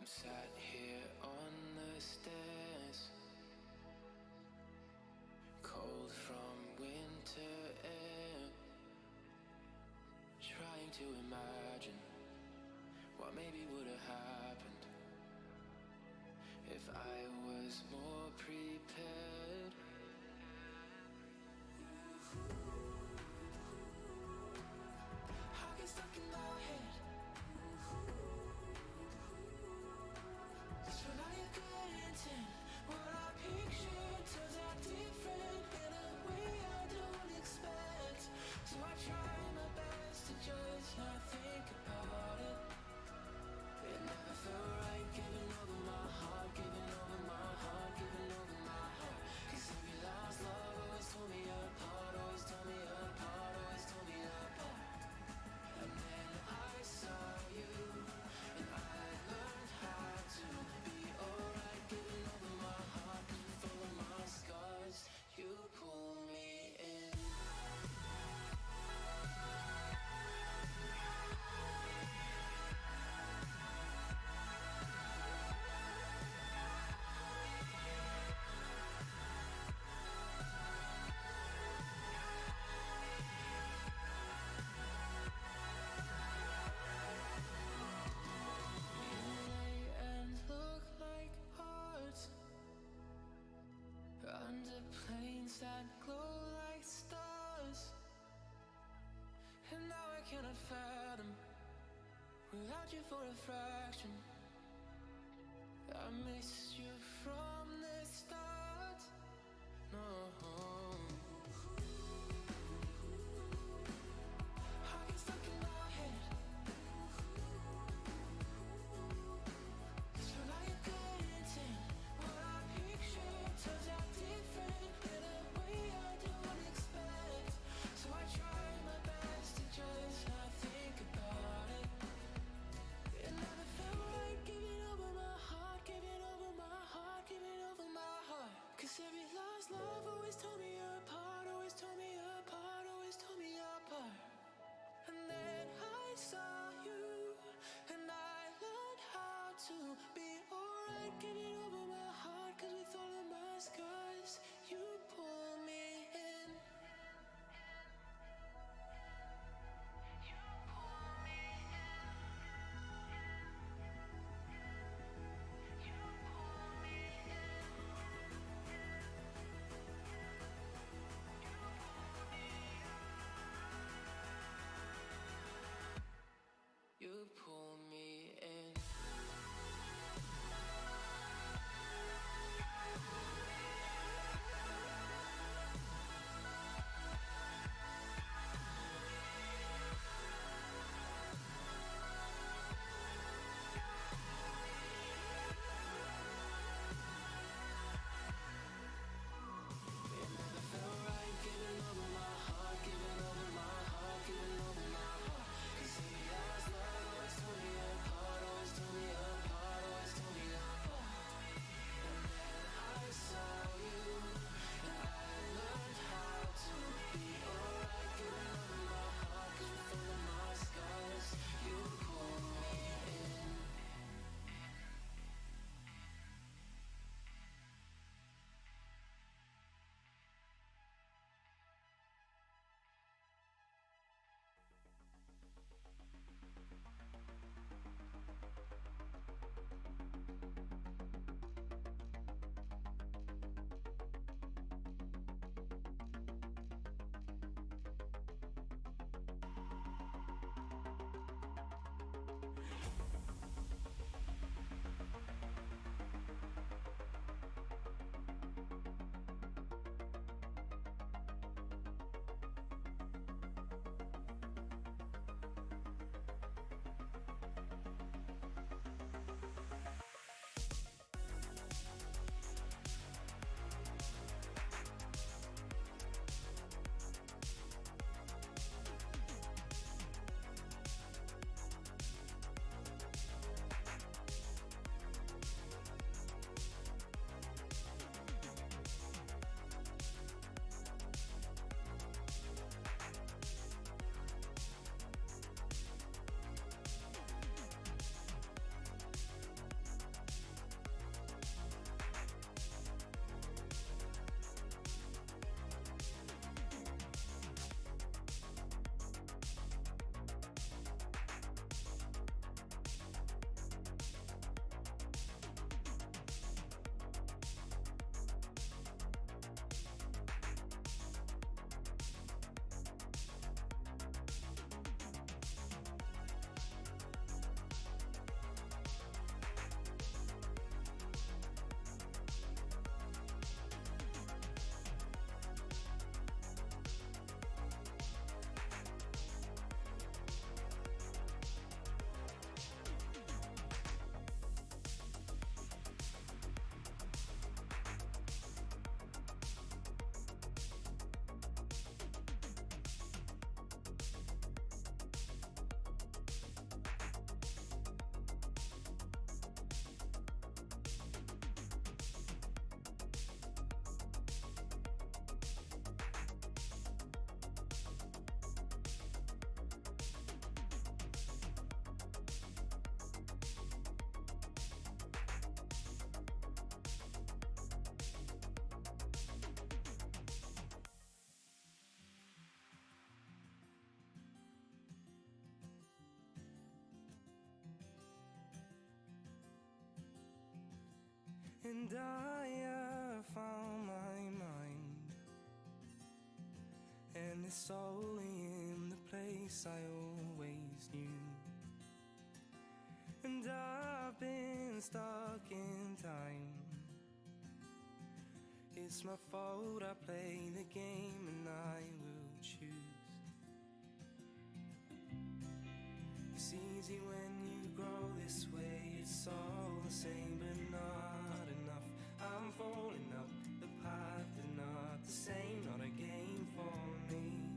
Sat here on the stairs, cold from winter air, trying to imagine what maybe would have happened if I was more prepared. I get stuck in my head. So now you're good intent. What I pictured turns out different in a way I don't expect. So I try my best to just not think about it. It never felt right giving over my heart, giving over my heart, giving over my heart. Cause every last love always tore me apart, always tore me apart, always tore me apart. And then I saw you, and I learned how to be alright, giving over my heart. With all of my scars, you pull me in. Under planes that glow like stars, and now I cannot fathom without you for a fraction. I miss you from the start. No, I get stuck in my head. So now you're good intent. What I picture turns out different in a way I don't expect. So I try my best to just not think about it. It never felt right giving over my heart, giving over my heart, giving over my heart. Cause every last love always tore me apart, always tore me apart, always tore me apart. And then I saw you, and I learned how to be alright, giving over my heart. Cause with all of my scars, you pull me in. You pull me in. You pull me in. You pull me in. You pull me in. Giving over my heart, giving over my heart, giving over my heart. Cause every last love always tore me apart, always tore me apart, always tore me apart. And then I saw you, and I learned how to be alright, giving over my heart. Cause with all of my scars, you pull me in. And I have found my mind, and it's only in the place I always knew. And I've been stuck in time. It's my fault I play the game, and I will choose. It's easy when you grow this way. It's all the same but not enough. I'm falling up, the path is not the same. Not a game for me.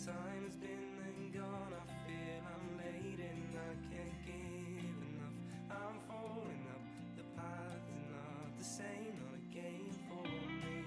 Time's been and gone, I feel I'm late and I can't give enough. I'm falling up, the path is not the same. Not a game for me.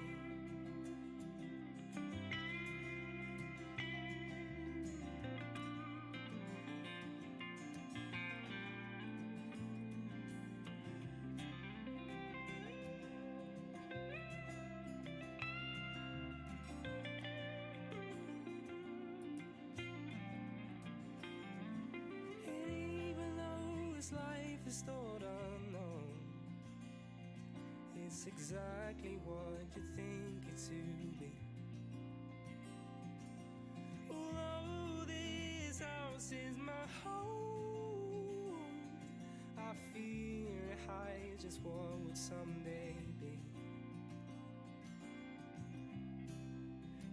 Life is thought unknown. It's exactly what you think it to be. Although this house is my home, I fear it hides just what would someday be.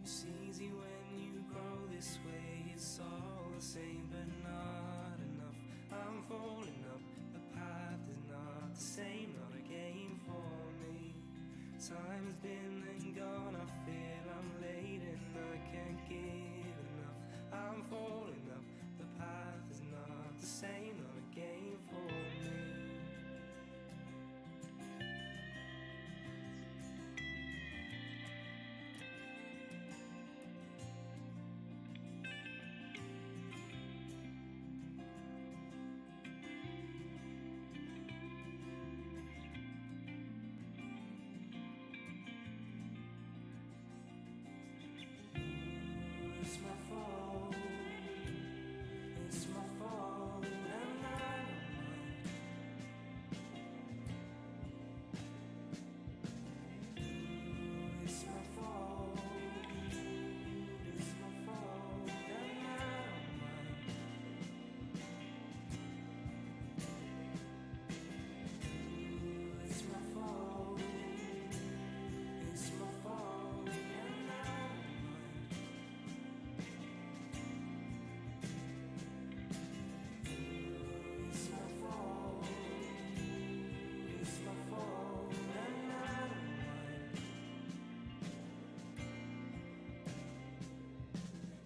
It's easy when you grow this way. It's all the same but not enough. I'm falling up, the path is not the same. Not a game for me. Time's been and gone, I feel I'm late and I can't give enough. I'm falling up, the path is not the same. Not a game for me.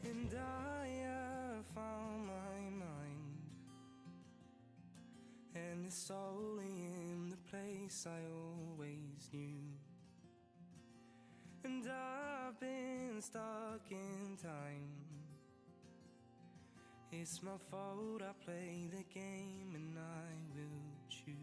And I have found my mind, and it's only in the place I always knew. And I've been stuck in time. It's my fault I play the game, and I will choose.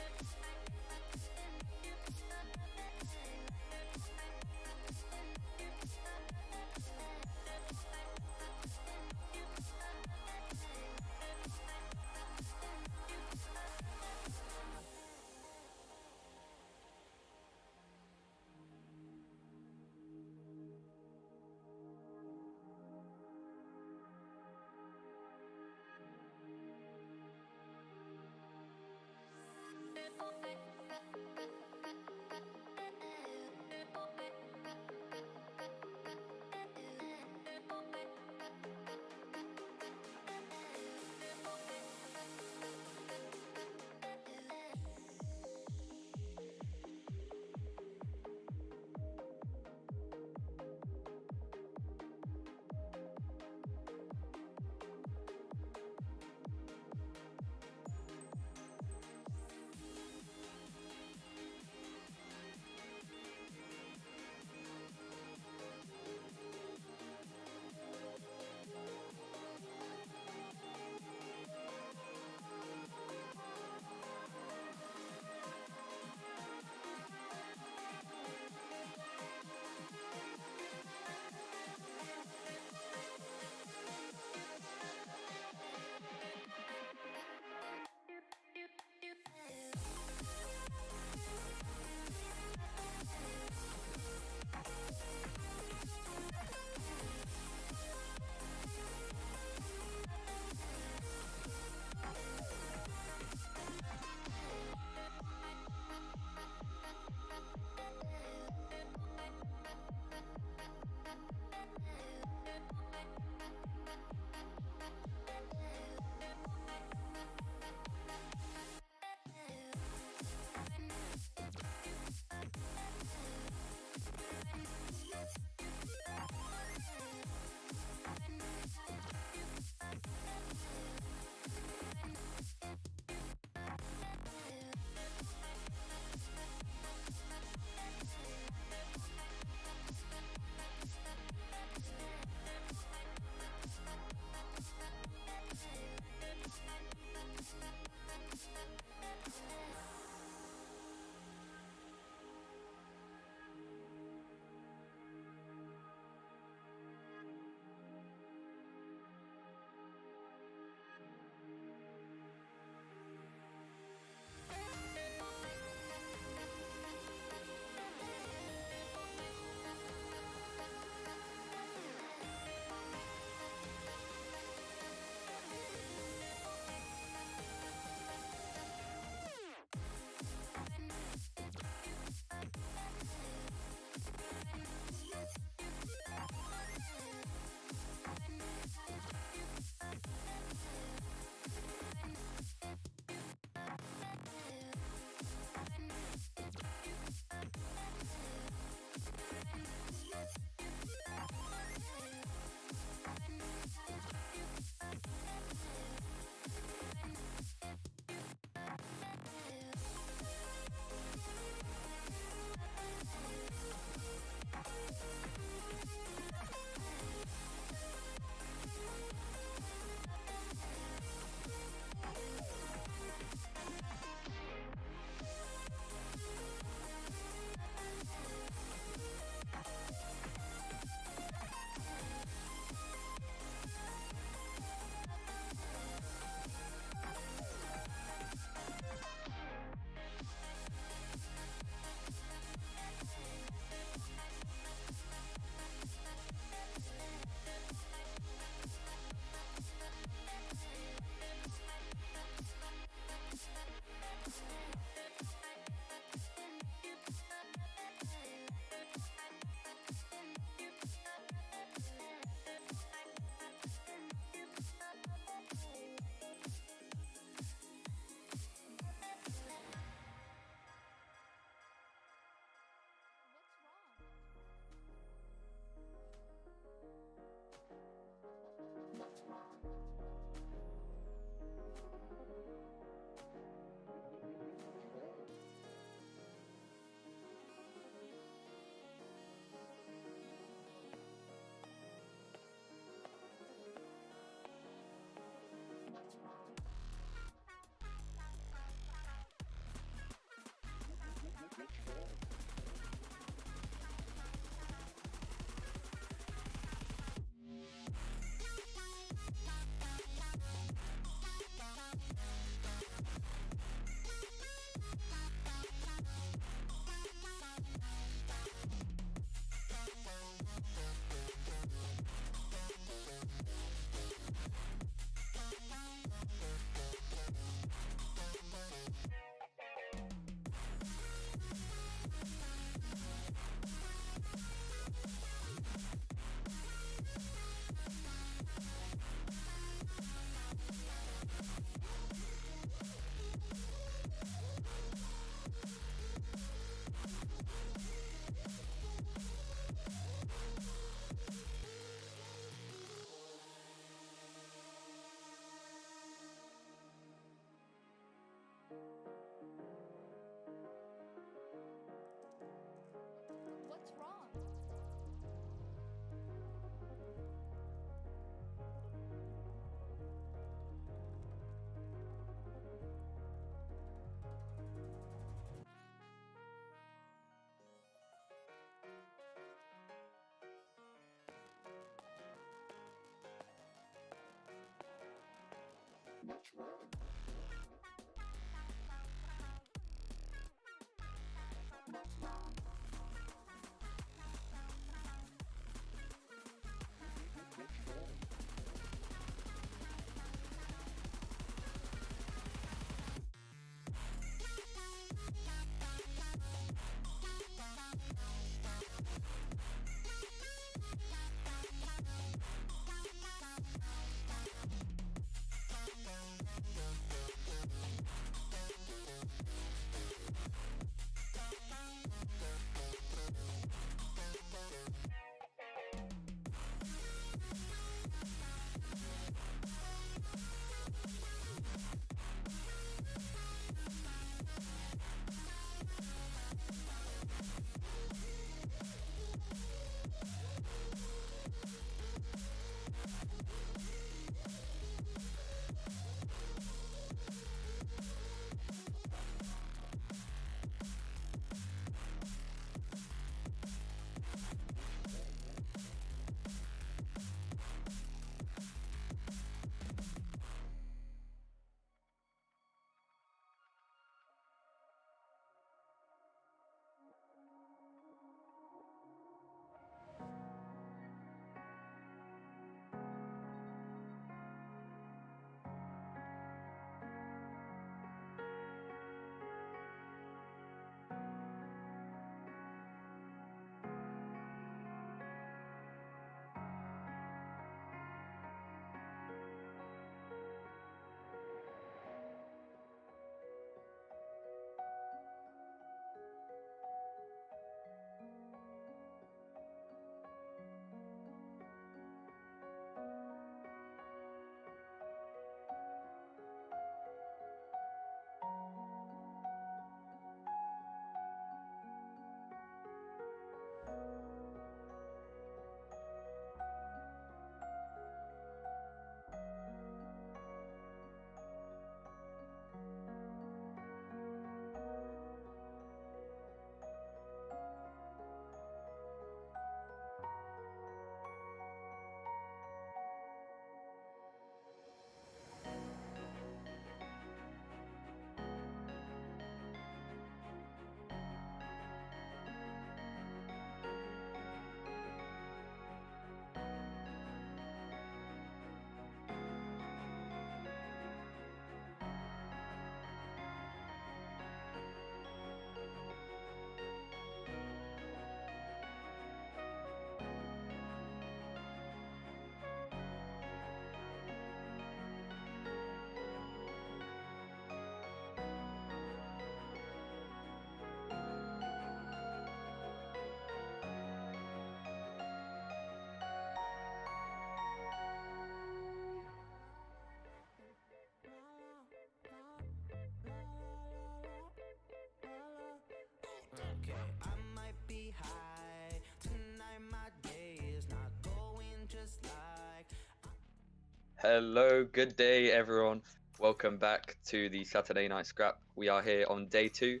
Hello, good day, everyone. Welcome back to the Saturday Night Scrap. We are here on day 2.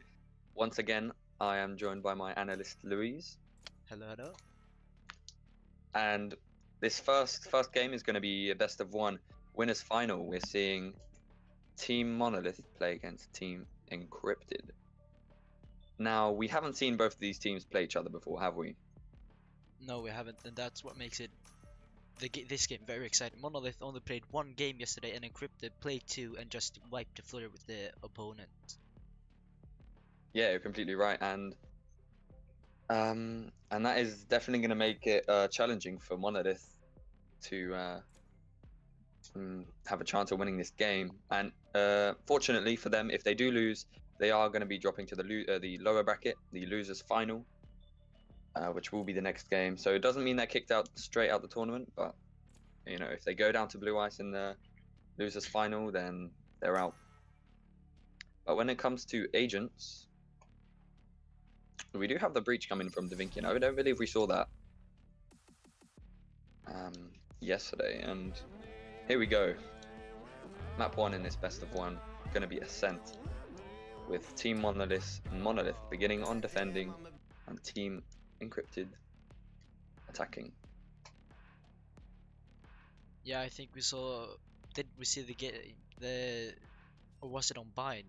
Once again, I am joined by my analyst LUiZ, Hello. and this first game is going to be a best of 1 winners final. We're seeing Team Monolith play against Team Encrypted. Now, we haven't seen both of these teams play each other before, have we? No, we haven't, and that's what makes it this game very exciting. Monolith only played 1 game yesterday, and Encrypted played 2 and just wiped the floor with the opponent. Yeah, you're completely right, and that is definitely going to make it challenging for Monolith to have a chance of winning this game. And fortunately for them, if they do lose, they are going to be dropping to the lower bracket, the losers final, which will be the next game. So it doesn't mean they're kicked out straight out the tournament, but you know, if they go down to blue ice in the losers final, then they're out. But when it comes to agents, we do have the breach coming from DaVinci, and I don't believe we saw that yesterday. And here we go. Map 1 in this best of 1, going to be Ascent, with Team Monolith beginning on defending, and Team Encrypted attacking. Yeah, I think we saw. Did we see the or was it on Bind?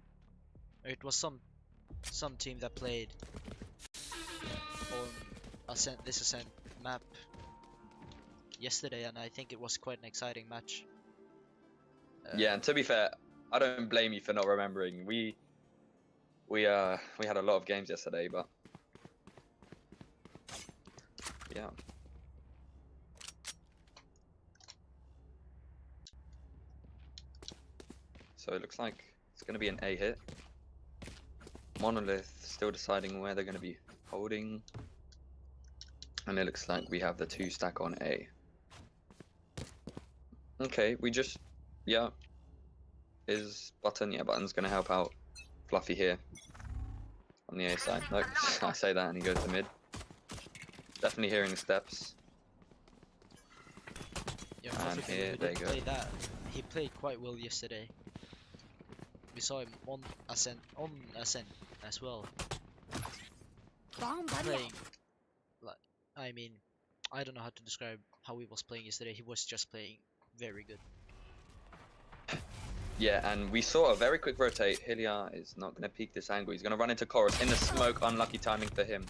Or it was some team that played on this Ascent map yesterday, and I think it was quite an exciting match. Yeah, and to be fair, I don't blame you for not remembering. We had a lot of games yesterday, but yeah. So it looks like it's going to be an A hit. Monolith still deciding where they're going to be holding, and it looks like we have the 2 stack on A. Okay, is Button? Yeah, Button's going to help out Fluffy here on the A side. Nope, I say that and he goes to mid. Definitely hearing the steps. Yeah, And here they go. He played quite well yesterday. We saw him on Ascent as well. Playing, like, I mean, I don't know how to describe how he was playing yesterday. He was just playing very good. Yeah, and we saw a very quick rotate. Hilliard is not going to peek this angle. He's going to run into Chorus in the smoke. Unlucky timing for him.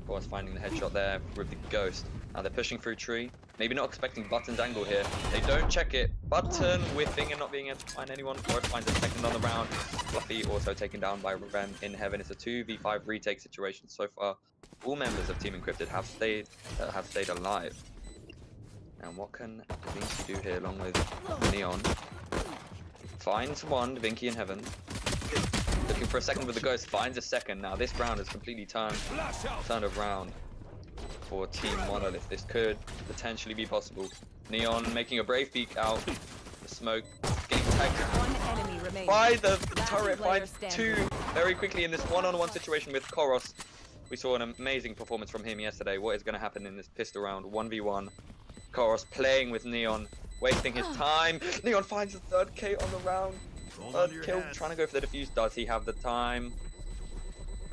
Chorus finding the headshot there with the ghost. Now they're pushing through tree. Maybe not expecting Button's angle here. They don't check it. Button whiffing and not being able to find anyone. Chorus finds a second on the round. Fluffy also taken down by Rem in heaven. It's a 2v5 retake situation so far. All members of Team Encrypted have stayed alive. And what can DaVinci do here along with Neon? Finds one, DaVinci in heaven. Looking for a second with the ghost, finds a second. Now this round is completely turned around for Team Monolith. This could potentially be possible. Neon making a brave peek out. The smoke getting tagged by the turret. Finds 2 very quickly in this one-on-one situation with Koros. We saw an amazing performance from him yesterday. What is going to happen in this pistol round? 1v1. Koros playing with Neon, wasting his time. Neon finds the 3rd K on the round. 3rd kill, trying to go for the defuse. Does he have the time?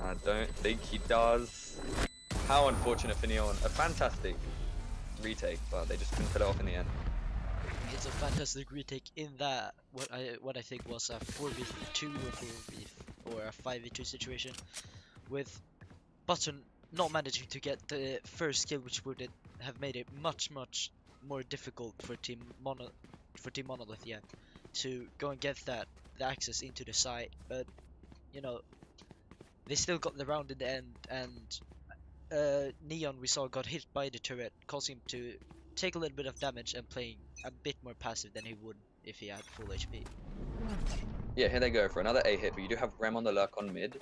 I don't think he does. How unfortunate for Neon. A fantastic retake, but they just couldn't pull it off in the end. It's a fantastic retake in that what I think was a 4v2 or a 5v2 situation, with Button not managing to get the first kill, which would have made it much more difficult for Team Monolith, yeah, to go and get the access into the site. But you know, they still got the round in the end, and Neon, we saw, got hit by the turret, causing him to take a little bit of damage and playing a bit more passive than he would if he had full HP. Yeah, here they go for another A hit, but you do have Rem on the lurk on mid.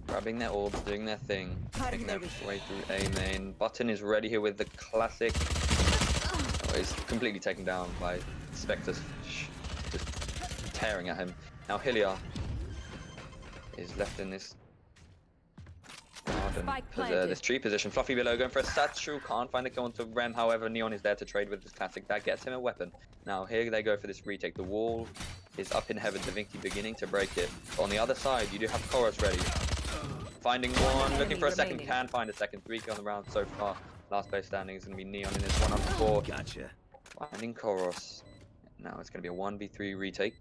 Grabbing their orbs, doing their thing, making their way through A main. Button is ready here with the classic. Oh, he's completely taken down by Spectres, just tearing at him. Now Hilliard is left in this. happen. Spike Because planted. this tree position, Fluffy below going for a Stachu, can't find the kill onto Rem. However, Neon is there to trade with his classic. That gets him a weapon. Now here they go for this retake. The wall is up in heaven. Davinci beginning to break it. But on the other side, you do have Chorus ready. Finding one, looking for a second, remaining. can find a second. 3K on the round so far. Last player standing is going to be Neon in this 1-on-4. Gotcha. Finding Chorus. Now it's going to be a 1v3 retake.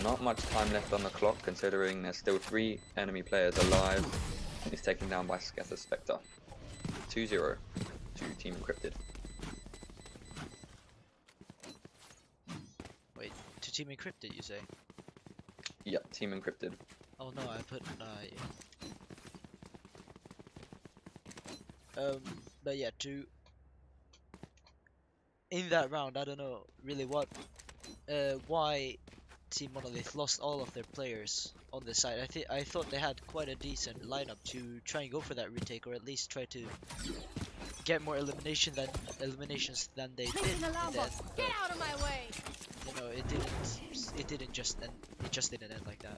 Not much time left on the clock, considering there's still 3 enemy players alive. And he's taken down by Skether Spectre. 2-0 to Team Encrypted. Wait, to Team Encrypted, you say? Yep, Team Encrypted. Oh no, I put but yeah, in that round, I don't know really why Team Monolith lost all of their players on the side. I thought they had quite a decent lineup to try and go for that retake, or at least try to get more eliminations than they did. Placing alarm And then, bots. Get out of my way. you know, it didn't just end. It just didn't end like that.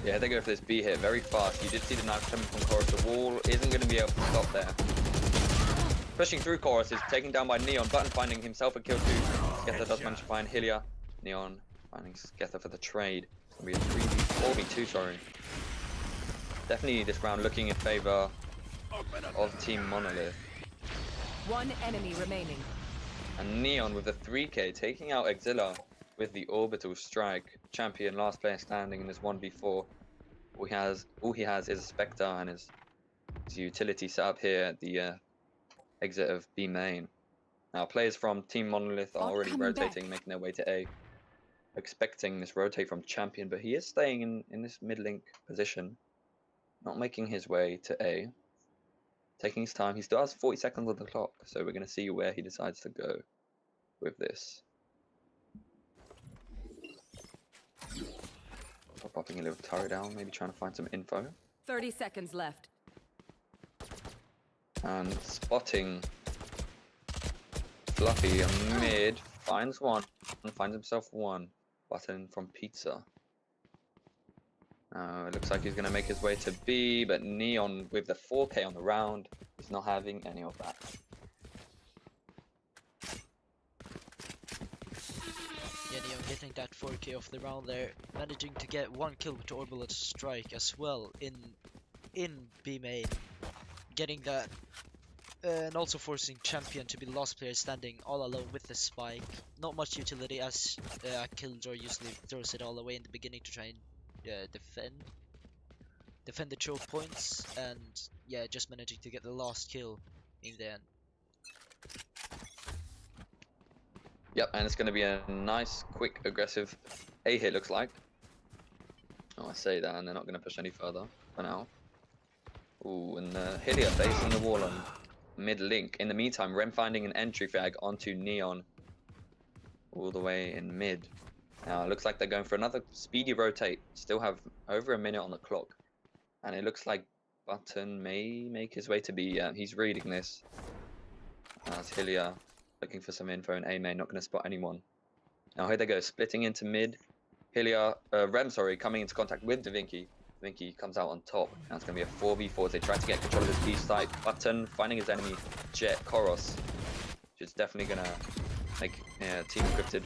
Yeah, they go for this B hit very fast. You did see the knife coming from Chorus. The wall isn't going to be able to stop there. Pushing through Chorus is taken down by Neon. Button finding himself a kill too. Skether does manage to find Hylia. Neon finding Skether for the trade. It's going to be a 4v2, sorry. Definitely this round looking in favor of Team Monolith. One enemy remaining. And Neon with the 3K taking out Exilla with the orbital strike. Champion, last player standing in this 1v4. All he has is a Spectre and his utility set up here at the exit of B main. Now players from Team Monolith are already rotating, making their way to A. Expecting this rotate from Champion, but he is staying in this mid-link position. Not making his way to A. Taking his time. He still has 40 seconds on the clock, so we're going to see where he decides to go with this. Popping a little turret down, maybe trying to find some info. 30 seconds left. And spotting Fluffy a mid, finds one, and finds himself one. Button from Pizza. It looks like he's going to make his way to B, but Neon with the 4K on the round is not having any of that. Yeah, Neon getting that 4K off the round there, managing to get 1 kill with the orbital strike as well in B main, getting that, and also forcing Champion to be the last player standing all alone with the spike. Not much utility, as Killjoy usually throws it all away in the beginning to try and defend the choke points, and yeah, just managing to get the last kill in the end. Yep, and it's going to be a nice, quick, aggressive A hit, looks like. Oh, I say that, and they're not going to push any further for now. Ooh, and Hylia facing the wall on mid-link. In the meantime, Rem finding an entry frag onto Neon all the way in mid. Now, it looks like they're going for another speedy rotate. Still have over a minute on the clock. And it looks like Button may make his way to B. He's reading this. As Hylia looking for some info in A main, not going to spot anyone. Now here they go, splitting into mid. Rem, coming into contact with Davinci. Davinci comes out on top. Now it's going to be a 4v4 as they try to get control of this B site. Button finding his enemy, Jet Koros, which is definitely going to make Team Encrypted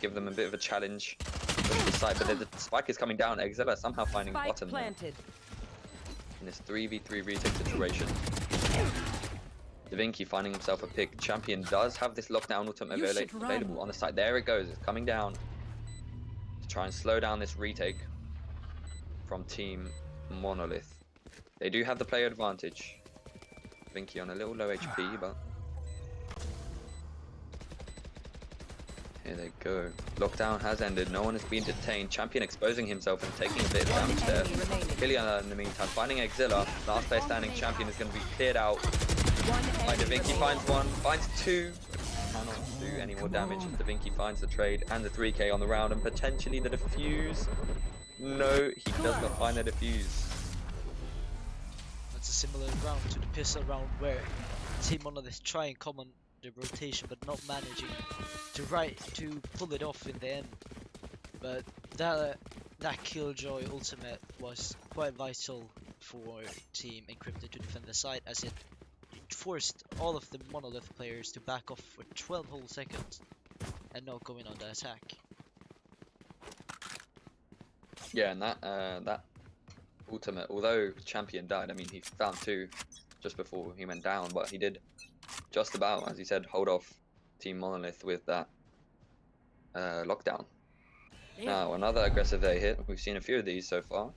give them a bit of a challenge with the site. But the spike is coming down. Exilla somehow finding Spike Button planted. in this 3v3 retake situation. Davinci finding himself a pick. Champion does have this lockdown ultimate available on the side. There it goes. It's coming down to try and slow down this retake from Team Monolith. They do have the player advantage. Davinci on a little low HP, but here they go. Lockdown has ended. No one has been detained. Champion exposing himself and taking a bit of damage there. Hylia in the meantime finding Exilla. Last player standing. Champion is going to be cleared out. Davinci finds one, finds two, cannot do any more damage as Davinci finds the trade and the 3K on the round and potentially the defuse. No, he does not find the defuse. That's a similar round to the pistol round where Team Monolith try and come on the rotation but not managing to pull it off in the end. But that Killjoy ultimate was quite vital for Team Encrypted to defend the site, as it forced all of the Monolith players to back off for 12 whole seconds and not go in on the attack. Yeah, and that ultimate, although Champion died, I mean, he found 2 just before he went down, but he did just about, as he said, hold off Team Monolith with that lockdown. Now, another aggressive A hit. We've seen a few of these so far.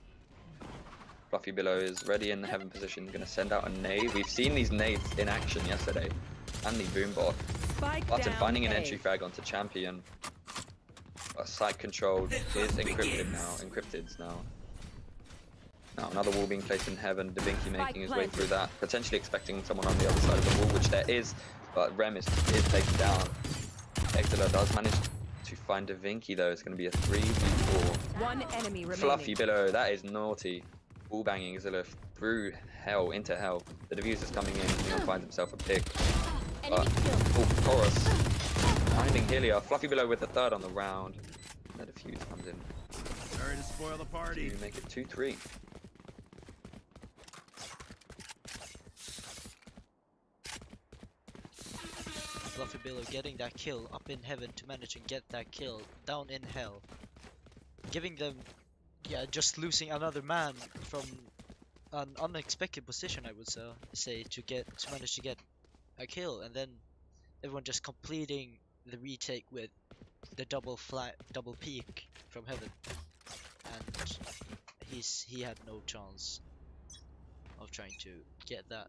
Fluffy Below is ready in the heaven position, going to send out a nade. We've seen these nades in action yesterday, and the boombot. Spike Button down finding an A. entry frag onto Champion. Site controlled is encrypted now. Encrypted's now. Now another wall being placed in heaven. Davinci making his way through that, potentially expecting someone on the other side of the wall, which there is, but Rem is taken down. Exeter does manage to find Davinci though. It's going to be a 3v4. One enemy remaining. Fluffy Below, that is naughty. Wall banging Exeter through hell, into hell. The diffuser's coming in, Leon finds himself a pick. But, oh, Chorus finding Hillier. Fluffy Below with the 3rd on the round. The defuse comes in. Sorry to spoil the party. To make it 2-3. Fluffy Billow getting that kill up in heaven to manage and get that kill down in hell. Giving them, yeah, just losing another man from an unexpected position, I would say, to manage to get a kill, and then everyone just completing the retake with the double peek from heaven, and he had no chance of trying to get that.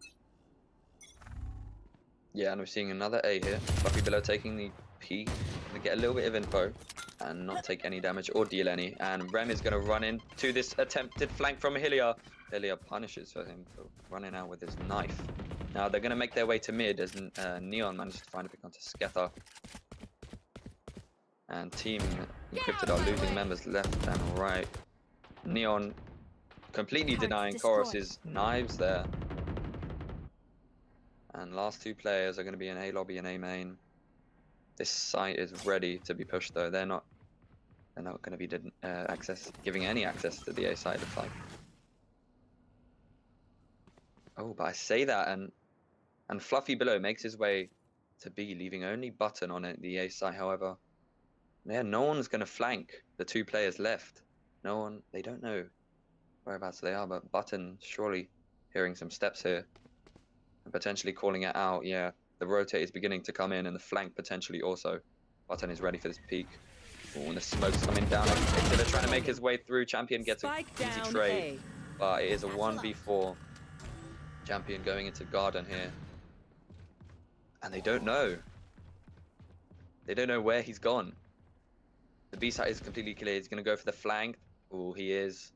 Yeah, and we're seeing another A here. Fluffy Below taking the peek to get a little bit of info and not take any damage or deal any. And Rem is going to run into this attempted flank from Hillier. Hillier punishes for him for running out with his knife. Now they're going to make their way to mid as Neon manages to find a pick onto Skether. And Team Encrypted are losing members left and right. Neon completely denying Chorus's knives there. And last 2 players are going to be in A lobby and A main. This site is ready to be pushed though. They're not going to be giving any access to the A site, looks like. Oh, but I say that and Fluffy Below makes his way to B, leaving only Button on it, the A site. However, yeah, no one's going to flank the 2 players left. No one, they don't know whereabouts they are, but Button surely hearing some steps here. And potentially calling it out. Yeah, the rotate is beginning to come in, and the flank potentially also. Button is ready for this peak. Oh, and the smoke's coming down. They're trying to make his way through. Champion gets an easy trade, but it is a 1v4. Champion going into Garden here, and they don't know. They don't know where he's gone. The B side is completely clear. He's going to go for the flank. Oh, he is.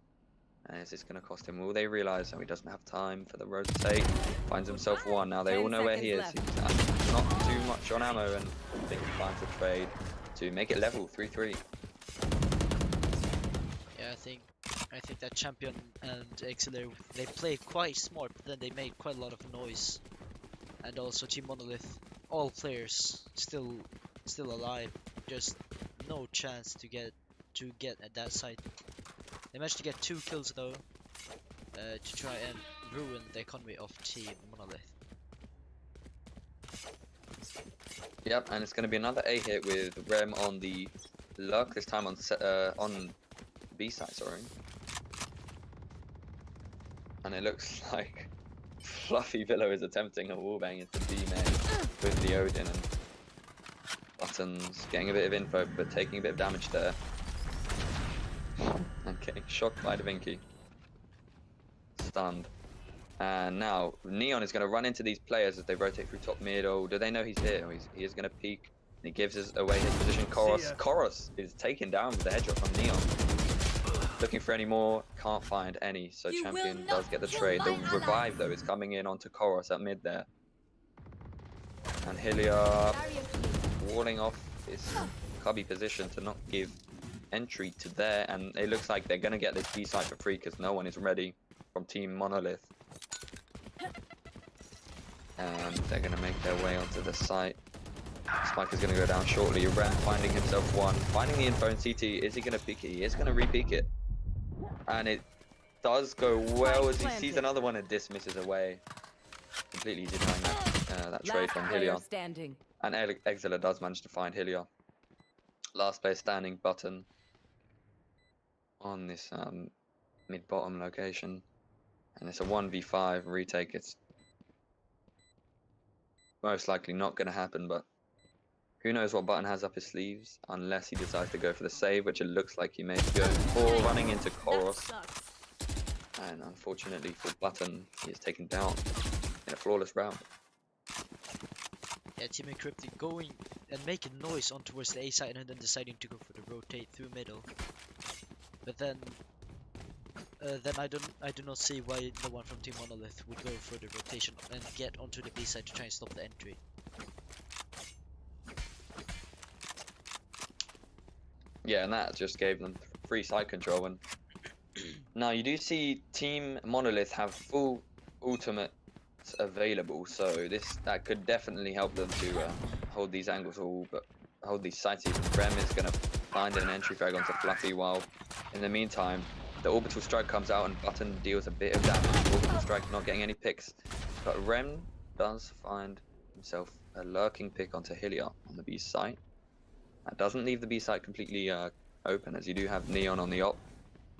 And is this going to cost him? Will they realize that he doesn't have time for the rotate? Finds himself 1. Now they all know where he is. He's not too much on ammo, and I think he finds a trade to make it level 3-3. Yeah, I think that Champion and Exeter, they played quite smart, but then they made quite a lot of noise. And also Team Monolith, all players still alive. Just no chance to get at that site. They managed to get 2 kills though, to try and ruin the economy of Team Monolith. Yep, and it's going to be another A hit with Rem on the luck, this time on B side, sorry. And it looks like Fluffy Below is attempting a wallbang into B main with the Odin, and Button's getting a bit of info but taking a bit of damage there. And getting shocked by Davinci. Stunned. And now Neon is going to run into these players as they rotate through top mid. Oh, do they know he's here? He is going to peek. And he gives us away his position. Chorus is taken down with the headshot from Neon. Looking for any more. Can't find any. So Champion does get the trade. The revive though is coming in onto Chorus at mid there. And Hillier walling off his cubby position to not give entry to there, and it looks like they're going to get this B side for free because no one is ready from Team Monolith. And they're going to make their way onto the site. Spike is going to go down shortly. Rem finding himself 1, finding the info in CT. Is he going to peek it? He is going to re-peek it. And it does go well as he sees planted. another one and dismisses away. Completely denying that trade Last from player Hilliard. standing. And Exila does manage to find Hilliard. Last player standing, Button. On this mid-bottom location. And it's a 1v5 retake. It's most likely not going to happen, but who knows what Button has up his sleeves, unless he decides to go for the save, which it looks like he may go for, running into Koros. Sucks. And unfortunately for Button, he is taken down in a flawless round. Yeah, Team Encrypted going and making noise on towards the A side and then deciding to go for the rotate through middle. But then I do not see why no one from Team Monolith would go for the rotation and get onto the B side to try and stop the entry. Yeah, and that just gave them free side control. And now you do see Team Monolith have full ultimates available, so that could definitely help them to hold these angles all, but hold these sites. Even Rem is going to find an entry frag onto Fluffy, while in the meantime the orbital strike comes out and Button deals a bit of damage. Orbital strike not getting any picks, but Rem does find himself a lurking pick onto Hilliard on the B site. That doesn't leave the B site completely open, as you do have Neon on the op,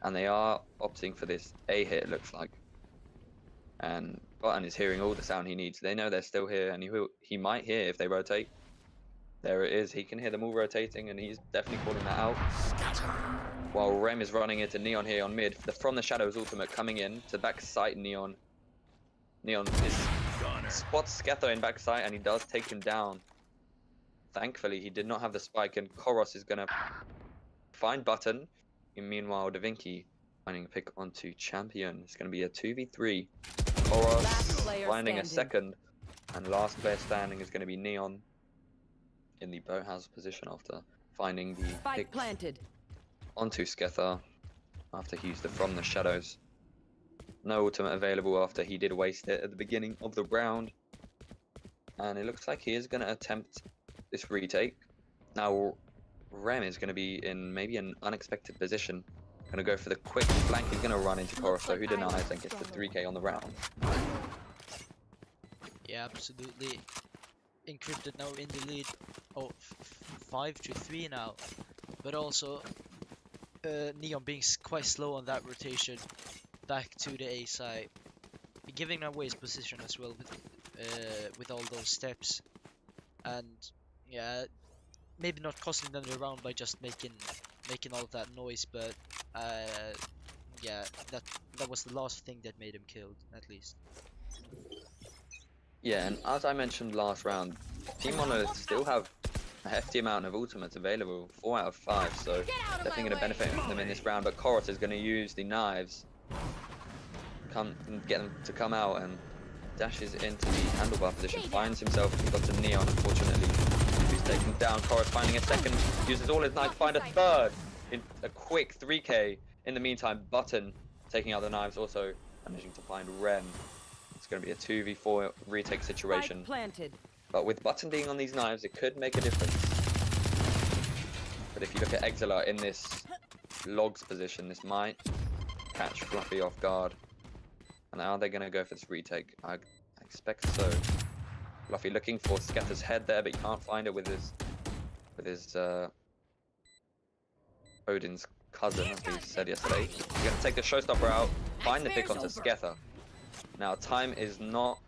and they are opting for this A hit, it looks like. And Button is hearing all the sound he needs. They know they're still here, and he might hear if they rotate. There it is. He can hear them all rotating, and he's definitely calling that out. While Rem is running into Neon here on mid. From the Shadows ultimate coming in to back site Neon. Neon spots Sketho in back site, and he does take him down. Thankfully, he did not have the spike, and Koros is going to find Button. And meanwhile, Da Vinci finding a pick onto Champion. It's going to be a 2v3. Koros finding a second, and last player standing is going to be Neon in the boathouse position after finding the pick planted onto Skether after he used it from the Shadows. No ultimate available after he did waste it at the beginning of the round. And it looks like he is going to attempt this retake. Now, Rem is going to be in maybe an unexpected position. Going to go for the quick flank. He's going to run into Koros, so who denies and gets the 3k on the round. Yeah, absolutely. Encrypted now in the lead. Oh, 5-3 now. But also, Neon being quite slow on that rotation back to the A side, giving away his position as well with all those steps, and yeah, maybe not costing them the round by just making all of that noise, but yeah, that was the last thing that made him killed, at least. Yeah, and as I mentioned last round, Team Monolith still have a hefty amount of ultimates available, 4 out of 5, so definitely going to benefit them in this round. But Koros is going to use the knives, get them to come out, and dashes into the handlebar position, finds himself got to Neon, unfortunately, who's taken down. Koros finding a second, uses all his knives, find a third in a quick 3k. In the meantime, Button taking out the knives, also managing to find Rem. It's going to be a 2v4 retake situation. But with Button being on these knives, it could make a difference. But if you look at Exila in this logs position, this might catch Fluffy off guard. And are they going to go for this retake? I expect so. Fluffy looking for Sketter's head there, but he can't find it with his Odin's cousin, as we said yesterday. He's going to take the showstopper out, find the pick onto Skether. Now, time is not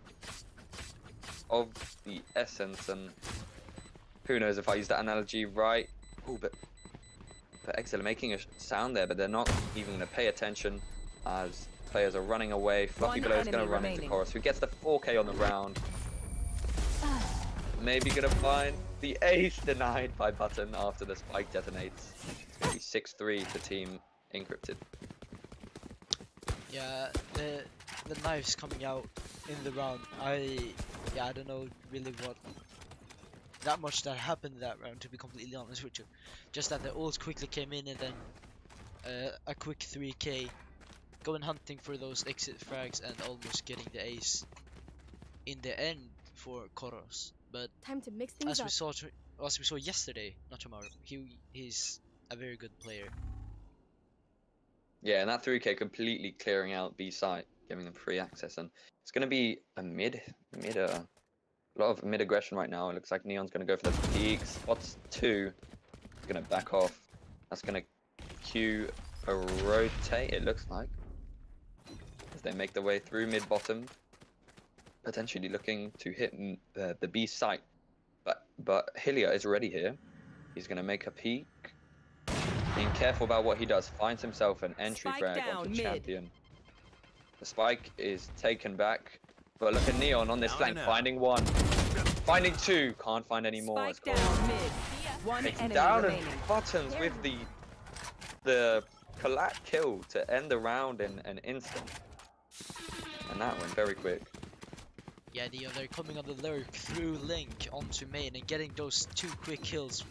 of the essence, and who knows if I use that analogy right. Oh, but Exila making a sound there, but they're not even going to pay attention as players are running away. Fluffy below is going to run into Koros, who gets the 4k on the round. Maybe going to find the ace denied by Button after the spike detonates. It's going to be 6-3 to Team Encrypted. Yeah, the knives coming out in the round, I don't know really what that much that happened in that round, to be completely honest with you. Just that the ult quickly came in, and then a quick 3k, going hunting for those exit frags and almost getting the ace in the end for Koros. But Time to mix things as up. we saw yesterday, not tomorrow, he's a very good player. Yeah, and that 3K completely clearing out B site, giving them free access, and it's going to be a a lot of mid aggression right now. It looks like Neon's going to go for the peak. Spots 2. He's going to back off. That's going to cue a rotate, it looks like, as they make their way through mid bottom, potentially looking to hit the B site. But Hylia is ready here. He's going to make a peek. Being careful about what he does, finds himself an entry Spike frag down, onto mid. champion. The spike is taken back, but look at Neon on this Now I flank, know. finding 1, finding 2, can't find any more. Spike down mid. One Takes enemy down remaining. and buttons with the collat kill to end the round in an instant. And that went very quick. Yeah, they're coming on the lurk through Link onto main and getting those 2 quick kills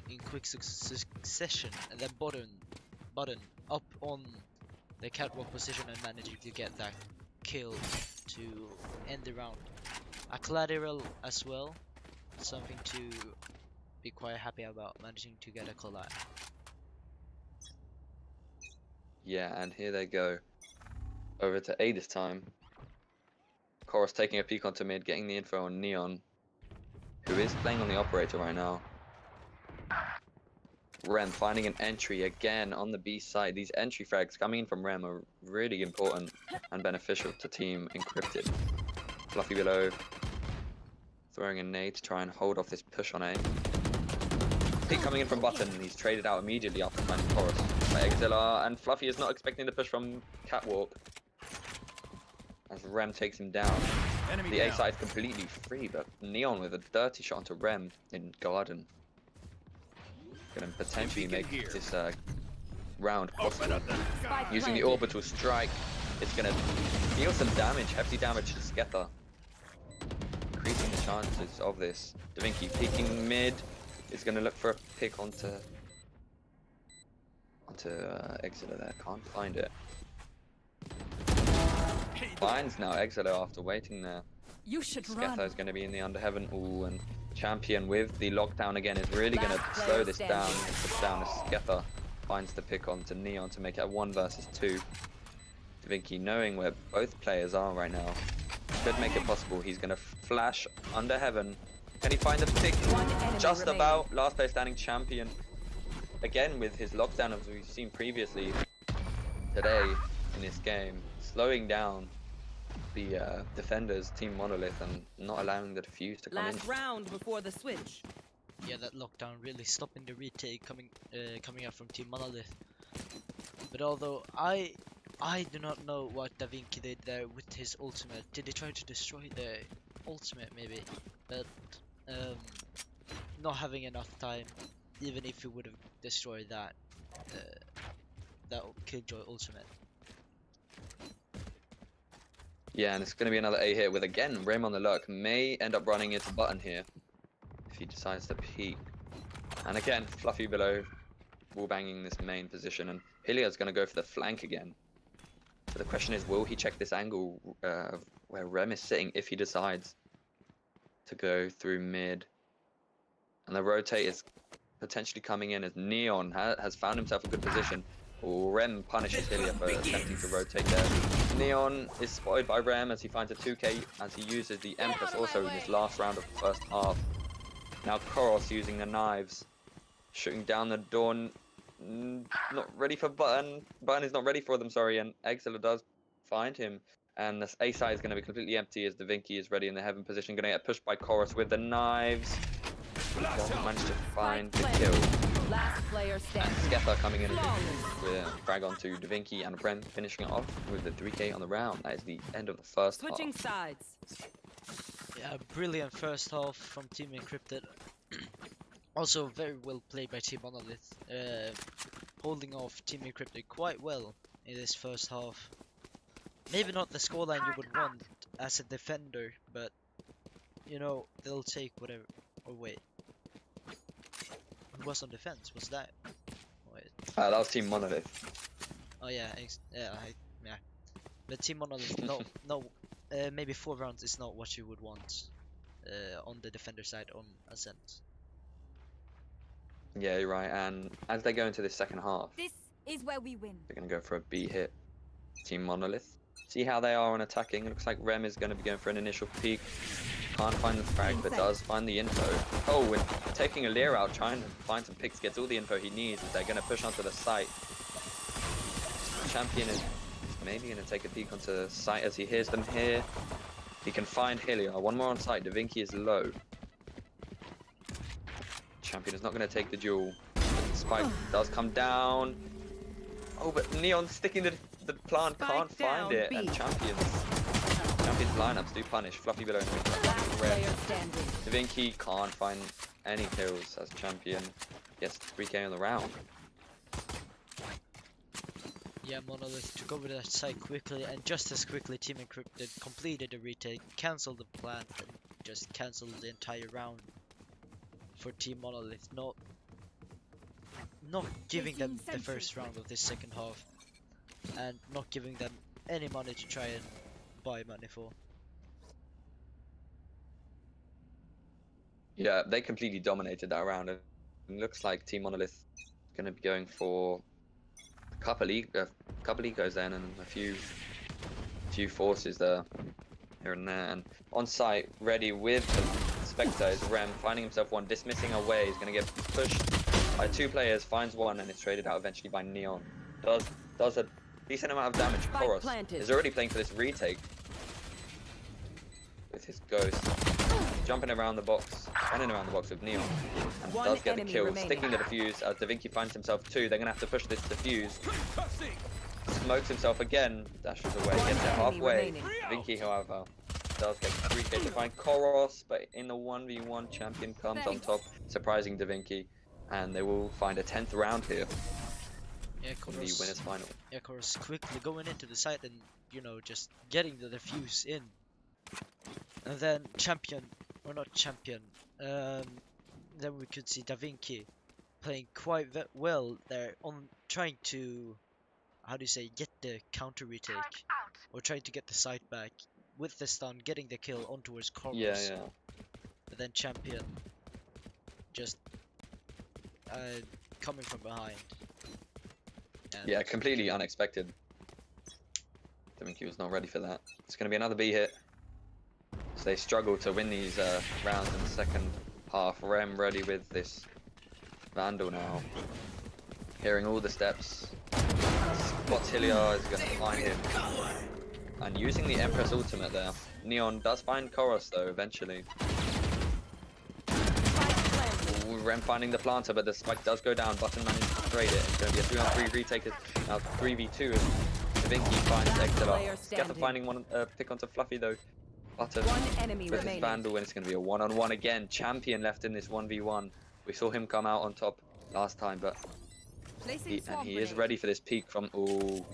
in quick succession, and then button up on the catwalk position and managing to get that kill to end the round. A collateral as well, something to be quite happy about, managing to get a collat. Yeah, and here they go. Over to A this time. Chorus taking a peek onto mid, getting the info on Neon, who is playing on the operator right now. Rem finding an entry again on the B side. These entry frags coming in from Rem are really important and beneficial to Team Encrypted. Fluffy below, throwing a nade to try and hold off this push on A. Peek coming in from button, and he's traded out immediately after finding Chorus by Exillar, and Fluffy is not expecting the push from Catwalk, as Rem takes him down. Enemy The A down. side completely free, but Neon with a dirty shot onto Rem in Garden. Gonna potentially Peek in make here. this round Open possible. up the sky. Using the orbital strike, it's gonna deal some damage, hefty damage to Skether. Increasing the chances of this. Davinci peeking mid, is gonna look for a pick onto Exeter there, can't find it. Finds now Exeter after waiting there. You should Skether run. is going to be in the Underheaven. Ooh, and Champion with the lockdown again is really going to Last slow player this standing. down. Puts down as Skether finds the pick onto Neon to make it a 1 versus 2. Davinci, knowing where both players are right now, could make it possible. He's going to flash Underheaven. Can he find the pick? One enemy Just remaining. about. Last player standing, Champion. Again with his lockdown, as we've seen previously today in this game, slowing down the defenders, Team Monolith, and not allowing the defuse to come in. Last round before the switch. Yeah, that lockdown really stopping the retake coming out from Team Monolith. But although I do not know what Davinci did there with his ultimate. Did he try to destroy the ultimate maybe? But not having enough time, even if he would have destroyed that Killjoy ultimate. Yeah, and it's going to be another A hit with, again, Rem on the lurk. May end up running into button here if he decides to peek. And again, Fluffy below, wallbanging this main position, and Hylia's going to go for the flank again. So the question is, will he check this angle where Rem is sitting if he decides to go through mid? And the rotate is potentially coming in as Neon has found himself a good position. Rem punishes Hylia for attempting to rotate there. Neon is spotted by Rem as he finds a 2k as he uses the Empress also in this last round of the first half. Now Koros using the knives, shooting down the door. Not ready for Button. Button is not ready for them, sorry, and Exila does find him. And this A side is going to be completely empty as Davinci is ready in the heaven position, going to get pushed by Koros with the knives. Doesn't manage to find the kill. Last player standing. Skether coming in with a frag onto Davinci, and Rem finishing it off with the 3k on the round. That is the end of the first Switching half. sides. Yeah, brilliant first half from Team Encrypted. Also very well played by Team Monolith, holding off Team Encrypted quite well in this first half. Maybe not the scoreline you would want as a defender, but you know, they'll take whatever. Oh wait, who was on defense? Was that? Wait. That was Team Monolith. Oh yeah, yeah. But Team Monolith, no, maybe 4 rounds is not what you would want on the defender side on Ascent. Yeah, you're right. And as they go into this second half, This is where we win. They're going to go for a B hit. Team Monolith. See how they are on attacking. It looks like Rem is going to be going for an initial peek. Can't find the frag, but does find the info. Oh, and taking a Lear out, trying to find some picks, gets all the info he needs. They're going to push onto the site. Champion is maybe going to take a peek onto the site as he hears them here. He can find Hilliard. One more on site. DaVinci is low. Champion is not going to take the duel. Spike does come down. Oh, but Neon sticking to the plant, Spike can't find down, it. B. And Champion's lineups do punish. Fluffy below and Last Red. player standing. DaVinci can't find any kills as Champion gets 3k on the round. Yeah, Monolith took over that site quickly, and just as quickly Team Encrypted completed the retake, cancelled the plant, and just cancelled the entire round for Team Monolith, not giving them the first round of this second half, and not giving them any money to try and buy money for. Yeah, they completely dominated that round. It looks like Team Monolith is going to be going for a couple ecos then, and a few forces there, here and there. And on site, ready with the Spectre is Rem, finding himself one, dismissing away. He's going to get pushed by 2 players, finds one, and is traded out eventually by Neon. Does a decent amount of damage. Spike Koros planted. is already playing for this retake with his ghost. Jumping around the box, running around the box with Neon, and One does get the enemy kill, remaining. sticking to the defuse as DaVinci finds himself 2. They're going to have to push this defuse. Smokes himself again, dashes away, One gets it enemy halfway. remaining. DaVinci, however, does get 3k to find Koros, but in the 1v1, Champion comes on top, surprising DaVinci, and they will find a 10th round here Yeah, in the Koros, winners final. yeah, Koros quickly going into the site and, you know, just getting the defuse in. And then Champion, or not Champion, then we could see DaVinci playing quite well there on trying to, how do you say, get the counter retake, or trying to get the site back with the stun, getting the kill on towards Koros. Yeah, yeah. But then Champion just coming from behind. And Yeah, completely unexpected. DaVinci was not ready for that. It's going to be another B hit. So they struggle to win these rounds in the second half. Rem ready with this Vandal now. Hearing all the steps. Spots Hilliard is going to find him. And using the Empress ultimate there. Neon does find Koros though, eventually. Ooh, Rem finding the planter, but the spike does go down. Button manages to trade it. It's going to be a 3-on-3 retake. Now 3v2 as DaVinci finds Exeter. player Scatter standing. finding one pick onto Fluffy though. Button One enemy with his remaining. Vandal, and it's going to be a 1-on-1 again. Champion left in this 1v1. We saw him come out on top last time, but Placing swamp he is grenade. ready for this peak from. Ooh,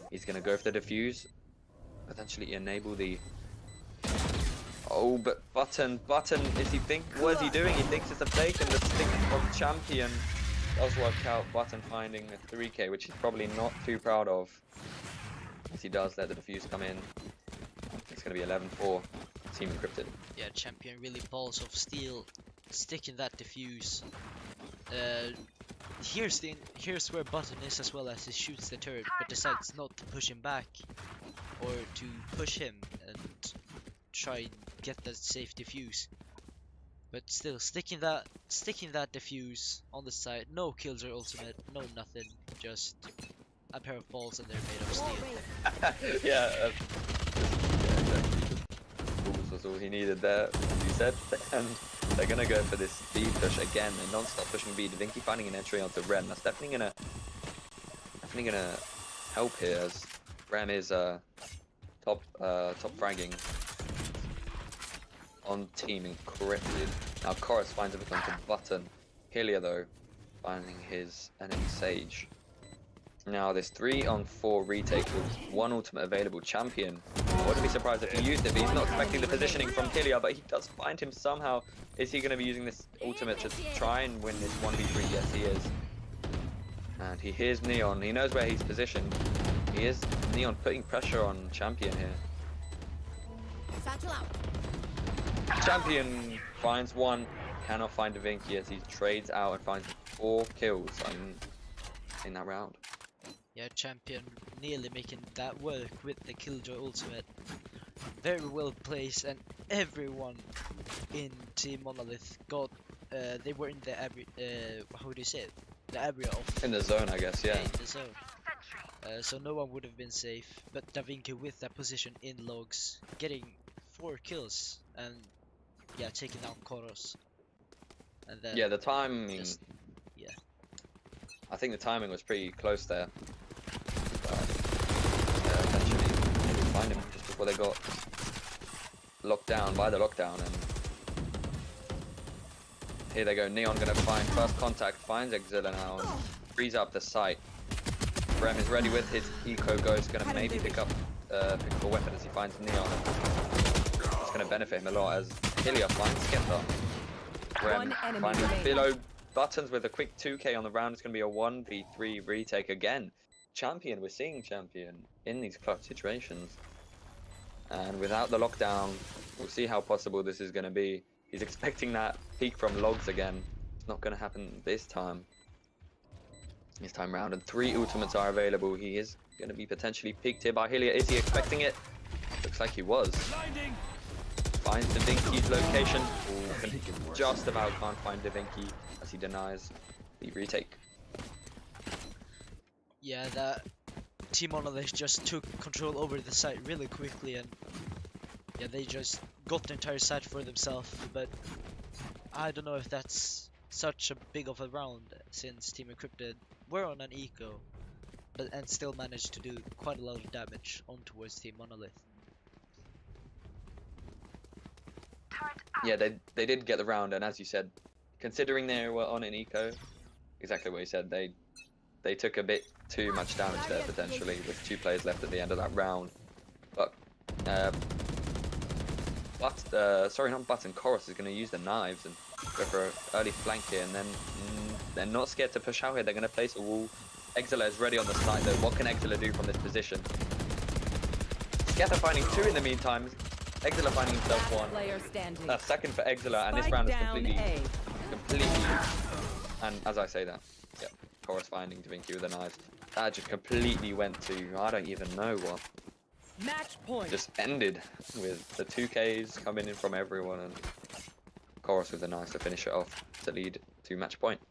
he's going to go for the defuse. Potentially enable the. Oh, but Button, what is he doing? He thinks it's a fake, and the stick from Champion does work out. Button finding a 3k, which he's probably not too proud of, as he does let the defuse come in. It's going to be 11-4, Team Encrypted. yeah, Champion really balls of steel, sticking that defuse. Here's where Button is as well, as he shoots the turret, but decides not to push him back, or to push him and try and get that safe defuse. But still, sticking that defuse on the side. No kills or ultimate, no nothing, just a pair of balls, and they're made of steel. Yeah, exactly. Balls was all he needed there, as you said. And they're gonna go for this B push again. They're non-stop pushing B. DaVinci finding an entry onto Rem. That's definitely gonna help here, as Rem is top fragging on Team Encrypted. Now Koros finds a victim to Button. Hilliard though finding his enemy Sage. Now this 3-on-4 retake with 1 ultimate available. Champion, I wouldn't be surprised if he used it, but he's not expecting the positioning from Hilliard, but he does find him somehow. Is he going to be using this ultimate to try and win this 1v3? Yes, he is. And he hears Neon. He knows where he's positioned. He is Neon putting pressure on Champion here. Satchel out. Champion finds 1, cannot find DaVinci as he trades out and finds 4 kills. in that round. Yeah, champion nearly making that work with the Killjoy ultimate. Very well placed, and everyone in Team Monolith got. They were in the how do you say it? The area of. In the zone, I guess, yeah. In the zone. So no one would have been safe. But Davinci with that position in logs, getting 4 kills and yeah, taking down Koros. And then Yeah, the timing. just yeah. I think the timing was pretty close there. But eventually, they did find him just before they got locked down by the lockdown. And here they go. Neon gonna find first contact. Finds Exilla now and frees up the site. Rem is ready with his eco ghost. Gonna maybe pick up a weapon as he finds Neon. It's gonna benefit him a lot as Hylia finds Skepta. Rem One enemy finding remaining. below buttons with a quick 2k on the round. It's going to be a 1v3 retake again. Champion, we're seeing Champion in these clutch situations. And without the lockdown, we'll see how possible this is going to be. He's expecting that peak from logs again. It's not going to happen this time. This time round, and 3 ultimates are available. He is going to be potentially peaked here by Hylia. Is he expecting it? Looks like he was. Blinding. Finds Davinki's location. Just about can't find Davinci as he denies the retake. Yeah, that Team Monolith just took control over the site really quickly, and yeah, they just got the entire site for themselves. But I don't know if that's such a big of a round since Team Encrypted were on an eco, and still managed to do quite a lot of damage on towards Team Monolith. Yeah, they did get the round, and as you said, considering they were on an eco, exactly what you said, they took a bit too much damage there potentially with 2 players left at the end of that round. But not Button, Koros is going to use the knives and go for an early flank here, and then they're not scared to push out here. They're going to place a wall. Exila is ready on the side though. What can Exila do from this position? Skepta finding 2 in the meantime. Exila finding himself 1. Player standing. A second for Exila, and this Spike round is down completely, and as I say that, yeah, Koros finding Davinci with the knives. That just completely went to, I don't even know what. Match point. Just ended with the 2Ks coming in from everyone, and Koros with the knives to finish it off to lead to match point.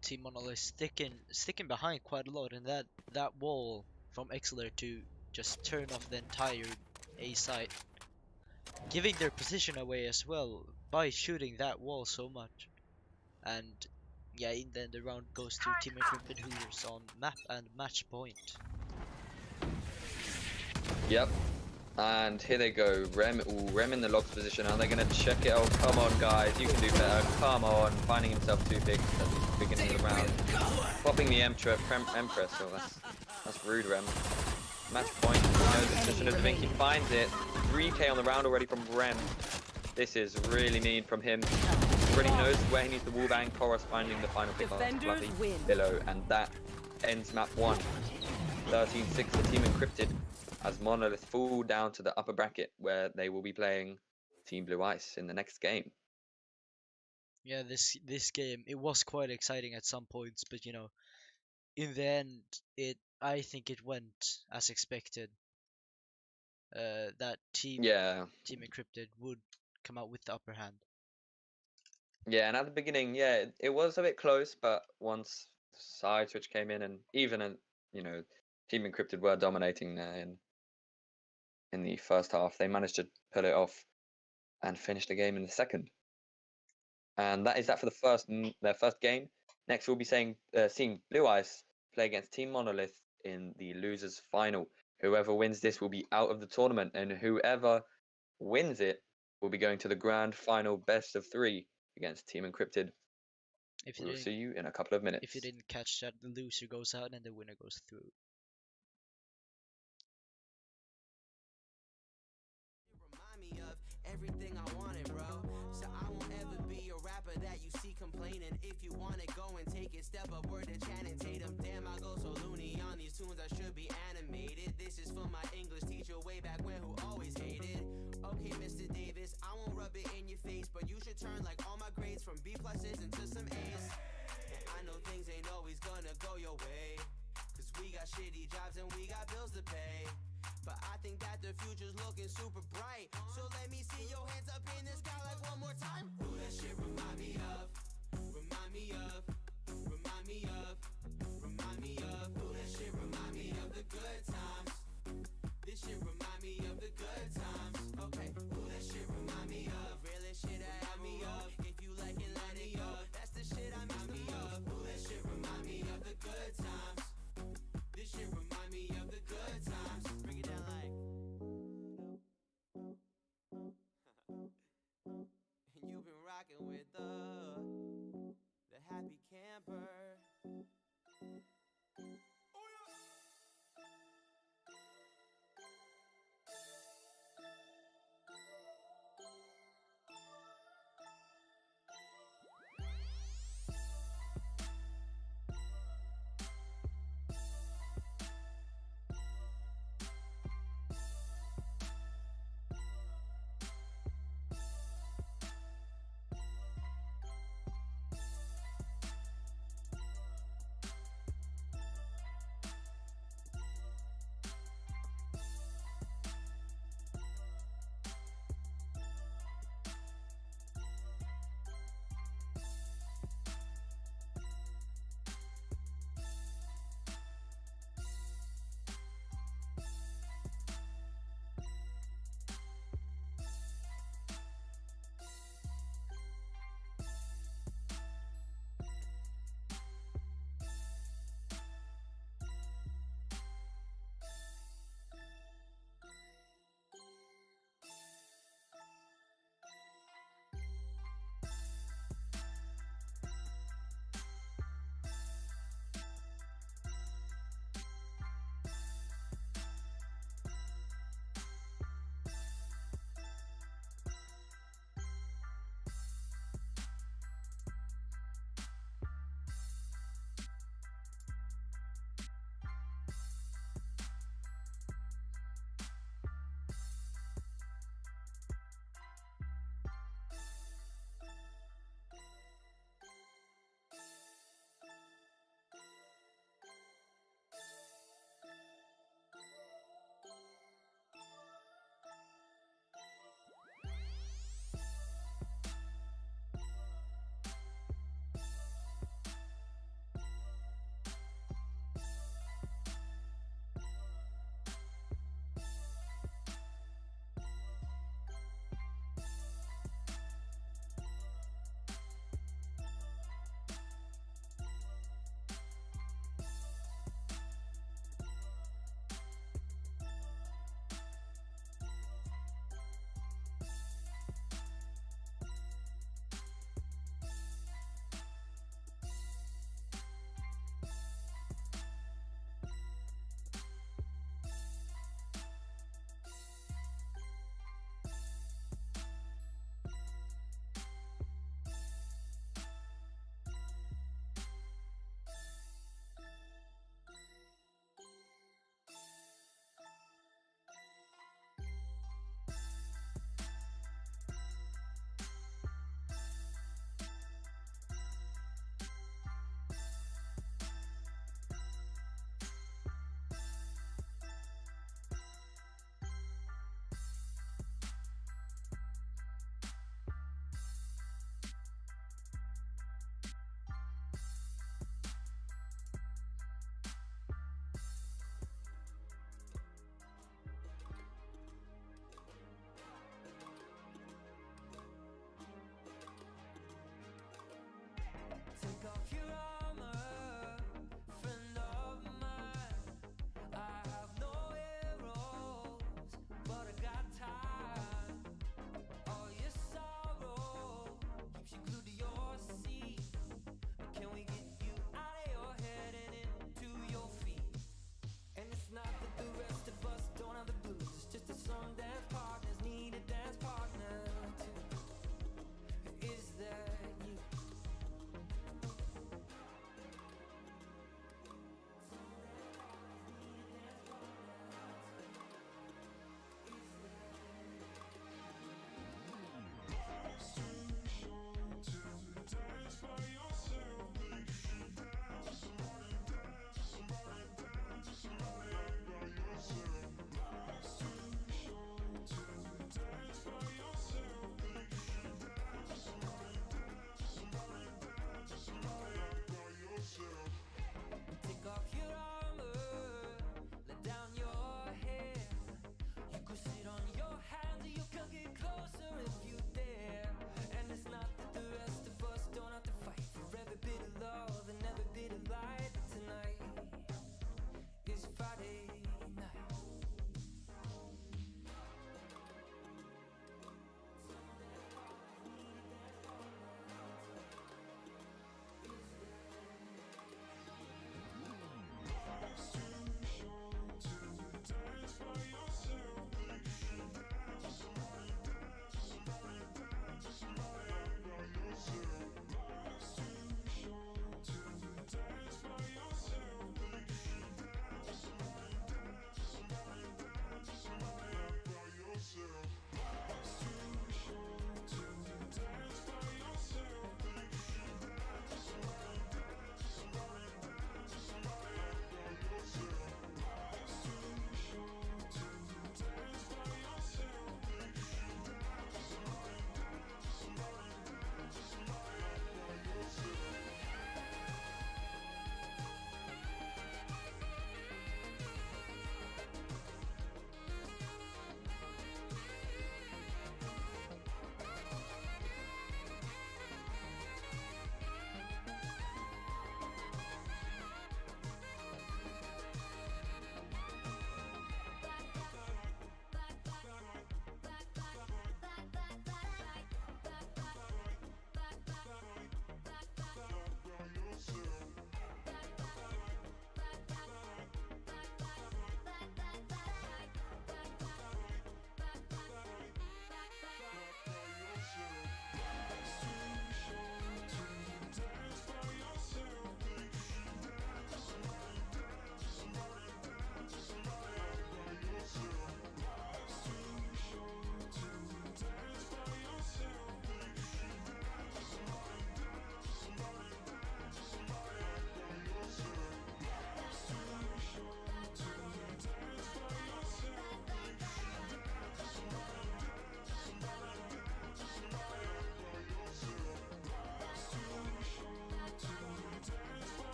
Team Monolith sticking behind quite a lot, and that wall from Exler to just turn off the entire A site, giving their position away as well by shooting that wall so much. And yeah, in the end the round goes to Team Encrypted, who's on map and match point. Yep. And here they go. Rem in the logs position. Are they going to check it? Oh, come on, guys. You can do better. Come on. Finding himself too big at the beginning of the round. Popping the Empress. Oh, that's rude, Rem. Match point. He knows the position of Davinci. Finds it. 3k on the round already from Rem. This is really mean from him. Already knows where he needs the wallbang. Koros finding the final pick on Defenders win. below. And that ends map 1. 13-6 for Team Encrypted, as Monolith fall down to the upper bracket where they will be playing Team Blue Ice in the next game. Yeah, this game, it was quite exciting at some points, but you know, in the end, I think it went as expected. That Team Encrypted would come out with the upper hand. Yeah, and at the beginning, yeah, it was a bit close, but once side switch came in, and even you know, Team Encrypted were dominating in the first half, they managed to pull it off and finish the game in the second. And that is that for their first game. Next, we'll be seeing Blue Ice play against Team Monolith in the losers final. Whoever wins this will be out of the tournament, and whoever wins it will be going to the grand final best of 3 against Team Encrypted. We'll see you in a couple of minutes. If you didn't catch that, the loser goes out and the winner goes through. Everything I wanted, bro. So I won't ever be a rapper that you see complaining. If you want it, go and take it. Step up, word to Channing Tatum. Damn, I go so loony on these tunes. I should be animated. This is for my English teacher way back when, who always hated. Okay, Mr. Davis, I won't rub it in your face, but you should turn like all my grades from B pluses into some A's. gonna go your way. Cause we got shitty jobs and we got bills to pay. But I think that the future's looking super bright. So let me see your hands up in the sky like one more time. Ooh, that shit remind me of. Remind me of. Remind me of. Remind me of. Ooh, that shit remind me of the good times. This shit remind me of the good times. Okay. Ooh, that shit remind me of. Realest shit I have me of. If you like it, let it go. That's the shit I miss me of. Ooh, that shit remind me of the good times. This shit remind me of the good times. Bring it down like. And you've been rocking with the.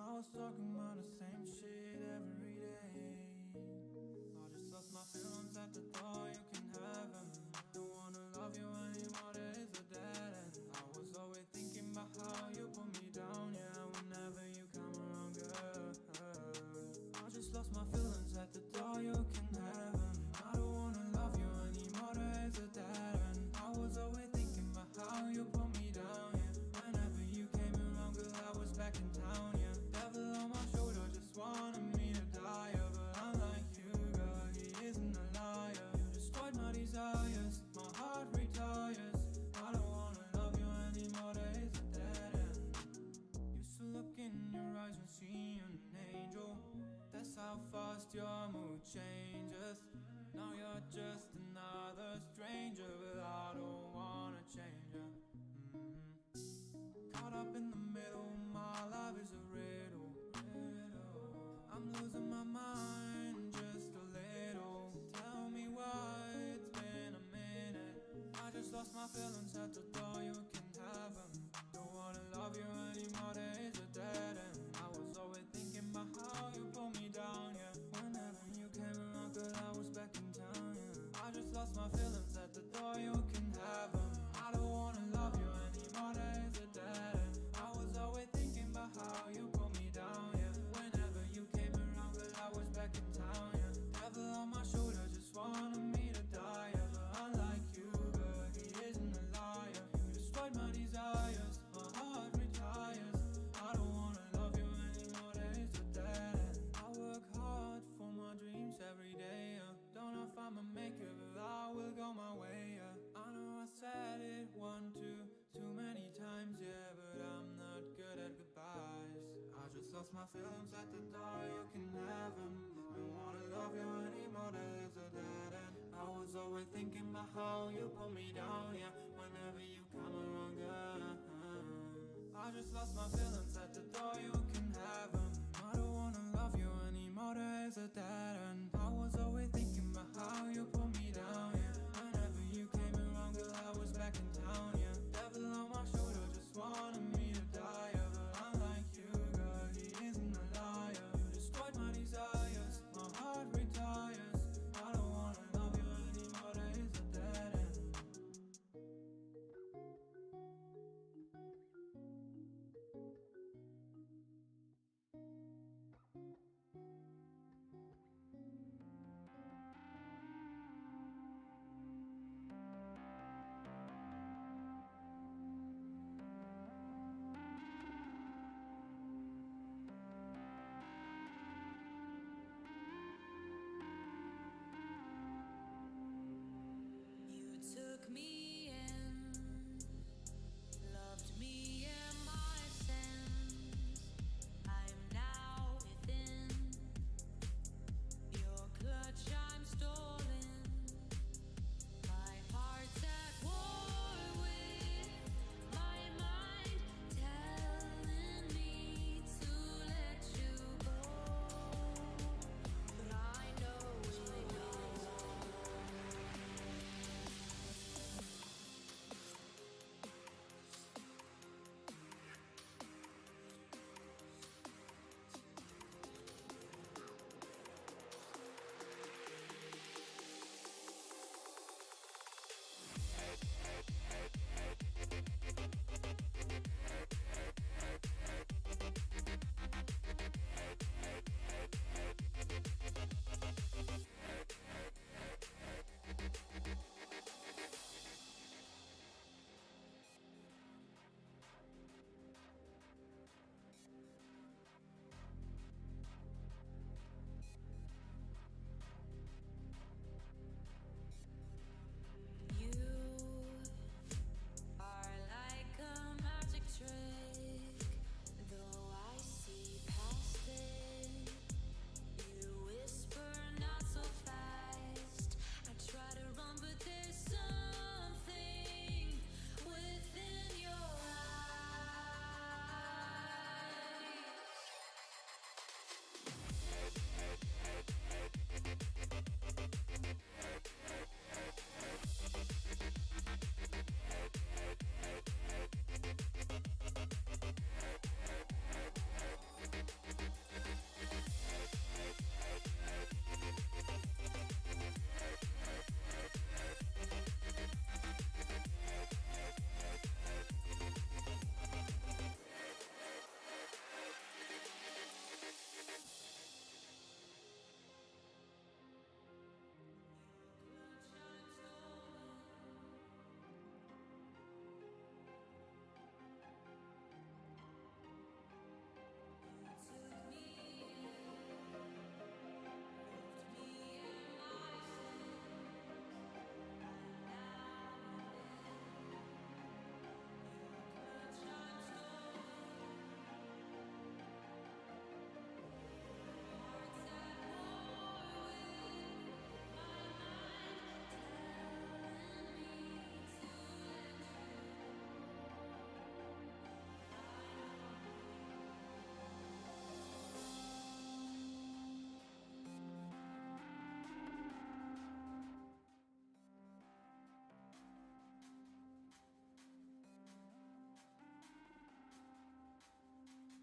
I was talking about the same shit every day. I just lost my feelings at the door, you can have them. Don't wanna love you anymore, that is a dead end. I was always thinking about how you put me down, yeah, whenever you come around, girl. I just lost my feelings at the door, you can have them. I don't wanna love you anymore, that is a dead end. I was always thinking about how you put me down, yeah, whenever you came around, girl, I was back in town, yeah. Devil on my shoulder just wanted me to die, yeah, but I'm like you, girl, he isn't a liar. You destroyed my desires, my heart retires. I don't wanna love you anymore, that is a dead end. Used to look in your eyes and see an angel. That's how fast your mood changes. Now you're just another stranger, but I don't wanna change ya. Caught up in the middle, my life is a riddle. I'm losing my mind just a little. Tell me why, it's been a minute. I just lost my feelings at the door, you can have them. Don't wanna love you anymore, there is a dead end. I was always thinking about how you pull me down, yeah. Whenever lost my feelings at the door, you can have them. I don't wanna love you anymore, that is a dead end. I was always thinking about how you put me down, yeah. Whenever you came around, girl, I was back in town, yeah. Devil on my shoulder just wanted me to die, yeah. But unlike you, girl, he isn't a liar. You destroyed my desires, my heart retires. I don't wanna love you anymore, that is a dead end. I work hard for my dreams every day, yeah. Don't know if I'ma make it, but I will go my way, yeah. I know I said it too many times, yeah. But I'm not good at goodbyes. I just lost my feelings at the door, you can have them. Don't wanna love you anymore, that is a dead end. I was always thinking about how you put me down, yeah. Whenever you come around, girl. I just lost my feelings at the door, you can have them. I don't wanna love you anymore, that is a dead end. I was always thinking about how you put me down, yeah. Whenever you came around, girl, I was back in town, yeah. Devil on my shoulder just wanted me to die, yeah. But unlike you, girl, he isn't a liar. You destroyed my desires, my heart retires. I don't wanna love you anymore, that is a dead end. You took me in, loved me in my sins. I'm now within your clutch, I'm stolen. My heart's at war with my mind, telling me to let you go. But I know it won't. You are like a magic trick, though I see past it. You whisper not so fast. I try to run, but there's something within your eyes.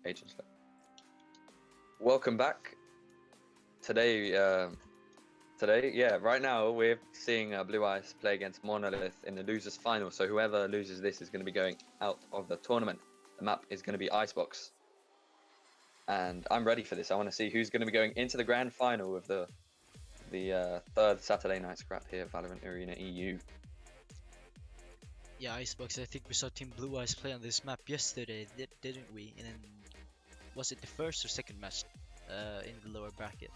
Agents. Welcome back. Today Today, yeah, right now we're seeing LUiZ play against Monolith in the losers final. So whoever loses this is going to be going out of the tournament. The map is going to be Icebox. And I'm ready for this. I want to see who's going to be going into the grand final of the third Saturday night scrap here, Valorant Arena EU. Yeah, Icebox, I think we saw Team LUiZ play on this map yesterday, didn't we? And was it the first or second match in the lower bracket?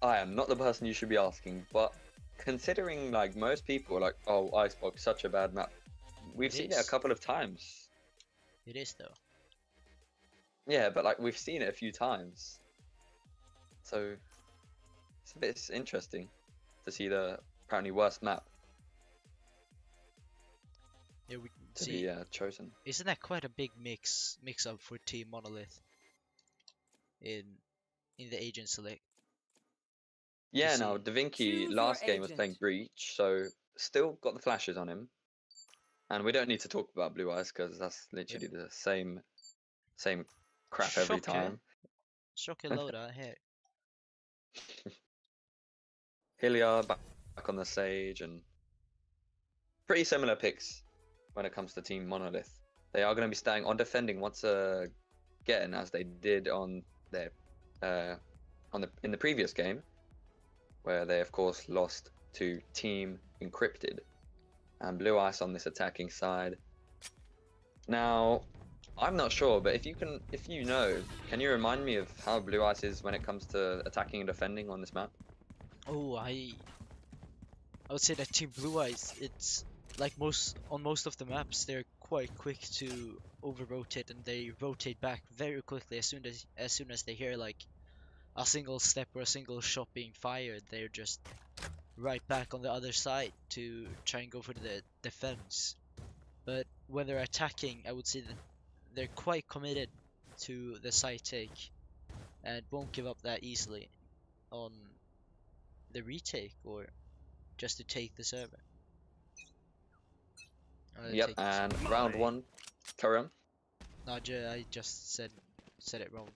I am not the person you should be asking, but considering like most people are like, oh, Icebox, such a bad map. We've seen it a couple of times. It is though. Yeah, but like we've seen it a few times. So it's interesting to see the apparently worst map Yeah, we can to see. be chosen. Isn't that quite a big mix up for Team Monolith in the agent select? Yeah, see. now DaVinci Choose last your game was playing agent. Breach, so still got the flashes on him. And we don't need to talk about LUiZ because that's literally the same crap every Shocker. time. Shocker loader here. Hilliard back on the stage, and pretty similar picks when it comes to Team Monolith. They are going to be staying on defending once again, as they did on their in the previous game, where they of course lost to Team Encrypted, and LUiZ on this attacking side. Now, I'm not sure, but if you know, can you remind me of how LUiZ is when it comes to attacking and defending on this map? Oh, I would say that Team LUiZ, it's like most of the maps, they're quite quick to over rotate, and they rotate back very quickly as soon as they hear like a single step or a single shot being fired. They're just right back on the other side to try and go for the defense. But when they're attacking, I would say that they're quite committed to the side take and won't give up that easily on the retake or just to take the server. Yep, and round one, carry on. No, I just said it wrong.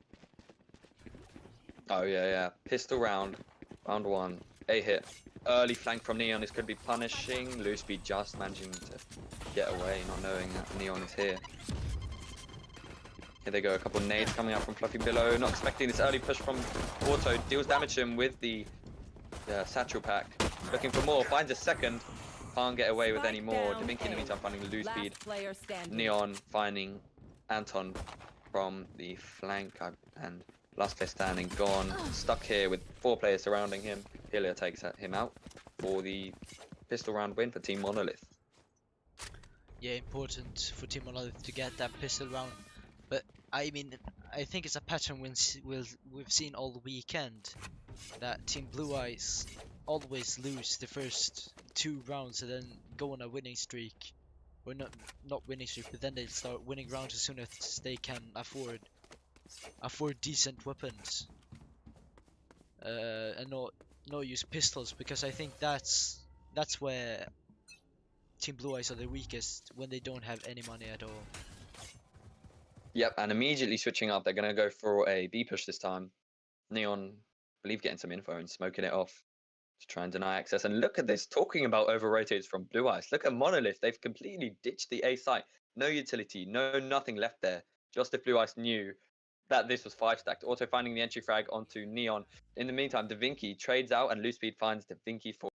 Oh yeah, pistol round one, a hit. Early flank from Neon, this could be punishing. LUiZ just managing to get away, not knowing that Neon is here. Here they go, a couple of nades coming out from Fluffy below. Not expecting this early push from Auto. Deals damage to him with the satchel pack. Looking for more, finds a second. Can't get away with any more. DaVinci in the meantime finding LUiZ. Player standing. Neon finding Anton from the flank, and last player standing gone. Stuck here with 4 players surrounding him. Hillier takes him out for the pistol round win for Team Monolith. Yeah, important for Team Monolith to get that pistol round. But I mean, I think it's a pattern we've seen all weekend, that Team LUiZ always lose the first 2 rounds and then go on a winning streak. Or not winning streak, but then they start winning rounds as soon as they can afford decent weapons. And not use pistols, because I think that's where Team LUiZ are the weakest, when they don't have any money at all. Yep, and immediately switching up, they're going to go for a B push this time. Neon, I believe, getting some info and smoking it off to try and deny access. And look at this, talking about over rotates from LUiZ. Look at Monolith, they've completely ditched the A site. No utility, nothing left there. Just if LUiZ knew that this was 5 stacked. Auto finding the entry frag onto Neon. In the meantime, DaVinci trades out, and LUiZ finds DaVinci for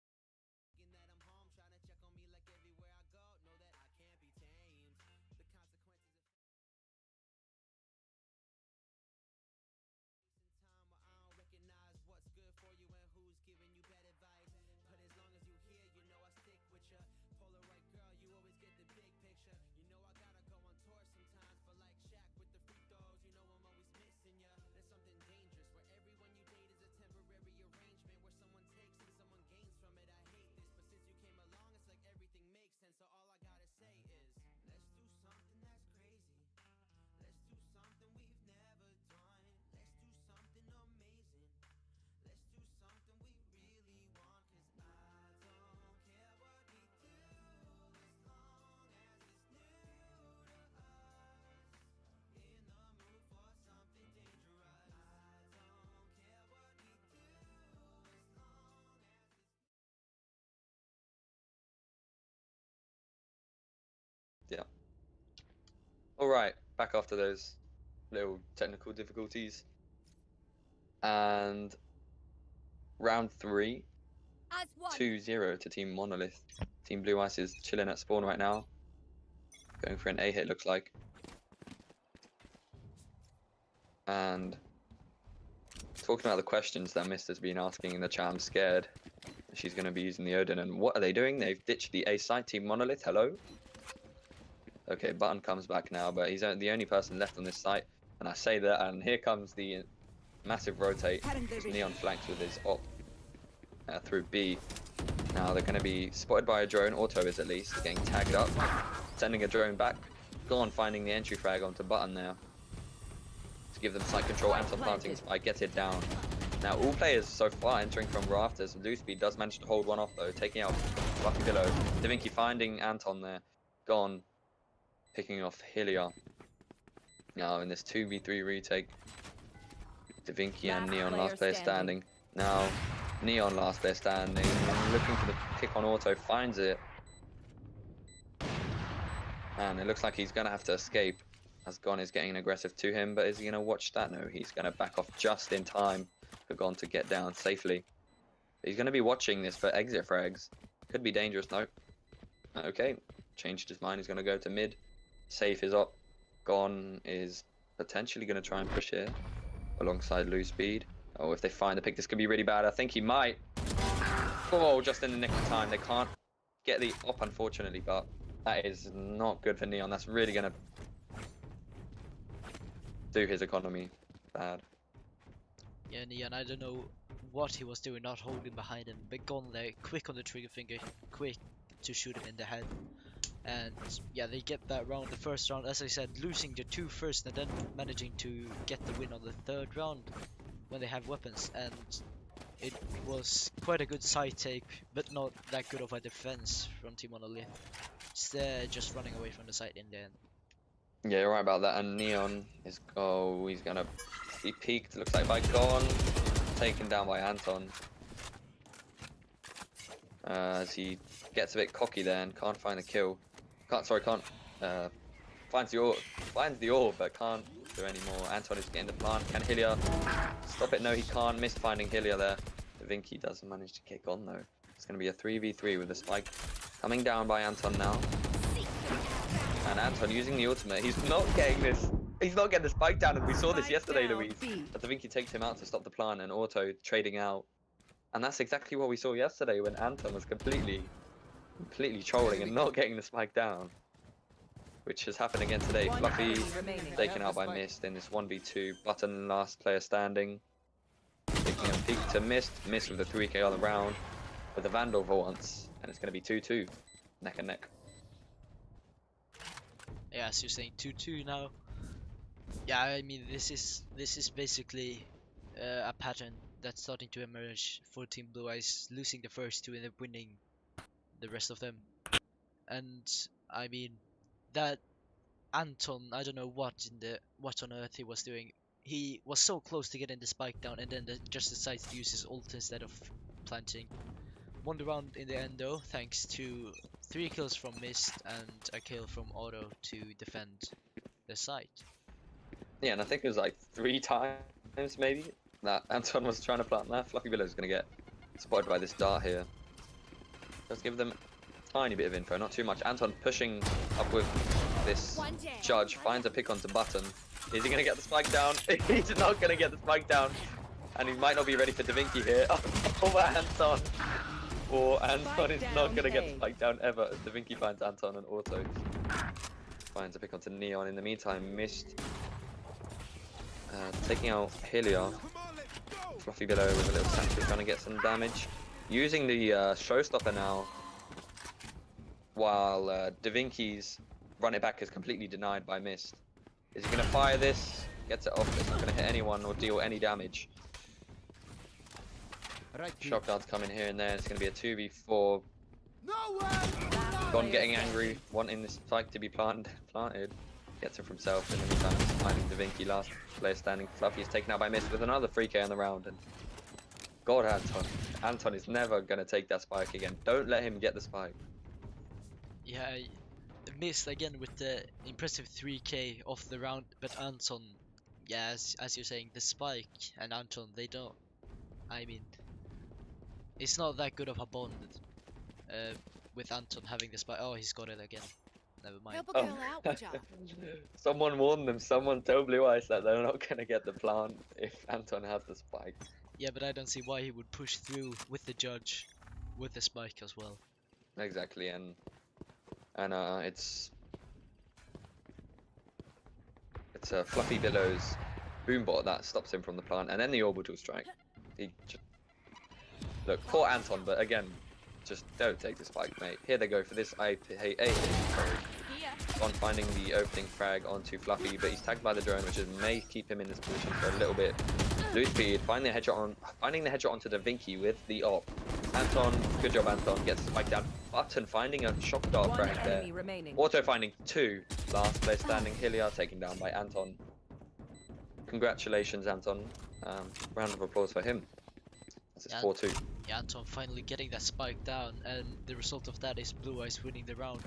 Alright, back after those little technical difficulties. And round 3, As one. 2-0 to Team Monolith. Team Blue Ice is chilling at spawn right now. Going for an A hit, looks like. And talking about the questions that Mister's been asking in the chat, I'm scared she's going to be using the Odin. And what are they doing? They've ditched the A site. Team Monolith, hello? Okay, Button comes back now, but he's the only person left on this site. And I say that, and here comes the massive rotate. Neon flanks with his op through B. Now they're going to be spotted by a drone. Auto is at least getting tagged up. Sending a drone back. Gone, finding the entry frag onto Button now. To give them site control. Anton planting spike, gets it down. Now all players so far entering from rafters. LUiZ does manage to hold one off though, taking out Fluffy below. Davinci finding Anton there. Gone. Picking off Hylia. Now in this 2v3 retake. Davinci and Neon last player standing. Now Neon last player standing. Looking for the pick on Auto, finds it. And it looks like he's going to have to escape. As Gon is getting aggressive to him, but is he going to watch that? No, he's going to back off just in time for Gon to get down safely. He's going to be watching this for exit frags. Could be dangerous, though. Okay, changed his mind. He's going to go to mid. Safe is up. Gon is potentially going to try and push here alongside LUiZ. Oh, if they find the pick, this could be really bad. I think he might. Oh, just in the nick of time. They can't get the op, unfortunately, but that is not good for Neon. That's really going to do his economy bad. Yeah, Neon, I don't know what he was doing, not holding behind him, but gone there, quick on the trigger finger, quick to shoot him in the head. And yeah, they get that round, the first round, as I said, losing the 2 first and then managing to get the win on the 3rd round when they have weapons. And it was quite a good side take, but not that good of a defense from Team Monolith. Just running away from the site in the end. Yeah, you're right about that. And Neon is he's gonna be peaked. Looks like by Gon, taken down by Anton. As he gets a bit cocky there and can't find the kill. Finds the orb, but can't do any more. Anton is getting the plant. Can Hylia stop it? No, he can't. Missed finding Hylia there. Davinci doesn't manage to kick on though. It's gonna be a 3v3 with the spike coming down by Anton now. And Anton using the ultimate, he's not getting the spike down, and we saw this yesterday, LUiZ. But Davinci takes him out to stop the plant and Auto trading out. And that's exactly what we saw yesterday when Anton was completely trolling and not getting the spike down. Which has happened again today. Fluffy taken out by Mist in this 1v2. Button last player standing. Taking a peek to Mist. Mist with the 3k on the round. With the Vandal for once. And it's going to be 2-2. Neck and neck. Yeah, so you're saying 2-2 now. Yeah, I mean this is basically a pattern that's starting to emerge for Team Blue Eyes, losing the first 2 and then winning the rest of them. And I mean that Anton, I don't know what on earth he was doing. He was so close to getting the spike down and then just decides to use his ult instead of planting. Won the round in the end though, thanks to 3 kills from Mist and a kill from Auto to defend the site. Yeah, and I think it was like 3 times maybe that Anton was trying to plant that. Fluffy Billow's going to get spotted by this dart here. Let's give them a tiny bit of info, not too much. Anton pushing up with this judge, finds a pick onto Button. Is he going to get the spike down? He's not going to get the spike down. And he might not be ready for Davinci here. Over Anton. Or Anton is not going to get the spike down ever. As Davinci finds Anton and Auto finds a pick onto Neon. In the meantime, Mist taking out Hylia. Fluffy below with a little Stachu trying to get some damage. Using the showstopper now. While Davinci's run it back is completely denied by Mist. Is he going to fire this? Gets it off. It's not going to hit anyone or deal any damage. Shotguns coming here and there. It's going to be a 2v4. Gon getting angry, wanting this spike to be planted. Gets it for himself. In the meantime, finding Davinci last player standing. Fluffy is taken out by Mist with another 3k on the round. And God, Anton is never going to take that spike again. Don't let him get the spike. Yeah, missed again with the impressive 3k off the round, but Anton, yeah, as you're saying, the spike and Anton, they don't. I mean, it's not that good of a bond with Anton having the spike. Oh, he's got it again. Never mind. Help a girl out, would ya? Someone warned them. Someone told Blue Eyes that they're not gonna get the plant if Anton has the spike. Yeah, but I don't see why he would push through with the judge, with the spike as well. Exactly, and it's Fluffy Billow's boombot that stops him from the plant, and then the orbital strike. He just look, poor Anton, but again, just don't take the spike, mate. Here they go for this. I hate on finding the opening frag onto Fluffy, but he's tagged by the drone, which may keep him in this position for a little bit. LUiZ speed, finding the headshot onto the Vinky with the op. Anton, good job Anton, gets the spike down. Button finding a shock dart One frag there. enemy remaining. Auto finding 2. Last place standing, Hilliard taken down by Anton. Congratulations Anton. Round of applause for him. This is 4-2. Yeah, Anton finally getting that spike down, and the result of that is Blue Eyes winning the round.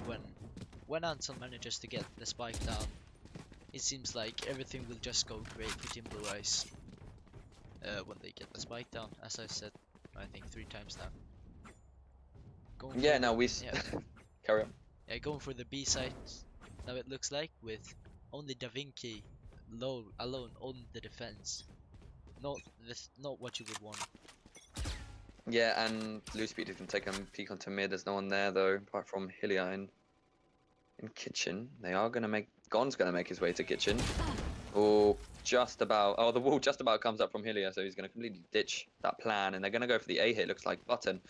When Anton manages to get the spike down, it seems like everything will just go great for Team Blue Eyes when they get the spike down, as I said, I think 3 times now. Yeah, now we carry on. Yeah, going for the B side now it looks like, with only Da Vinci alone on the defense. Not what you would want. Yeah, and LUiZ speed can take a peek onto mid. There's no one there though, apart from Hilliard in kitchen. They are gonna make Gon's gonna make his way to kitchen. Oh, just about. Oh, the wall just about comes up from Hilliard, so he's gonna completely ditch that plan, and they're gonna go for the A hit. Looks like Button,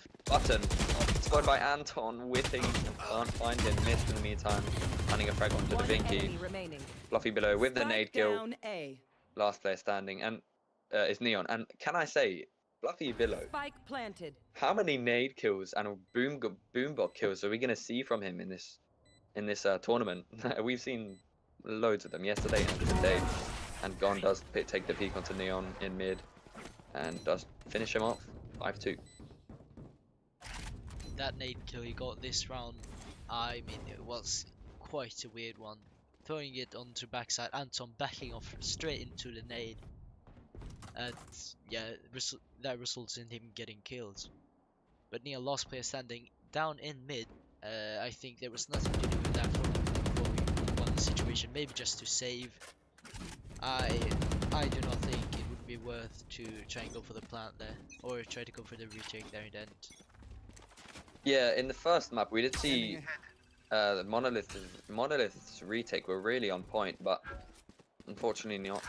scored by Anton, whipping, can't find him. Missed in the meantime, finding a frag onto the One Vinky. enemy remaining. Fluffy below with the Spike nade kill. down A. Last player standing, and is Neon. And can I say, Fluffy below? Spike planted. How many nade kills and boombot kills are we gonna see from him in this tournament? We've seen loads of them yesterday and today, and Gon does take the peek onto Neon in mid and does finish him off 5-2. That nade kill he got this round, I mean, it was quite a weird one. Throwing it onto backside, Anton backing off straight into the nade, and yeah, that results in him getting killed. But Neon, last player standing, down in mid. I think there was nothing to do with that for one situation, maybe just to save. I do not think it would be worth to try and go for the plant there, or try to go for the retake there in the end. Yeah, in the first map we did see the Monolith's retake were really on point, but unfortunately not.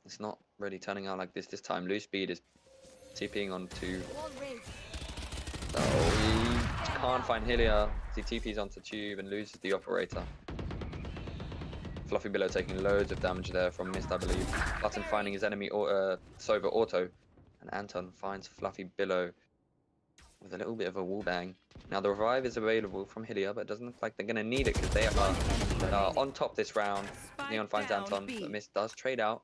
It's not really turning out like this time. LUiZ speed is TPing onto. So he can't find Hilliard. He TPs onto tube and loses the operator. Fluffy below taking loads of damage there from Mist, I believe. Button finding his enemy Sova auto, and Anton finds Fluffy below with a little bit of a wall bang. Now the revive is available from Hilliard, but it doesn't look like they're gonna need it because they are on top this round. Neon finds Anton, but Mist does trade out.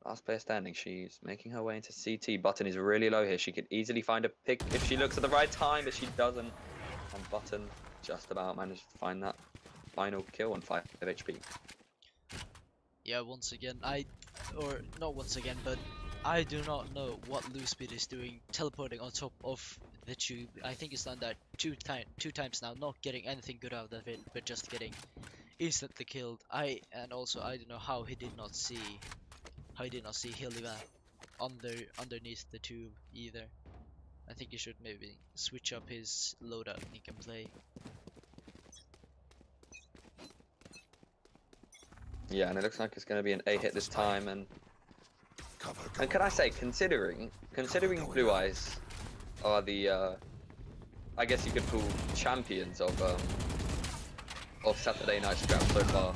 Last player standing, she's making her way into CT. Button is really low here. She could easily find a pick if she looks at the right time, but she doesn't. And Button just about managed to find that final kill on 5 HP. Yeah, once again, or not once again, but I do not know what LUiZ speed is doing, teleporting on top of the tube. I think he's done that two times now, not getting anything good out of it, but just getting instantly killed. And also I don't know how he did not see Hilliard underneath the tube either. I think he should maybe switch up his loadout and he can play. Yeah, and it looks like it's going to be an A hit this time, and can I say, considering Blue Eyes are the I guess you could call champions of Saturday Night Scrap so far.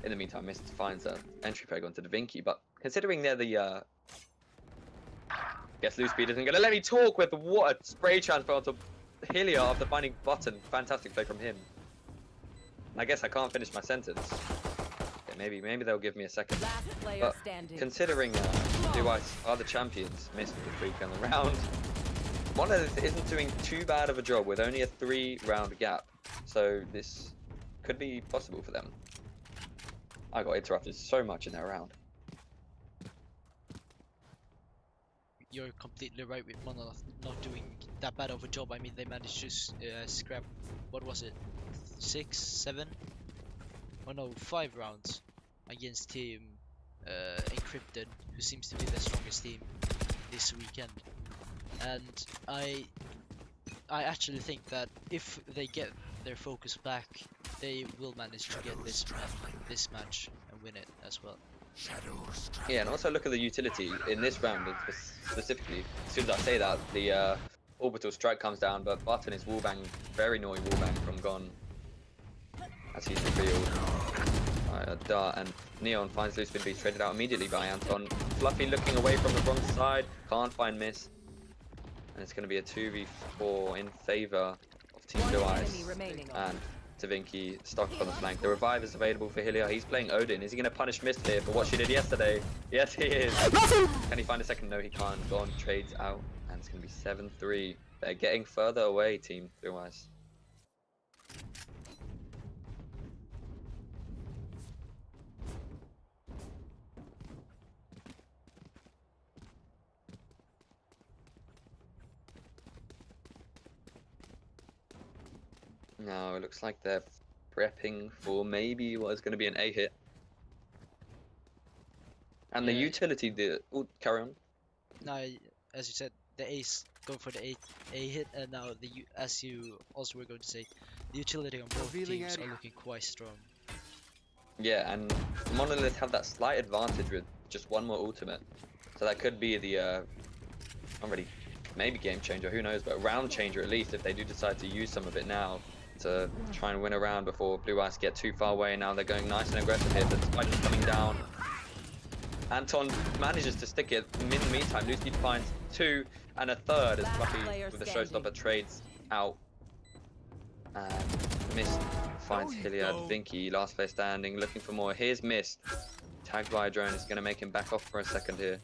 In the meantime, Mist finds an entry peg onto the Vinky, but considering they're the guess LUiZ speed isn't going to let me talk with what a spray transfer onto Hilliard after finding Button. Fantastic play from him. I guess I can't finish my sentence. Okay, maybe they'll give me a second. Last player But standing. considering Blue Eyes are the champions, Mist with the 3 on the round. Monolith isn't doing too bad of a job with only a 3-round gap. So this could be possible for them. I got interrupted so much in that round. You're completely right with Monolith not doing that bad of a job. I mean, they managed to scrap, what was it, 6, 7? Oh no, 5 rounds against team Encrypted, who seems to be the strongest team this weekend. And I actually think that if they get their focus back, they will manage to get this match and win it as well. Yeah, and also look at the utility in this round specifically. As soon as I say that, the orbital strike comes down, but Button is wallbang, very naughty wallbang from Gon as he's revealed. A dart, and Neon finds LUiZ being traded out immediately by Anton. Fluffy looking away from the wrong side, can't find Miss. And it's going to be a 2v4 in favor of Team One LUiZ. enemy remaining. And Davinci stuck on the flank. The revive is available for Hylia. He's playing Odin. Is he going to punish Mist here for what she did yesterday? Yes, he is. Can he find a second? No, he can't. Gon trades out, and it's going to be 7-3. They're getting further away, Team LUiZ. No, it looks like they're prepping for maybe what is going to be an A hit. And the Yeah. utility, oh, carry on. Now, as you said, the Ace go for the A hit, and now as you also were going to say, the utility on both Revealing teams area. are looking quite strong. Yeah, and Monolith have that slight advantage with just one more ultimate. So that could be the, already, maybe game changer, who knows, but round changer at least if they do decide to use some of it now to try and win a round before LUiZ get too far away. Now they're going nice and aggressive here, but the spike is coming down. Anton manages to stick it. In the meantime, LUiZ finds 2 and a third as Last Fluffy player with the standing. showstopper trades out. And Mist finds Hylia. Davinci, last player standing, looking for more. Here's Mist. Tagged by a drone is going to make him back off for a second here.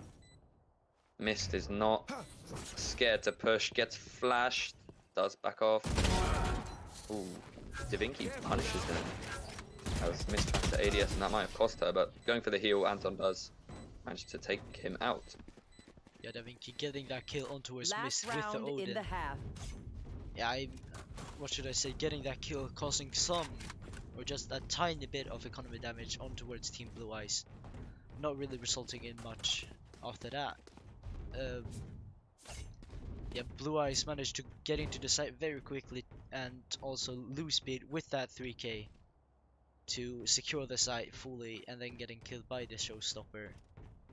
Mist is not scared to push, gets flashed, does back off. Ooh, Davinci punishes him. That was Mist trying to ADS and that might have cost her, but going for the heal, Anton does manage to take him out. Yeah, Davinci getting that kill onto his Last Mist with the round in Odin. the half. Yeah, what should I say, getting that kill, causing some, or just a tiny bit of economy damage on towards Team LUiZ. Not really resulting in much after that. Yeah, LUiZ managed to get into the site very quickly and also lose speed with that 3k to secure the site fully and then getting killed by the showstopper.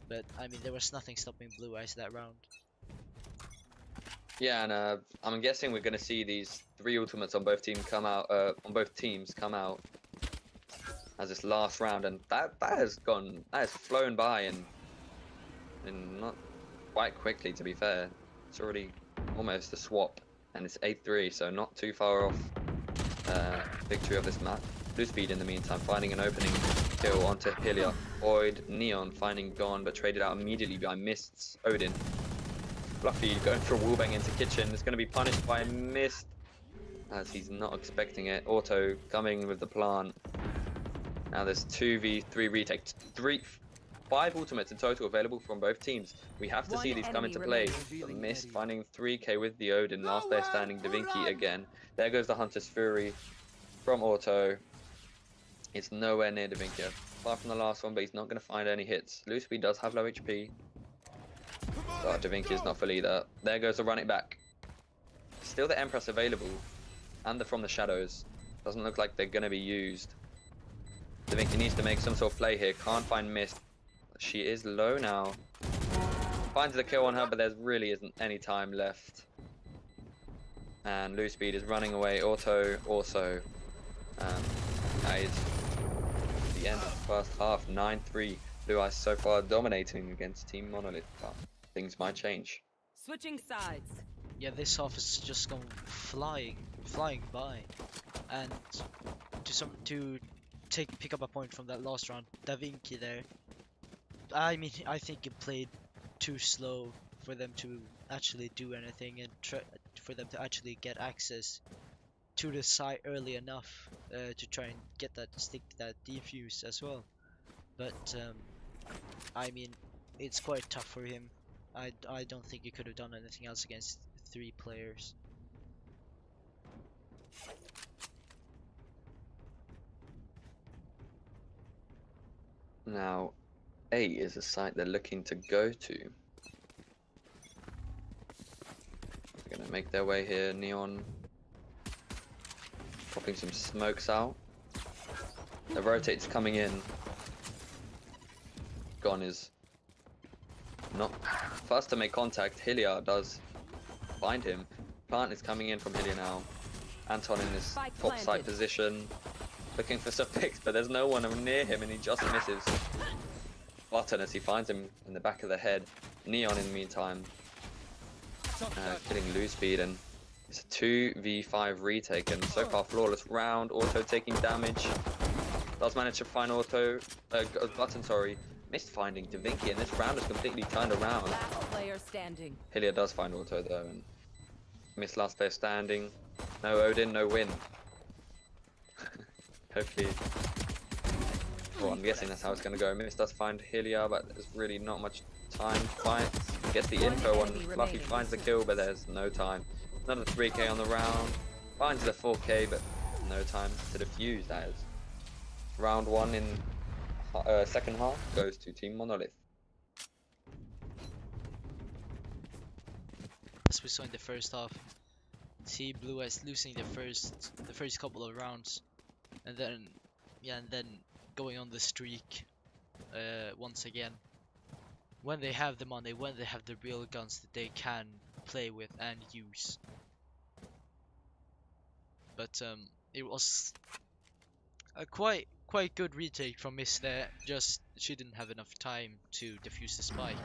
But I mean, there was nothing stopping LUiZ that round. Yeah, and I'm guessing we're going to see these 3 ultimates on both teams come out. As this last round, and that has flown by and not quite quickly, to be fair. It's already almost a swap, and it's 8-3, so not too far off victory of this map. LUiZ in the meantime finding an opening kill onto Hylia. Void, Neon finding Gon, but traded out immediately by Mist's Odin. Fluffy going for a wallbang into kitchen. It's going to be punished by Mist as he's not expecting it. Auto coming with the plant. Now there's 2v3 retake. 5 ultimates in total available from both teams. We have to One see these come enemy into play. remaining. Mist finding 3k with the Odin. Last player standing, Davinci again. There goes the Hunter's Fury from Auto. It's nowhere near Davinci. Apart from the last one, but he's not going to find any hits. LUiZ does have low HP. So Davinci is not fully either. There goes the run it back. Still the Empress available. And the From the Shadows. Doesn't look like they're going to be used. Davinci needs to make some sort of play here. Can't find Mist. She is low now. Finds the kill on her, but there really isn't any time left. And LUiZ is running away. Auto also. That is the end of the first half. 9-3. LUiZ so far dominating against Team Monolith. But things might change. Switching sides. Yeah, this half has just gone flying by, and to pick up a point from that last round, Davinci there. I mean, I think it played too slow for them to actually do anything and for them to actually get access to the side early enough to try and get that stick that defuse as well. But I mean, it's quite tough for him. I don't think he could have done anything else against 3 players. Now, A is a site they're looking to go to. They're gonna make their way here. Neon popping some smokes out. The rotate's coming in. Gon is not first to make contact. Hilliard does find him. Plant is coming in from Hilliard now. Anton in his Spike top side planted. position, looking for some picks, but there's no one near him and he just misses. Button as he finds him in the back of the head. Neon in the meantime, killing LUiZ, and it's a 2v5 retake, and so far flawless round. Auto taking damage. Does manage to find Button, sorry. Missed finding Davinci, and this round is completely turned around. Last player standing. Hilliard does find Auto though, and missed last player standing. No Odin, no win. Hopefully. Well, I'm guessing that's how it's going to go. Miss does find Hilliard, but there's really not much time to fight. Gets the info on Fluffy, finds the kill, but there's no time. Another 3k on the round. Finds the 4k, but no time to defuse, that is. Round 1 in second half goes to Team Monolith. As we saw in the first half, Team LUiZ losing the first couple of rounds, and then going on the streak once again. When they have the money, when they have the real guns that they can play with and use. But it was a quite good retake from Miss there. Just she didn't have enough time to defuse the spike.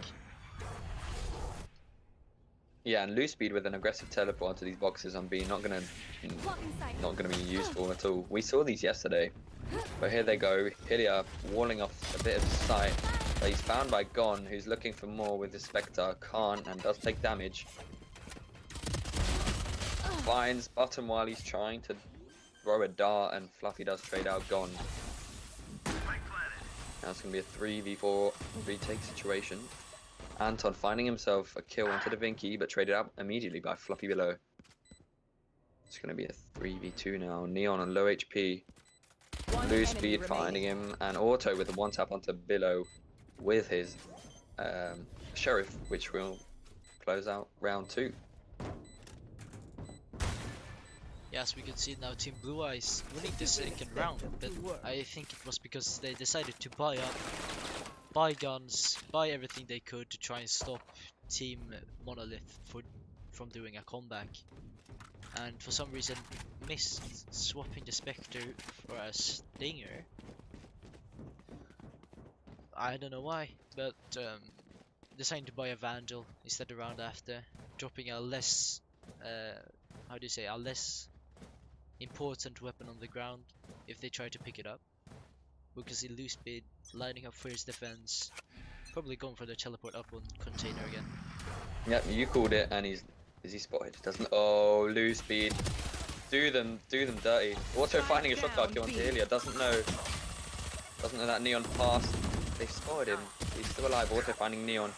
Yeah, and LUiZ with an aggressive teleport to these boxes on B, not gonna be useful at all. We saw these yesterday, but here they go. Hilliard walling off a bit of sight, but he's found by Gon, who's looking for more with the Spectre. Can't, and does take damage. Finds Button while he's trying to throw a dart, and Fluffy does trade out Gon. Now it's gonna be a 3v4 retake situation. Anton finding himself a kill onto Davinci, but traded out immediately by Fluffy below. It's going to be a 3v2 now. Neon on low HP. LUiZ finding him, and Auto with a one tap onto Billow with his Sheriff, which will close out round 2. Yes, we can see now Team LUiZ winning the second round, but I think it was because they decided to buy guns, buy everything they could to try and stop Team Monolith from doing a comeback. And for some reason missed swapping the Spectre for a Stinger. I don't know why, but deciding to buy a Vandal instead of round after, dropping a less, how do you say, a less important weapon on the ground if they try to pick it up. We can see LUiZ lining up for his defense, probably going for the teleport up on container again. Yep, you called it, and is he spotted? Doesn't. Oh, LUiZ. Do them dirty. Auto finding a shotgun kill onto Hilliard. Doesn't know that Neon passed. They've spotted him. He's still alive. Auto finding Neon.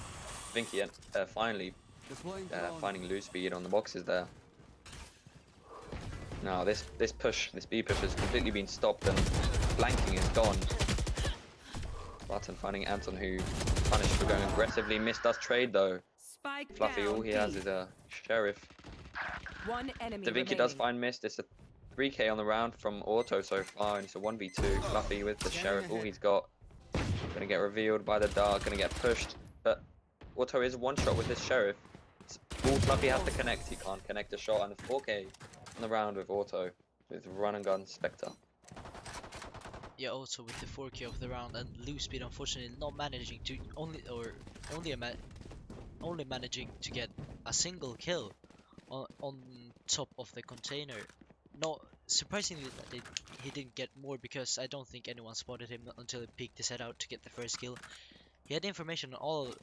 Vinky, and finally finding LUiZ on the boxes there. Now this B push has completely been stopped, and flanking is gone. Button finding Anton, who punished for going aggressively. Miss does trade though. Spike Fluffy, down all he B. has is a Sheriff. One enemy Davinci does find Mist. It's a 3k on the round from Auto so far, and it's a 1v2. Fluffy with the Sheriff, all he's got. Gonna get revealed by the dart, gonna get pushed, but Auto is one shot with his Sheriff. All Fluffy has to connect, he can't connect a shot, and a 4k on the round with Auto, with run and gun Spectre. Yeah, also with the 4k of the round, and LUiZ unfortunately not managing to only managing to get a single kill on top of the container. Not surprisingly that he didn't get more, because I don't think anyone spotted him until he peeked his head out to get the first kill. He had information on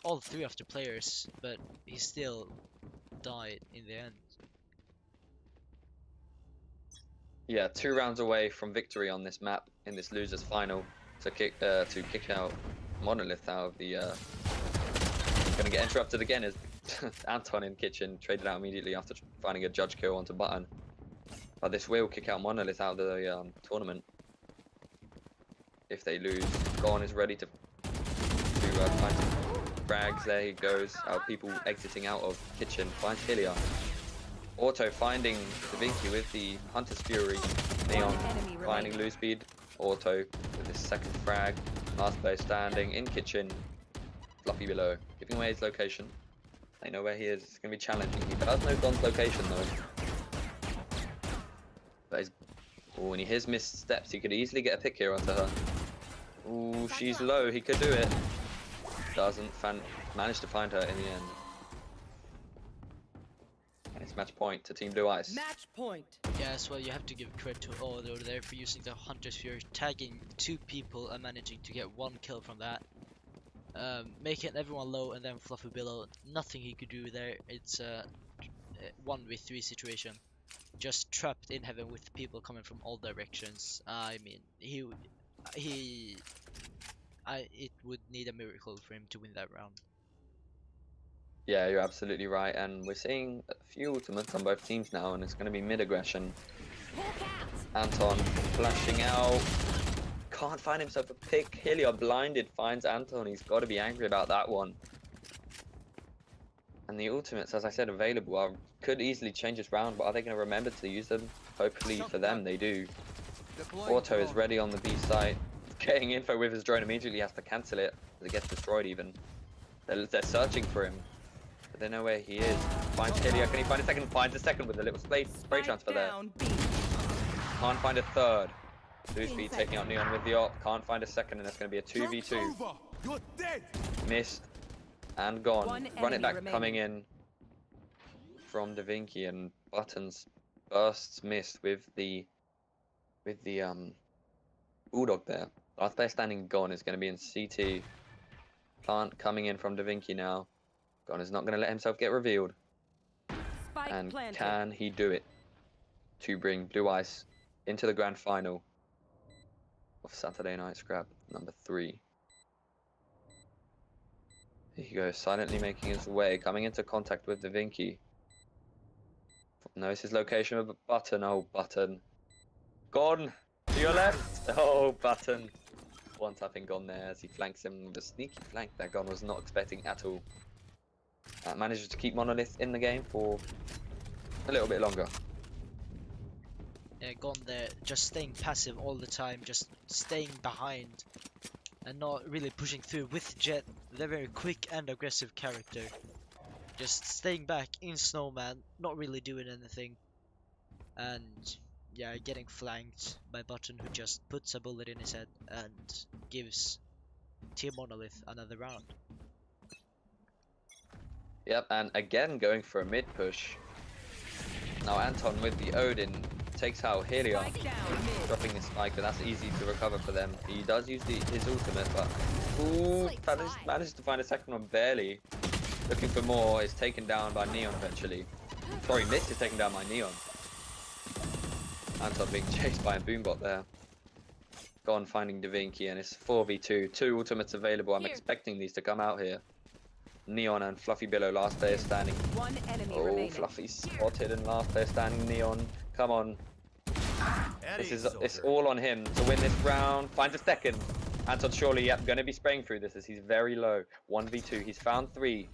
all 3 of the players, but he still died in the end. Yeah, 2 rounds away from victory on this map in this losers final to kick out Monolith out of the. Gonna get interrupted again as Anton in kitchen traded out immediately after finding a judge kill onto button. But this will kick out Monolith out of the tournament if they lose. Gon is ready to find some frags. There he goes. People exiting out of kitchen. Finds Hylia. Auto finding Da Vinci with the Hunter's Fury. Neon enemy finding remaining. loose speed. Auto with his second frag. Last player standing in kitchen. Fluffy below, giving away his location. They know where he is. It's going to be challenging. He does know Gon's location though. But when he hears missteps, he could easily get a pick here onto her. Ooh, she's low. He could do it. Doesn't manage to find her in the end. And it's match point to Team LUiZ. Match point. Yeah, as well, you have to give credit to Odo there for using the Hunter's Fury, tagging 2 people and managing to get 1 kill from that. Making everyone low and then Fluffy below. Nothing he could do there. It's a 1v3 situation. Just trapped in heaven with people coming from all directions. I mean, it would need a miracle for him to win that round. Yeah, you're absolutely right. And we're seeing a few ultimates on both teams now, and it's going to be mid-aggression. Anton flashing out. Can't find himself a pick. Hylia blinded finds Anton. He's got to be angry about that one. And the ultimates, as I said, available could easily change this round, but are they going to remember to use them? Hopefully for them, they do. Auto is ready on the B site. Getting info with his drone immediately, has to cancel it as it gets destroyed even. They're searching for him, but they know where he is. Finds Hylia. Can he find a second? Finds a second with a little spray transfer there. Down B. Can't find a third. Loose speed taking out Neon with the op. Can't find a second, and it's going to be a 2v2. You're dead. Missed and gone. One Run it enemy back remaining. coming in from Da Vinci, and Buttons bursts missed with the Bulldog there. Last player standing gone is going to be in CT. Plant coming in from Da Vinci now. Gon is not going to let himself get revealed. Spike And planted. can he do it to bring LUiZ into the grand final of Saturday Night Scrap number 3? Here he goes, silently making his way, coming into contact with Da Vinci. Knows his location with a Button. Oh, Button. Gon to your left. Oh, Button. One tapping Gon there as he flanks him with a sneaky flank that Gon was not expecting at all. Manages to keep Monolith in the game for a little bit longer. Yeah, Gone there, just staying passive all the time, just staying behind and not really pushing through with Jet. They're very quick and aggressive character. Just staying back in Snowman, not really doing anything. And yeah, getting flanked by Button, who just puts a bullet in his head and gives Team Monolith another round. Yep, and again going for a mid push. Now Anton with the Odin takes out Hylia, Spike down mid. dropping the spike, but that's easy to recover for them. He does use his ultimate, but ooh, managed to find a second one barely. Looking for more, is taken down by Neon eventually. Sorry, missed is taken down by Neon. Anton being chased by a boombot there. Gone finding Da Vinci, and it's 4v2. 2 ultimates available. I'm expecting these to come out here. Neon and Fluffy below, last player standing. One enemy Oh, remaining. Fluffy spotted, and last player standing. Neon, come on. It's all on him to win this round. Finds a second. Anton surely, yep, going to be spraying through this as he's very low. 1v2. He's found 3.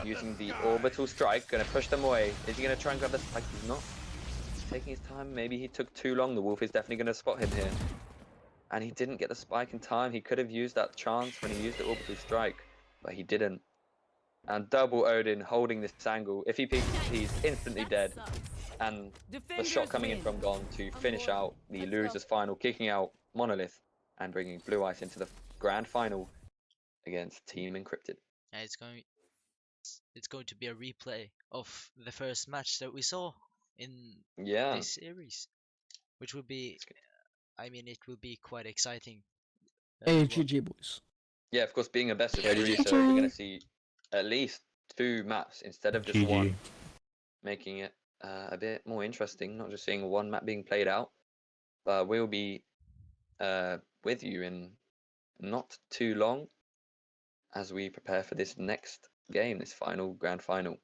Using the orbital strike, going to push them away. Is he going to try and grab the spike? He's not. He's taking his time. Maybe he took too long. The Wolf is definitely going to spot him here. And he didn't get the spike in time. He could have used that chance when he used the orbital strike, but he didn't. And double Odin holding this angle. If he peeks, he's instantly dead. And the shot coming in from Gon to finish out the losers final, kicking out Monolith and bringing LUiZ into the grand final against Team Encrypted. Yeah, it's going to be a replay of the first match that we saw in this series, which will be, I mean, it will be quite exciting. Hey, GG boys. Yeah, of course, being a best of 3, so we're going to see at least 2 maps instead of just GG. one, making it a bit more interesting, not just seeing one map being played out. But we'll be with you in not too long as we prepare for this next game, this final grand final.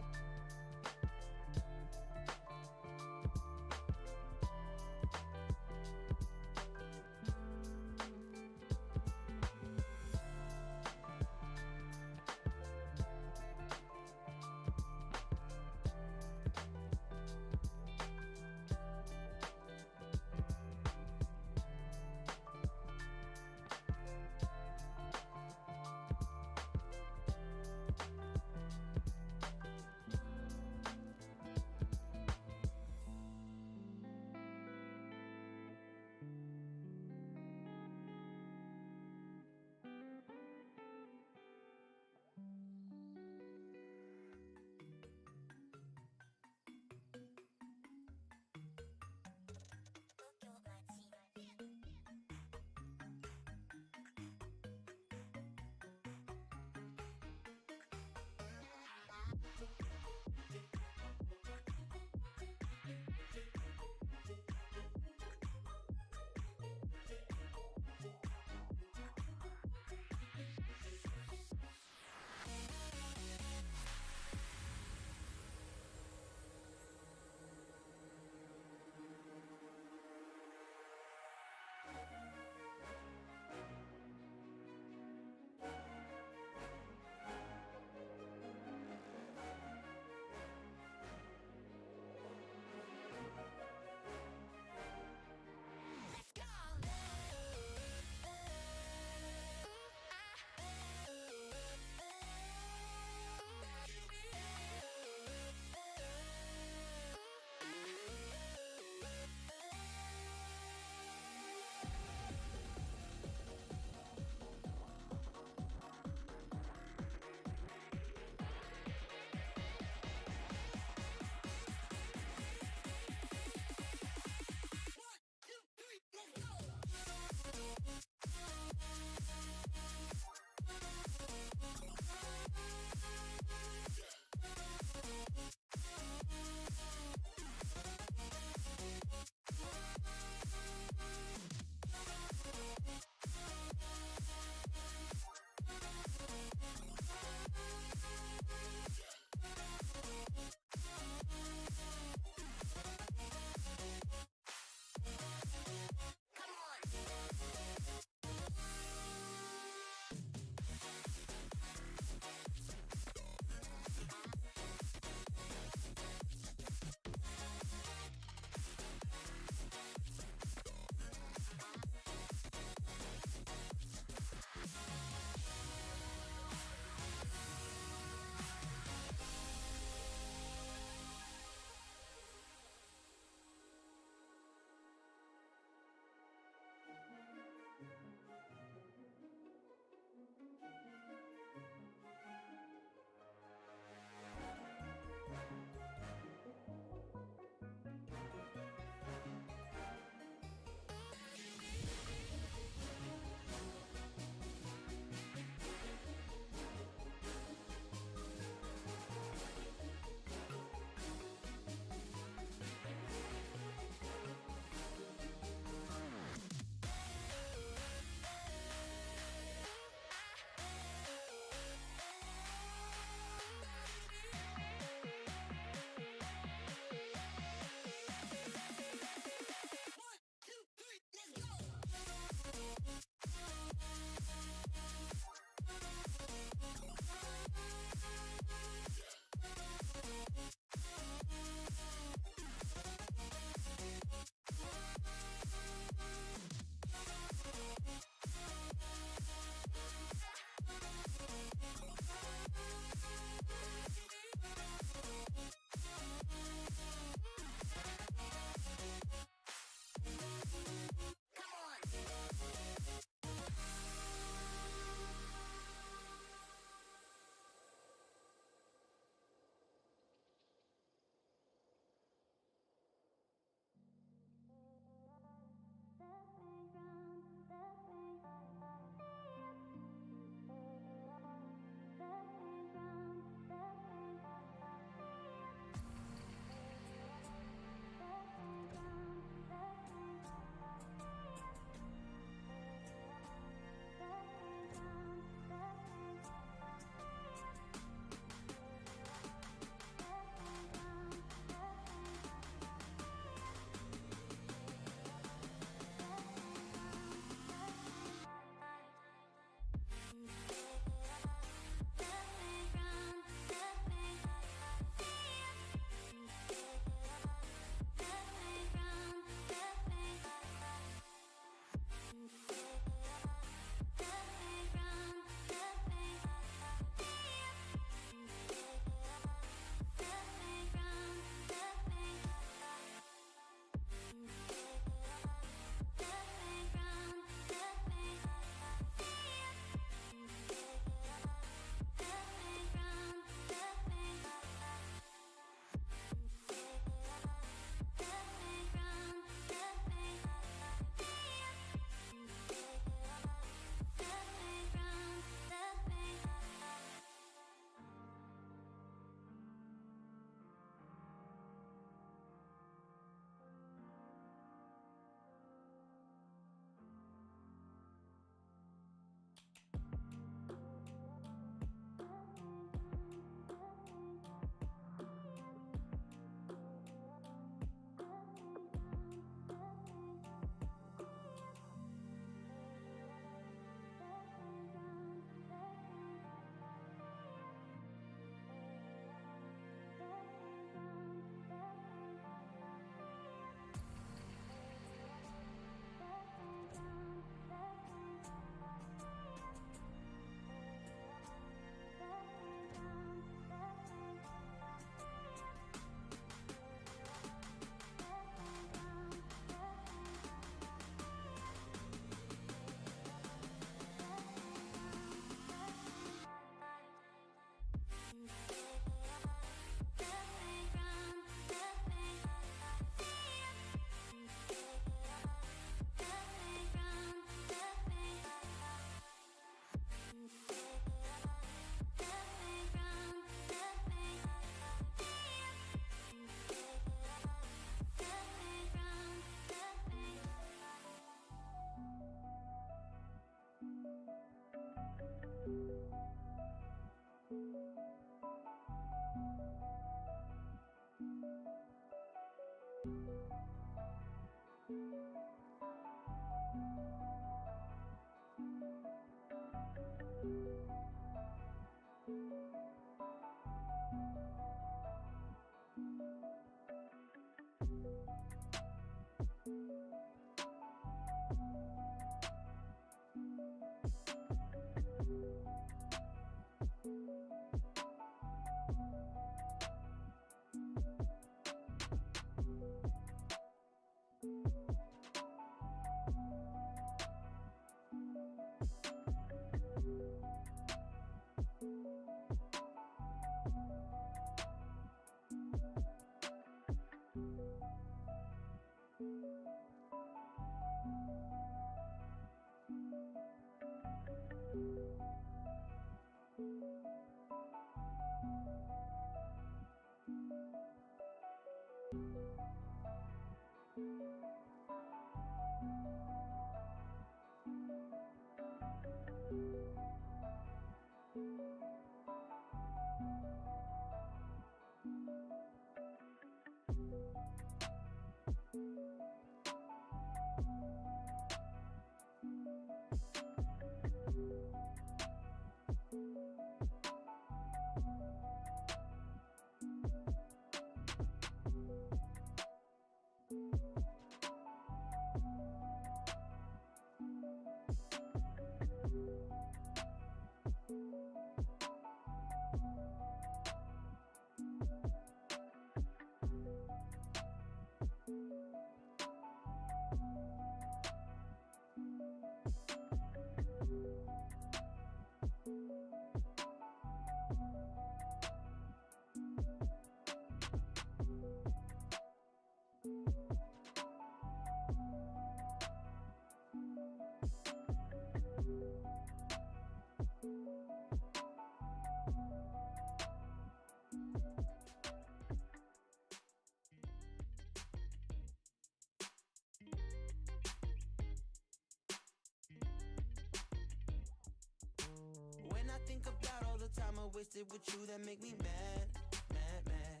When I think about all the time I wasted with you, that make me mad, mad, mad.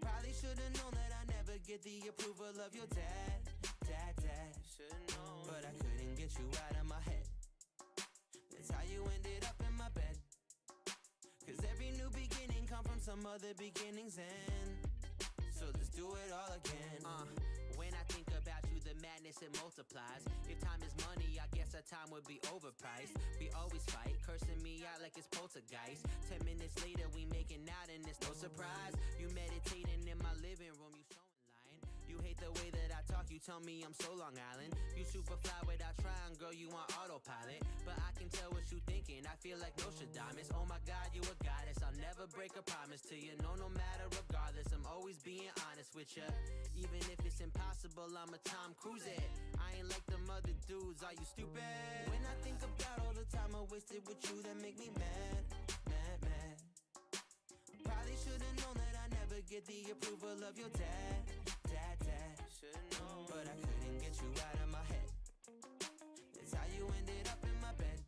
Probably should've known that I never get the approval of your dad, dad, dad. Should've known, but I couldn't get you out of my head. That's how you ended up in my bed. Cause every new beginning come from some other beginning's end. So let's do it all again. When I think about you, the madness it multiplies. If time is money, I guess our time would be overpriced. We always fight, cursing me out like it's poltergeist. 10 minutes later, we making out and it's no surprise. You meditating in my living room, you showing line. You hate the way that I talk, you tell me I'm so Long Island. You super fly without trying, girl, you on autopilot. But I can tell what you thinking, I feel like Nostradamus. Oh my God, you a goddess, I'll never break a promise to you. No, no matter regardless, I'm always being honest with you. Even if it's impossible, I'm a Tom Cruise it. I ain't like them other dudes, are you stupid? When I think about all the time I wasted with you, that make me mad, mad, mad. Probably should've known that I never get the approval of your dad, dad, dad. Should've known, but I couldn't get you out of my head. That's how you ended up in my bed.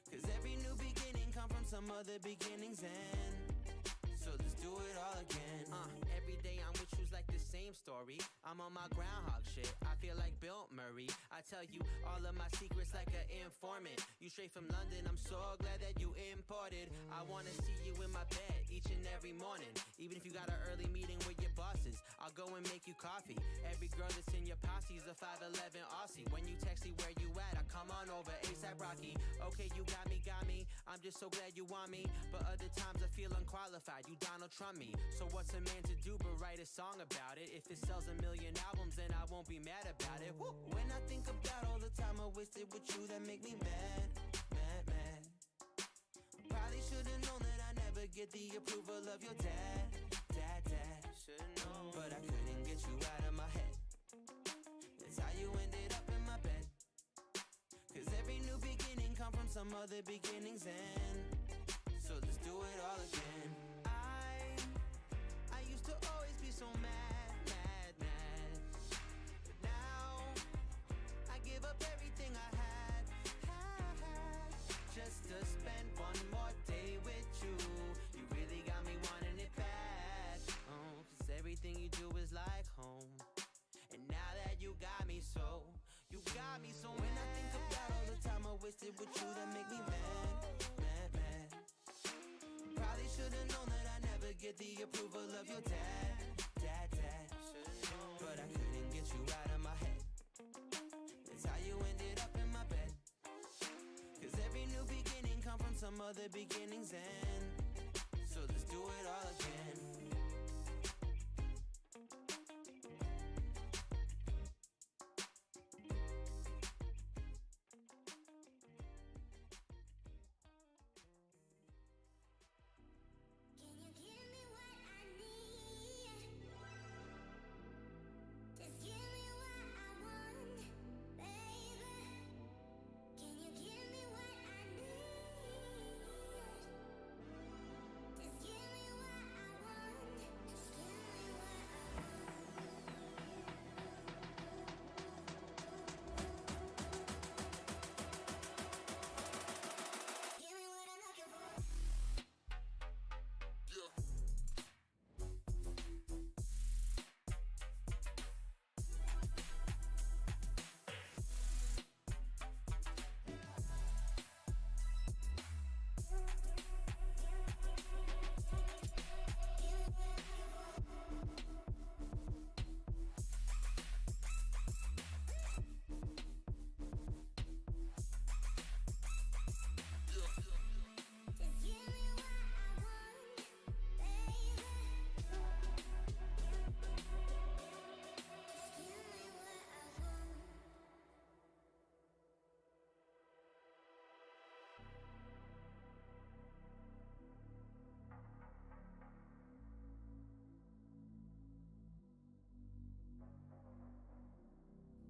Cause every new beginning come from some other beginning's end. So let's do it all again. Every day I'm with you's like the same story. I'm on my groundhog shit, I feel like Bill Murray. I tell you all of my secrets like an informant. You straight from London, I'm so glad that you imported. I wanna see you in my bed each and every morning. Even if you got an early meeting with your bosses, I'll go and make you coffee. Every girl that's in your posse's a 5'11" Aussie. When you text me where you at, I come on over ASAP Rocky. Okay, you got me, I'm just so glad you want me. But other times I feel unqualified, you Donald Trump me. So what's a man to do but write a song about it? If it sells 1 million albums, then I won't be mad about it. Woo! When I think about all the time I wasted with you, that make me mad, mad, mad. Probably should've known that I never get the approval of your dad, dad, dad. Should've known, but I couldn't get you out of my head. That's how you ended up in my bed. Cause every new beginning come from some other beginning's end. So let's do it all again. I used to always be so mad, mad, mad. But now I give up everything I had, just to spend one more day with got me so when I think about all the time I wasted with you, that make me mad. Probably should've known that I never get the approval of your dad. But I couldn't get you out of my head. That's how you ended up in my bed. Cause every new beginning come from some other beginning's end. So let's do it all again.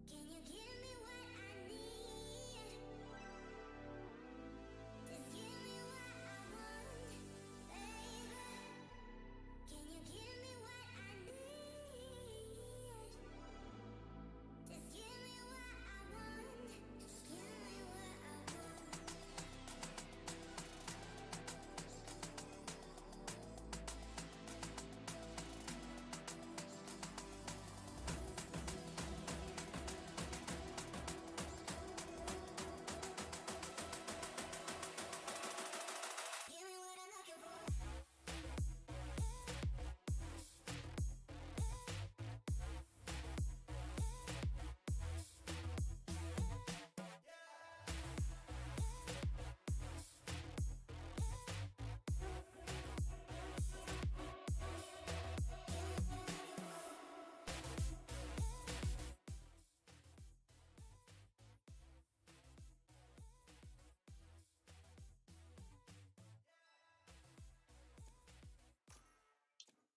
Can you give me what I need? Just give me what I want, baby. Can you give me what I need? Just give me what I want. Just give me what I want. Give me what I'm looking for. Just give me what I want, baby. Just give me what I want. Can you give me what I need? Just give me what I want, baby. Can you give me what I need? Just give me what I want. Just give me what I want. Give me what I'm looking for.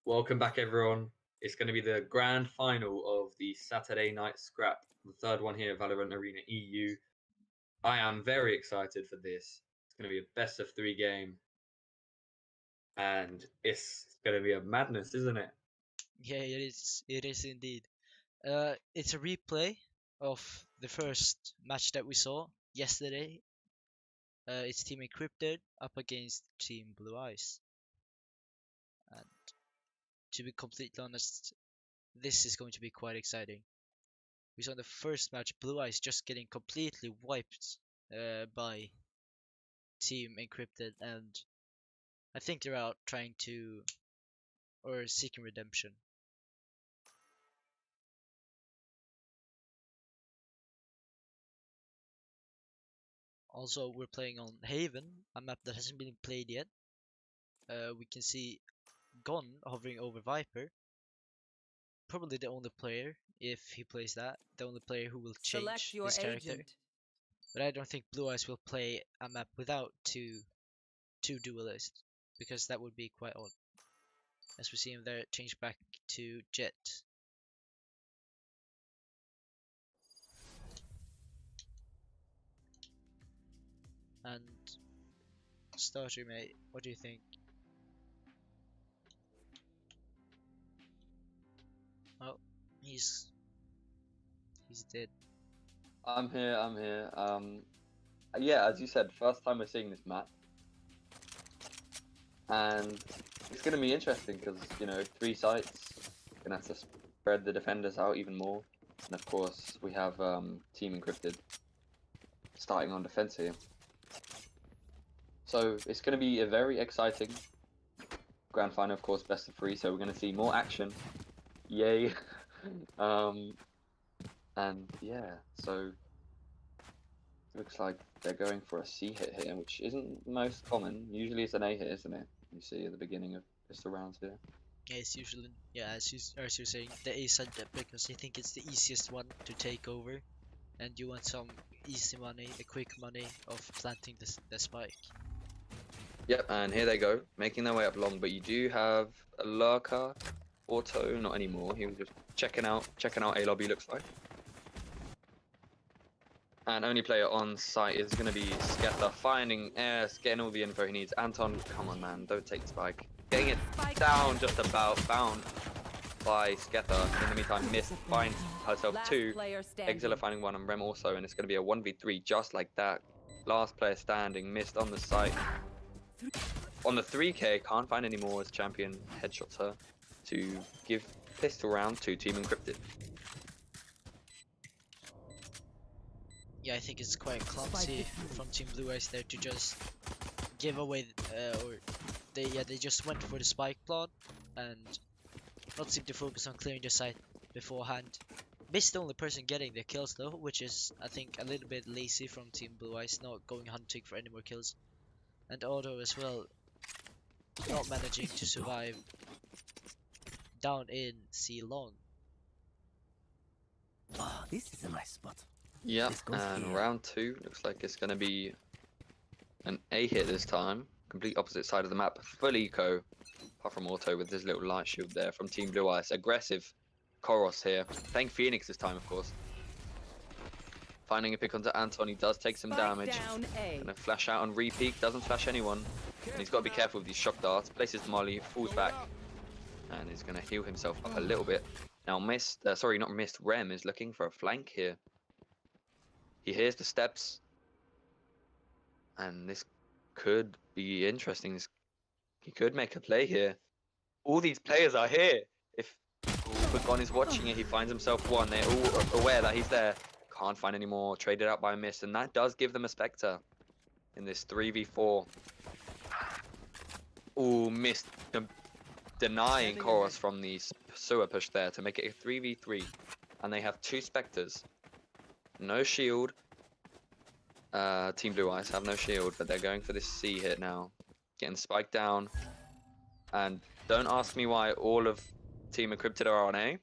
Welcome back, everyone. It's going to be the grand final of the Saturday night scrap, the third one here, Valorant Arena EU. I am very excited for this. It's going to be a best of 3 game, and it's going to be a madness, isn't it? Yeah, it is. It is indeed. It's a replay of the first match that we saw yesterday. It's Team Encrypted up against Team LUiZ. And to be completely honest, this is going to be quite exciting. We saw in the first match LUiZ just getting completely wiped by Team Encrypted, and I think they're out trying to or seeking redemption. Also, we're playing on Haven, a map that hasn't been played yet. We can see Gon hovering over Viper. Probably the only player, if he plays that, the only player who will Select change your his character. agent. But I don't think LUiZ will play a map without two duelists, because that would be quite odd. As we see him there, change back to Jet. And Stachu, mate, what do you think? Oh, he's dead. I'm here. Yeah, as you said, first time we're seeing this map, and it's going to be interesting because 3 sites, gonna have to spread the defenders out even more. And of course, we have Team Encrypted starting on defense here. So it's going to be a very exciting grand final, of course, best of 3. So we're going to see more action. Yay. And yeah, so looks like they're going for a C hit here, which isn't most common. Usually it's an A hit, isn't it? You see at the beginning of just the rounds here. Yeah, it's usually, yeah, as you're saying, the A side because I think it's the easiest one to take over, and you want some easy money, the quick money of planting the spike. Yep, and here they go, making their way up long. But you do have a lurker, auto, not anymore. He was just checking out A lobby, looks like. And only player on site is going to be Skether, finding airs, getting all the info he needs. Anton, come on, man, don't take the spike. Getting it Spike down, just about found by Skether. In the meantime, Mist finds herself Last 2. player standing. Exila finding 1 and Rem also, and it's going to be a 1v3 just like that. Last player standing, Mist on the site. On the 3k, can't find any more as champion headshots her to give pistol round to Team Encrypted. Yeah, I think it's quite clumsy from Team LUiZ there to just give away, or they just went for the spike plot and not seem to focus on clearing the site beforehand. Missed the only person getting the kills though, which is I think a little bit lazy from Team LUiZ, not going hunting for any more kills. And Auto as well, not managing to survive down in C long. Ah, this is a nice spot. Yep, This goes and here. round 2 looks like it's going to be an A hit this time. Complete opposite side of the map, full eco. Apart from Auto with his little light shield there from Team LUiZ. Aggressive Koros here. Playing Phoenix this time, of course. Finding a pick onto Anton, he does take some Spike damage. down A. Gonna flash out on repeat, doesn't flash anyone. And he's got to be careful with these shock darts. Places the molly, falls back. And he's gonna heal himself up a little bit. Now Rem is looking for a flank here. He hears the steps. And this could be interesting. He could make a play here. All these players are here. If Gon is watching it, he finds himself 1. They're all aware that he's there. Can't find any more. Traded out by a Mist. And that does give them a Spectre in this 3v4. Ooh, Mist denying Koros from the sewer push there to make it a 3v3. And they have 2 Spectres. No shield. Team LUiZ have no shield, but they're going for this C hit now. Getting spiked down. And don't ask me why all of Team Encrypted are on A.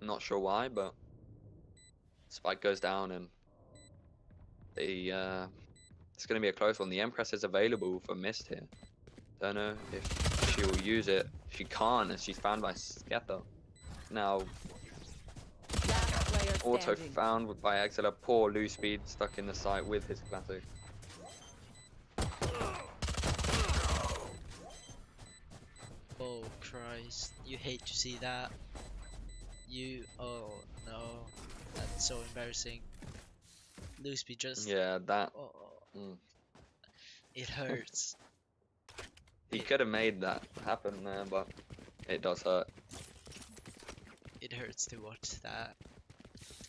Not sure why, but spike goes down and they, it's going to be a close one. The Empress is available for Mist here. Don't know if she will use it. She can't, as she's found by Skether. Now, Last player Auto standing. found by Exila. Poor LUiZ stuck in the site with his classic. Oh Christ, you hate to see that. Oh no, that's so embarrassing. LUiZ just, Yeah, that. oh, Mm. it hurts. He could have made that happen there, but it does hurt. It hurts to watch that.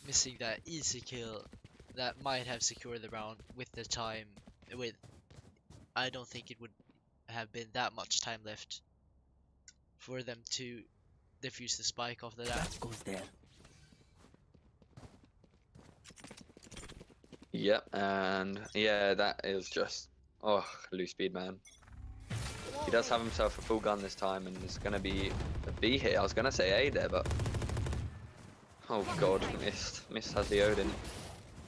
Missing that easy kill that might have secured the round with the time. I don't think it would have been that much time left for them to defuse the spike after that. That goes there. Yep, and yeah, that is just LUiZ, man. He does have himself a full gun this time, and it's gonna be a B hit. I was gonna say A there, but oh god, Mist has the Odin.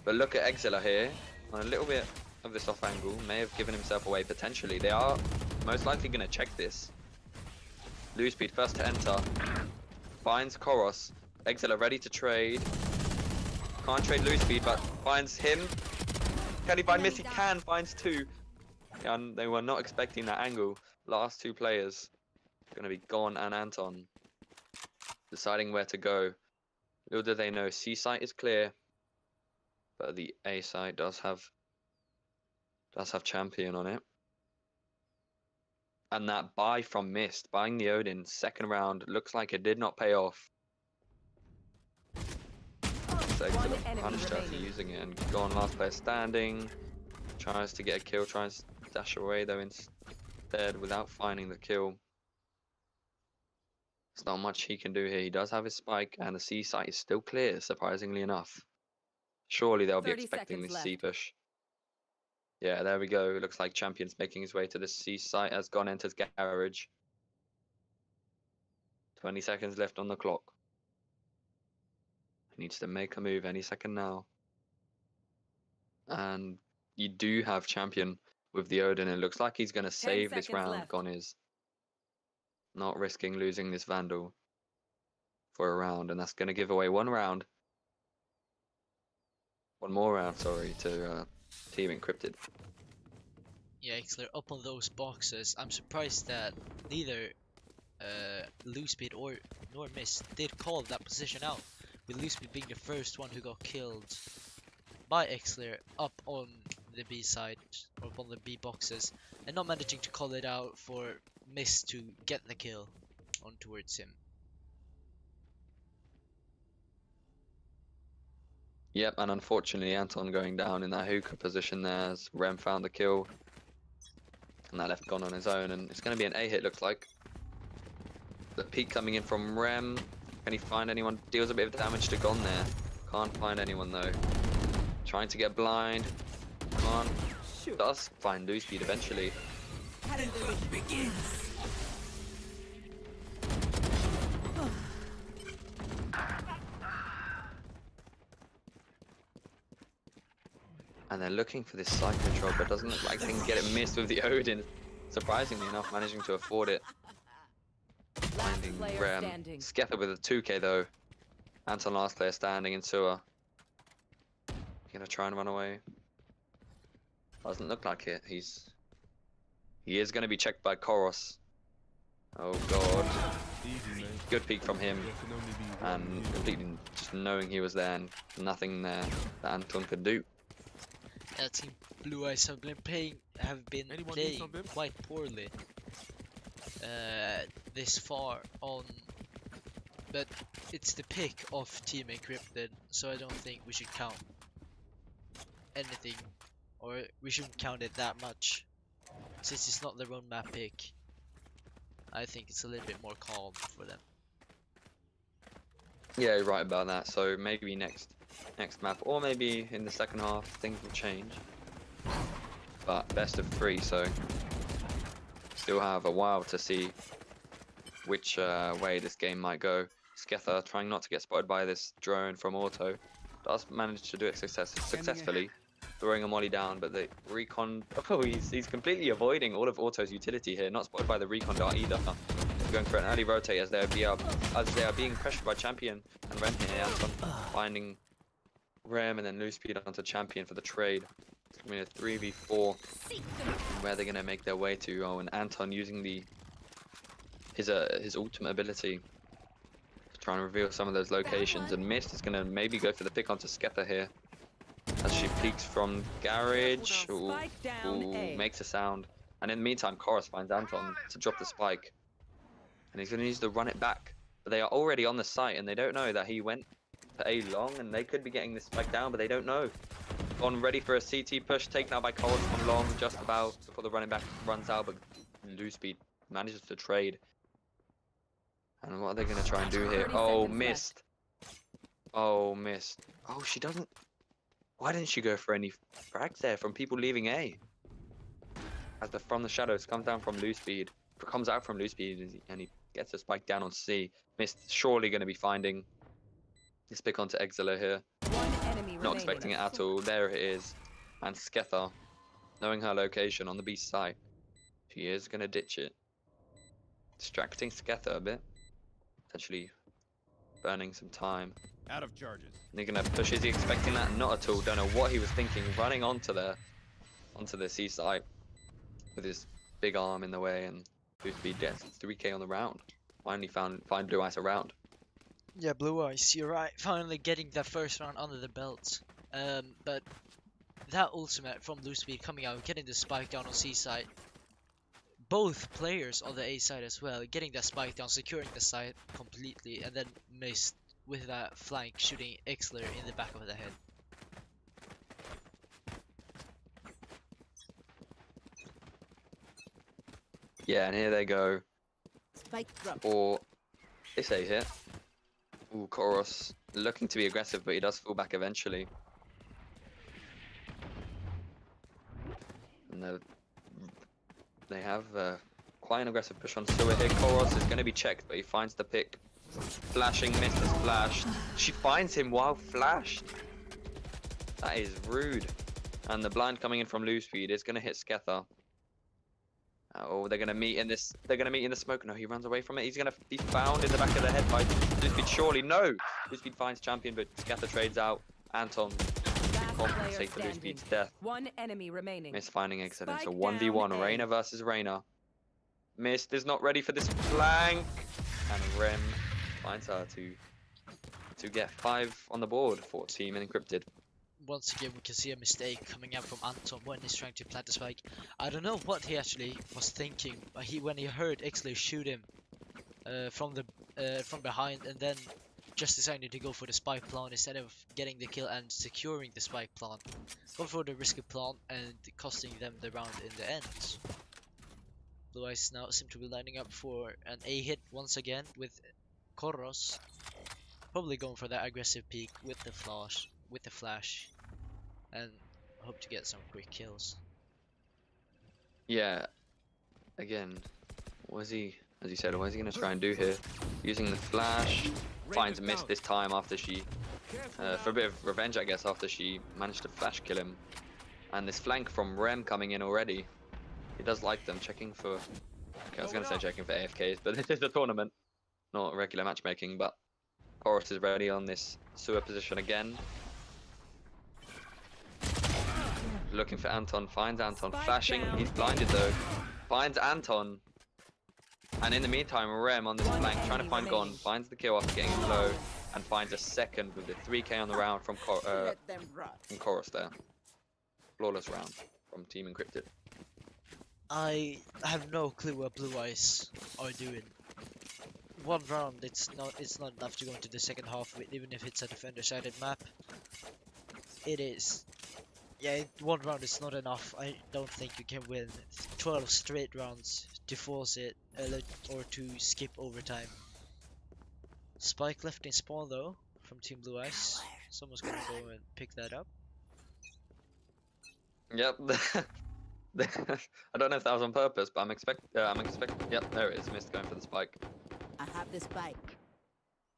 But look at Exila here on a little bit of this off angle. May have given himself away potentially. They are most likely gonna check this. LUiZ first to enter. Finds Koros. Exila ready to trade. Can't trade LUiZ, but finds him. Can he find Mist? He can. Finds 2. And they were not expecting that angle. Last 2 players gonna be Gon and Anton deciding where to go. Little do they know, C site is clear, but the A site does have champion on it. And that buy from Mist, buying the Odin second round, looks like it did not pay off. Missed. One Excellent. enemy Punished her for remaining. using it and gone last player standing. Tries to get a kill, tries to dash away though instead without finding the kill. There's not much he can do here. He does have his spike and the C site is still clear, surprisingly enough. Surely they'll be 30 expecting seconds this C left. push. Yeah, there we go. It looks like Champion's making his way to the C site as Gon enters garage. 20 seconds left on the clock. He needs to make a move any second now. And you do have Champion with the Odin. It looks like he's going to save this seconds round. left. Gon is not risking losing this Vandal for a round, and that's going to give away one round. One more round, sorry, to Team Encrypted. Yeah, Exler up on those boxes. I'm surprised that neither LUiZ or nor Miss did call that position out, with LUiZ being the first one who got killed by Exler up on the B side, or up on the B boxes, and not managing to call it out for Miss to get the kill on towards him. Yep, and unfortunately Anton going down in that hookah position there as Rem found the kill. And that left Gon on his own, and it's going to be an A hit, looks like. The peek coming in from Rem. Can he find anyone? Deals a bit of damage to Gon there. Can't find anyone though. Trying to get blind. Can't. Does find LUiZ eventually. And they're looking for this side control, but it doesn't look like they can get it missed with the Odin. Surprisingly enough, managing to afford it. Finding player Rem. standing. Skepta with a 2k though. Anton last player standing in sewer. Gonna try and run away. Doesn't look like it. He is gonna be checked by Koros. Oh god. Good peek from him. And completely just knowing he was there and nothing there that Anton could do. Yeah, Team Blue Eyes have been playing quite poorly this far on, but it's the pick of Team Encrypted, so I don't think we should count anything, or we shouldn't count it that much, since it's not their own map pick. I think it's a little bit more calm for them. Yeah, you're right about that. So maybe next map, or maybe in the second half, things will change. But best of 3, so still have a while to see which way this game might go. Skepta trying not to get spotted by this drone from Auto. Does manage to do it successfully, throwing a molly down, but the recon... Oh, he's completely avoiding all of Auto's utility here. Not spotted by the recon dart either. Going for an early rotate as they are being pressured by Champion and Rem here. Anton finding Rem and then LUiZ onto Champion for the trade. It's going to be a 3v4 where they're going to make their way to. Oh, and Anton using his ultimate ability to try and reveal some of those locations. And Mist is going to maybe go for the pick onto Skepta here as she peeks from garage. Ooh, Spike down A. makes a sound. And in the meantime, Koros finds Anton to drop the spike. And he's going to use to run it back. But they are already on the site and they don't know that he went to A long, and they could be getting this spike down, but they don't know. On ready for a CT push, taken out by Koros from long, just about before the running back runs out, but LUiZ manages to trade. And what are they going to try and do here? 30 Oh, seconds missed. Oh, missed. Oh, she doesn't... Why didn't she go for any frags there from people leaving A? As from the shadows comes down from LUiZ, comes out from LUiZ, and he gets a spike down on C. Mist surely going to be finding this pick onto Exila here. One enemy Not expecting it at all. There it is. And Skepta, knowing her location on the B side, she is going to ditch it. Distracting Skepta a bit. Potentially burning some time. Out of charges. And they're going to push. Is he expecting that? Not at all. Don't know what he was thinking. Running onto the C side with his big arm in the way, and LUiZ gets 3k on the round. Finally find Blue Eyes around. Yeah, Blue Eyes, you're right. Finally getting that first round under the belt. But that ultimate from LUiZ coming out, getting the spike down on C side. Both players on the A side as well, getting that spike down, securing the side completely, and then missed with that flank shooting Ixler in the back of the head. Yeah, and here they go. Spike drop. Or this A hit. Ooh, Koros looking to be aggressive, but he does fall back eventually. And they have quite an aggressive push on Sewer here. Koros is going to be checked, but he finds the pick. Flashing, missed his flash. She finds him while flashed. That is rude. And the blind coming in from LUiZ is going to hit Skether. Oh, they're going to meet in this. They're going to meet in the smoke. No, he runs away from it. He's going to be found in the back of the head by LUiZ. Surely no. LUiZ finds champion, but Skether trades out. Anton Last compensate player for standing. LUiZ's death. One enemy remaining. Mist finding exit. It's a Spike 1v1. down A. Reyna versus Reyna. Mist is not ready for this flank. And Rem finds her to get 5 on the board for Team Encrypted. Once again, we can see a mistake coming out from Anton when he's trying to plant the spike. I don't know what he actually was thinking, but when he heard Ixler shoot him from behind, and then just decided to go for the spike plant instead of getting the kill and securing the spike plant. Go for the risky plant and costing them the round in the end. LUiZ now seem to be lining up for an A hit once again with Koros. Probably going for that aggressive peek with the flash, and hope to get some quick kills. Yeah. Again, what is he, as you said, what is he going to try and do here? Using the flash, finds Mist this time after she, for a bit of revenge I guess, after she managed to flash kill him. And this flank from Rem coming in already. He does like them, checking for, okay, I was going to say checking for AFKs, but this is a tournament, not regular matchmaking, but Koros is ready on this sewer position again. Looking for Anton, finds Anton, flashing, he's blinded though. Finds Anton. And in the meantime, Rem on this flank, trying to find Gon, finds the kill after getting low, and finds a second with the 3k on the round from Koros there. Flawless round from Team Encrypted. I have no clue what LUiZ are doing. One round, it's not enough to go into the second half, even if it's a defender-sided map. It is. Yeah, one round is not enough. I don't think you can win 12 straight rounds to force it, or to skip overtime. Spike left in spawn though, from Team LUiZ. Someone's gonna go and pick that up. Yep. I don't know if that was on purpose, but I'm expect. Yep, there it is. Mist going for the spike. I have the spike.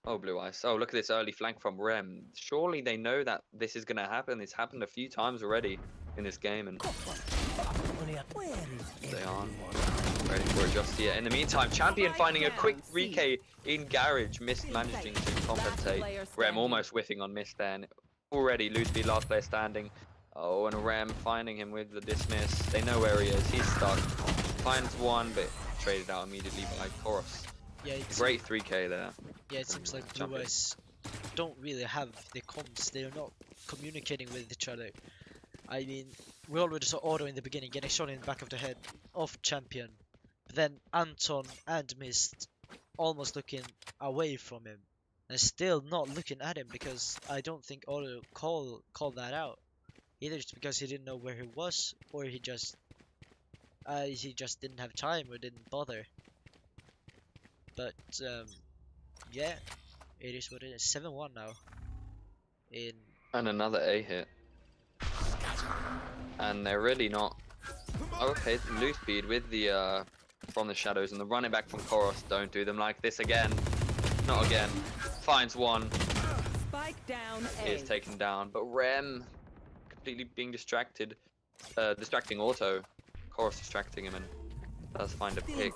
Oh, LUiZ. Oh, look at this early flank from Rem. Surely they know that this is going to happen. It's happened a few times already in this game, and Where is they aren't ready for it just yet. In the meantime, Champion finding a quick 3k in Garage. Mist managing to compensate. Rem almost whiffing on Mist then. Already LUiZ last player standing. Oh, and Rem finding him with the dismiss. They know where he is. He's stuck. Finds one, but traded out immediately by Koros. Yeah, Great 3k there. Yeah, it seems like Champion. LUiZ don't really have the comms. They're not communicating with each other. I mean, we already saw Auto in the beginning getting shot in the back of the head of Champion. But then Anton and Mist almost looking away from him. And still not looking at him, because I don't think Auto called that out. Either it's because he didn't know where he was, or he just didn't have time or didn't bother. But yeah, it is what it is. 7-1 now. And another A hit. And they're really not. Okay, LUiZ with the from the shadows, and the running back from Koros. Don't do them like this again. Not again. Finds one. Spike down He A. is taken down, but Rem completely being distracted, distracting Auto. Koros distracting him, and does find a pick.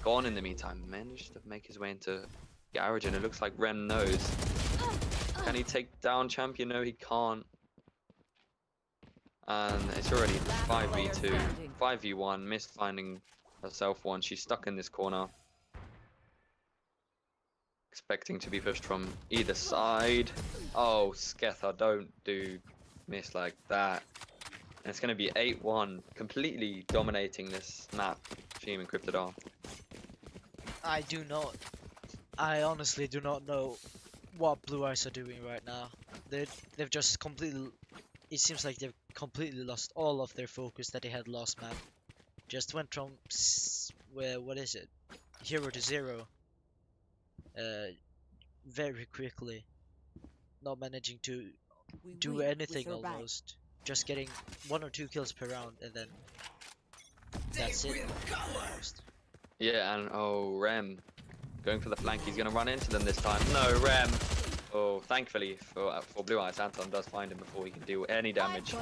Gone in the meantime, managed to make his way into Garage, and it looks like Rem knows. Can he take down Champion? No, he can't. And it's already 5v2, 5v1. Mist finding herself one. She's stuck in this corner, expecting to be pushed from either side. Oh, Skether, don't do Mist like that. And it's going to be 8-1, completely dominating this map. Team Encrypted are. I honestly do not know what Blue Eyes are doing right now. They've just completely. It seems like they've completely lost all of their focus that they had last map. Just went from what is it, hero to zero. Very quickly. Not managing to We do win, we anything survive. almost. Just getting 1 or 2 kills per round and then that's it. Almost. Yeah, and oh, Rem going for the flank. He's gonna run into them this time. No, Rem. Oh, thankfully for Blue Eyes, Anton does find him before he can do any damage.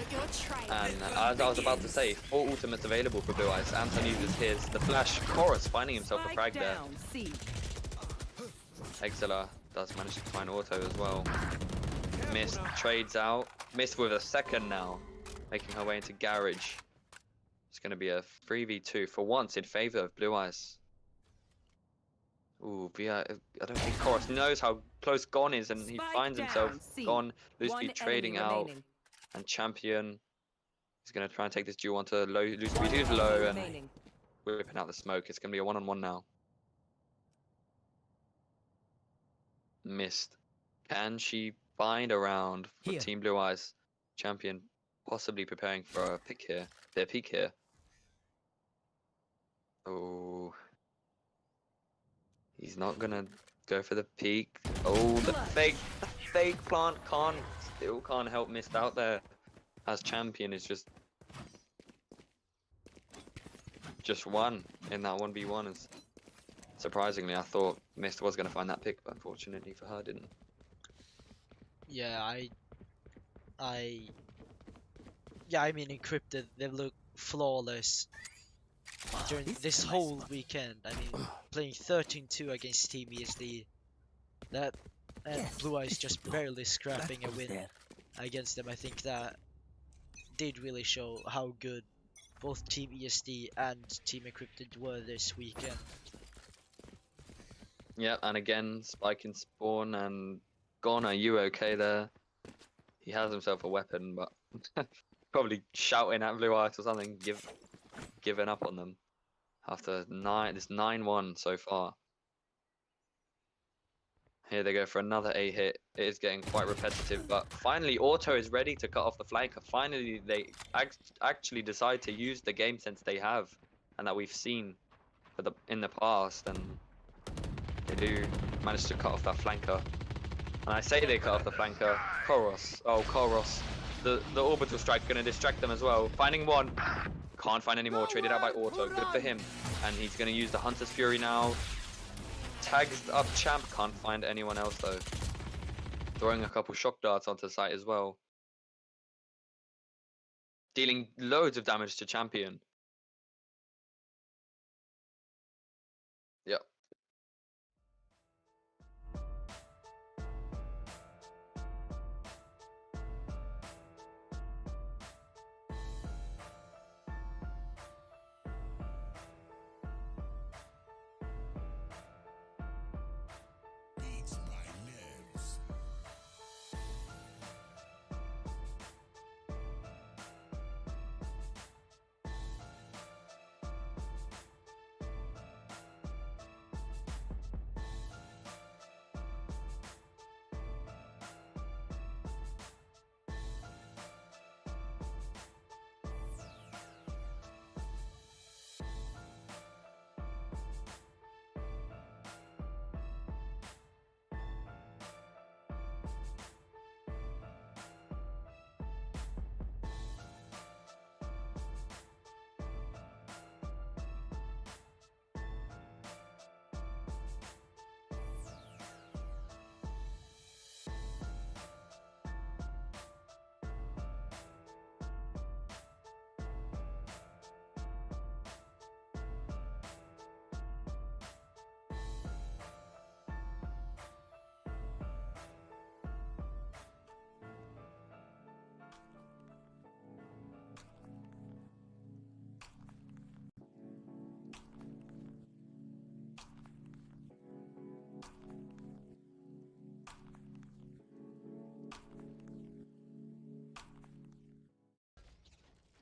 And as I was about to say, 4 ultimates available for Blue Eyes. Anton uses his. The flash, Chorus finding himself a Spike frag there. down. C. Exila does manage to find Auto as well. Mist trades out. Mist with a second now, making her way into Garage. It's going to be a 3v2 for once in favor of Blue Eyes. Ooh, I don't think Chorus knows how close Gon is, and he Spike finds down, himself C. Gon loosely One trading enemy out, remaining. and Champion is going to try and take this duel onto loose speed. Who's Enemy low and remaining. whipping out the smoke. It's going to be a 1-on-1 now. Mist. Can she find a round for Here. Team Blue Eyes? Champion possibly preparing for a pick here. Their peak here. Oh. He's not gonna go for the peak. Oh, the fake plant still can't help Mist out there. As Champion is just one in that 1v1. Is surprisingly, I thought Mist was gonna find that pick, but unfortunately for her, didn't. Yeah, I mean Encrypted, they look flawless during this whole weekend. I mean, playing 13-2 against Team ESD, that and Yes, Blue Eyes this just is barely That scrapping a goes win there. against them. I think that did really show how good both Team ESD and Team Encrypted were this weekend. Yeah, and again, Spike in spawn, and Gon, are you okay there? He has himself a weapon, but probably shouting at Blue Eyes or something, giving up on them after this 9-1 so far. Here they go for another A hit. It is getting quite repetitive, but finally Auto is ready to cut off the flanker. Finally, they actually decide to use the game sense they have and that we've seen in the past, and they do manage to cut off that flanker. And I say they cut off the flanker. Koros. Oh, Koros. The orbital strike going to distract them as well. Finding one. Can't find any more. Traded out by Auto. Good for him. And he's going to use the Hunter's Fury now. Tags up Champ. Can't find anyone else though. Throwing a couple shock darts onto the site as well. Dealing loads of damage to Champion. Yep. Beats by LUiZ.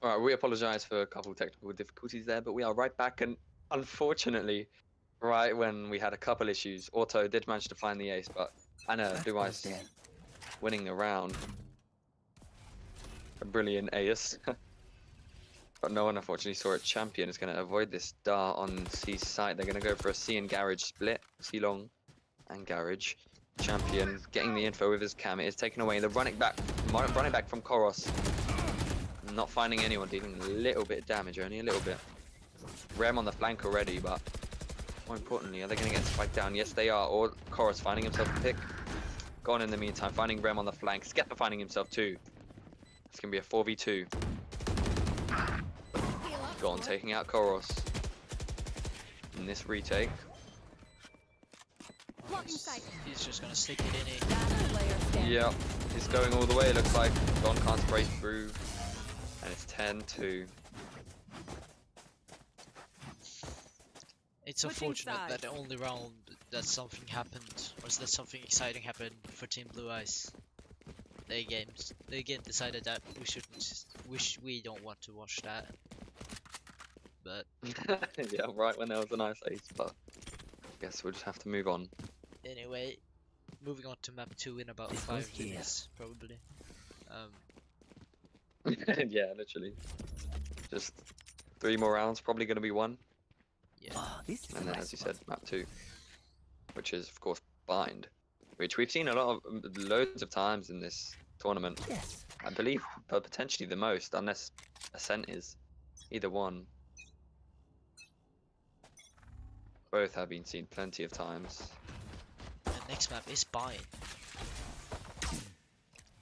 Alright, we apologize for a couple of technical difficulties there, but we are right back, and unfortunately, right when we had a couple issues, Auto did manage to find the ace, but And LUiZ winning the round. A brilliant ace. But no one unfortunately saw it. Champion is going to avoid this dart on C site. They're going to go for a C and garage split. C long and garage. Champion getting the info with his cam. It is taken away. They're running back from Koros. Not finding anyone, dealing a little bit of damage, only a little bit. Rem on the flank already, but more importantly, are they going to get spiked down? Yes, they are. Or Koros finding himself a pick. Gone in the meantime, finding Rem on the flank. Skepta finding himself too. It's going to be a 4v2. Gone, taking out Koros in this retake. He's just gonna stick it in. Last player standing. Yep, he's going all the way, it looks like. Gone can't break through. And it's 10-2. It's Switching unfortunate that sides. the only round that something happened, or that something exciting happened for Team LUiZ. The game decided that we don't want to watch that. But Yeah, right when there was a nice ace, but I guess we'll just have to move on. anyway, moving on to map 2 in about 5 minutes, probably. Yeah, literally. Just 3 more rounds, probably going to be 1. Yeah. Oh, this is And a then, nice as you said, spot. map 2, which is, of course, bind, which we've seen a lot of, loads of times in this tournament. Yes. I believe, but potentially the most, unless Ascent is. Either one. Both have been seen plenty of times. The next map is bind.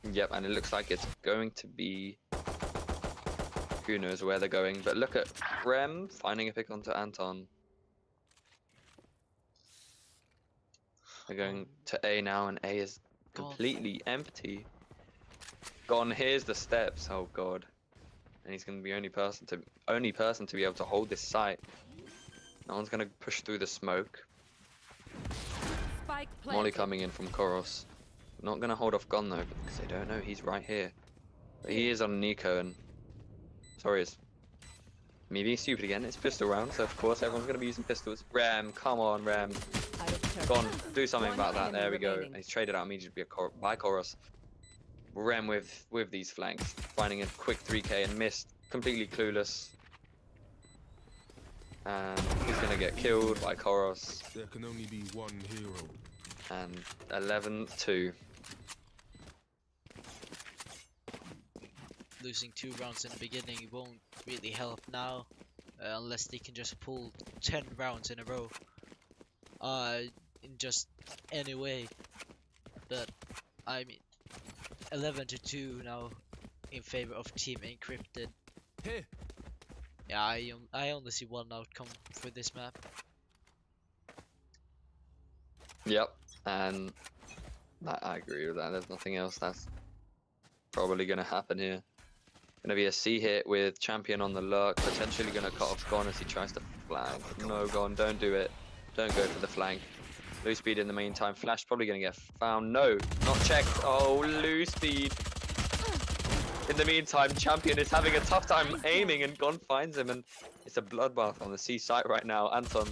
Yep, and it looks like it's going to be... Who knows where they're going, but look at Rem finding a pick onto Anton. They're going to A now, and A is Gone. completely empty. Gone, here's the steps, oh god. And he's going to be only person to be able to hold this site. No one's going to push through the smoke. Spike Molly planted. coming in from Koros. Not going to hold off Gon though, because they don't know he's right here. But he is on Nico, and... Sorry, it's me being stupid again. It's pistol round, so of course everyone's going to be using pistols. Rem, come on Rem. Out of turn. Gon, do something One about that. enemy There we go. remaining. And he's traded out immediately by Koros. Rem with these flanks, finding a quick 3k and missed. Completely clueless. And he's going to get killed by Koros. There can only be one hero. And 11-2. Losing 2 rounds in the beginning won't really help now, unless they can just pull 10 rounds in a row. In just any way. But I mean, 11-2 now in favor of Team Encrypted. Hey, Yeah, I only see one outcome for this map. Yep, and I agree with that. There's nothing else that's probably going to happen here. Going to be a C hit with Champion on the lurk, potentially going to cut off Gon as he tries to flank. No, Gon, don't do it. Don't go for the flank. Loose speed in the meantime. Flash probably going to get found. No, not checked. Oh, loose speed. In the meantime, Champion is having a tough time aiming, and Gon finds him, and it's a bloodbath on the C site right now. Anton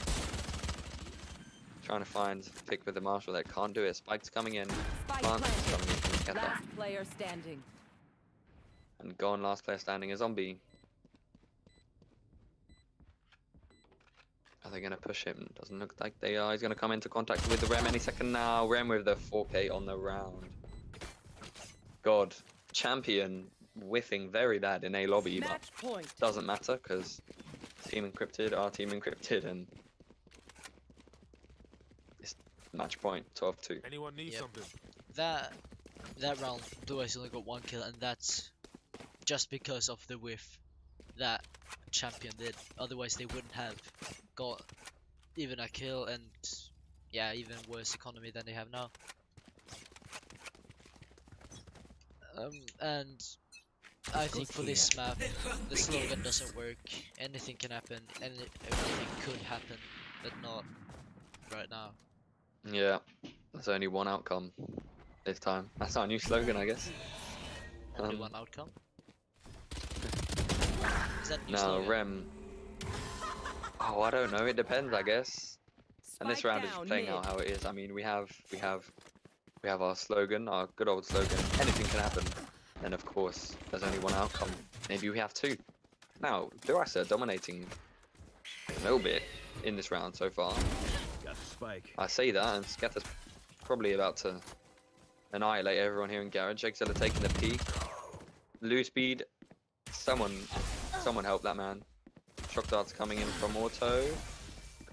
trying to find pick with the Marshal there. Can't do it. Spike's coming in. Spike Lance is coming in planted. from Skepta. Last player standing. And Gone, last player standing, a zombie. Are they going to push him? Doesn't look like they are. He's going to come into contact with the Rem any second now. Rem with the 4k on the round. God, Champion whiffing very bad in A lobby, but Match point. doesn't matter because Team Encrypted are Team Encrypted, and it's match point 12-2. anyone need Yep. something? That round, LUiZ only got 1 kill, and that's just because of the whiff that Champion did. Otherwise, they wouldn't have got even a kill, and yeah, even worse economy than they have now. And I think for this map, the slogan doesn't work. Anything can happen, and everything could happen, but not right now. Yeah, there's only one outcome this time. That's our new slogan, I guess. Only Um, one outcome. Is that new Now, slogan? Rem. Oh, I don't know. It depends, I guess. And this Spike round is down playing mid. out how it is. I mean, we have We have our slogan, our good old slogan, anything can happen. And of course, there's only one outcome. Maybe we have two. Now, LUiZ are dominating a little bit in this round so far. Got the spike. I say that, and Skether's probably about to annihilate everyone here in Garage. Exile are taking the peak. Lose speed. Someone help that man. Shock darts coming in from Auto.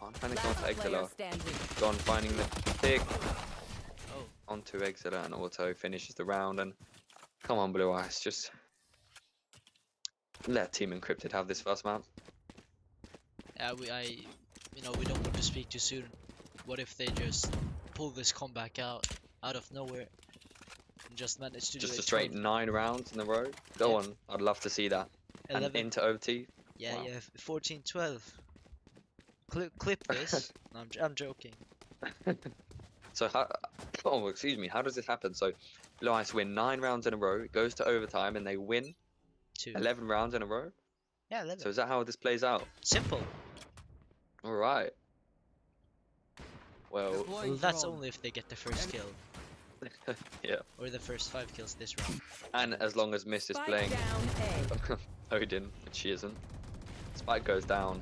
Can't find the Last counter player Exiler. standing. Gone finding the pick. Oh, Onto Exiler, and Auto finishes the round. And come on, LUiZ, just let Team Encrypted have this first map. yeah. We don't want to speak too soon. What if they just pull this comeback out of nowhere and just manage to Just do a it straight 12, 9 rounds in a row. Go Yeah. on, I'd love to see that. 11? And into OT. Yeah, Wow. yeah, 14, 12. Clip this. No, I'm joking. So how? Oh, excuse me. How does this happen? So, LUiZ win 9 rounds in a row. It goes to overtime, and they win 2. 11 rounds in a row. Yeah, 11. So is that how this plays out? Simple. All right. Well, Well, that's only if they get the first kill. yeah. Or the first 5 kills this round. And as long as Miss is Spike playing down A. Odin, which she isn't. Spike goes down.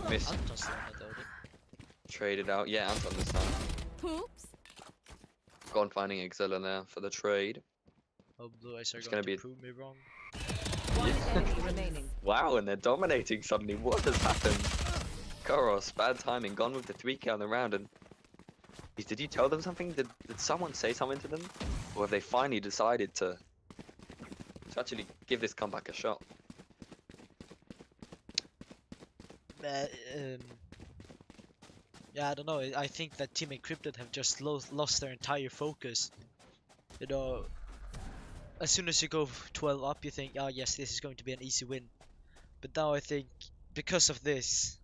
Miss Anton's the one that owed it. traded out. Yeah, Anton this time. Poops. Gone finding Exile there for the trade. Oh, LUiZ are It's going gonna to be- prove me wrong. One enemy remaining. Wow, and they're dominating suddenly. What has happened? Koros, bad timing, gone with the 3k on the round. And did you tell them something? Did someone say something to them? Or have they finally decided to actually give this comeback a shot? Yeah, I don't know. I think that Team Encrypted have just lost their entire focus. You know, as soon as you go 12 up, you think, oh yes, this is going to be an easy win. But now I think, because of this,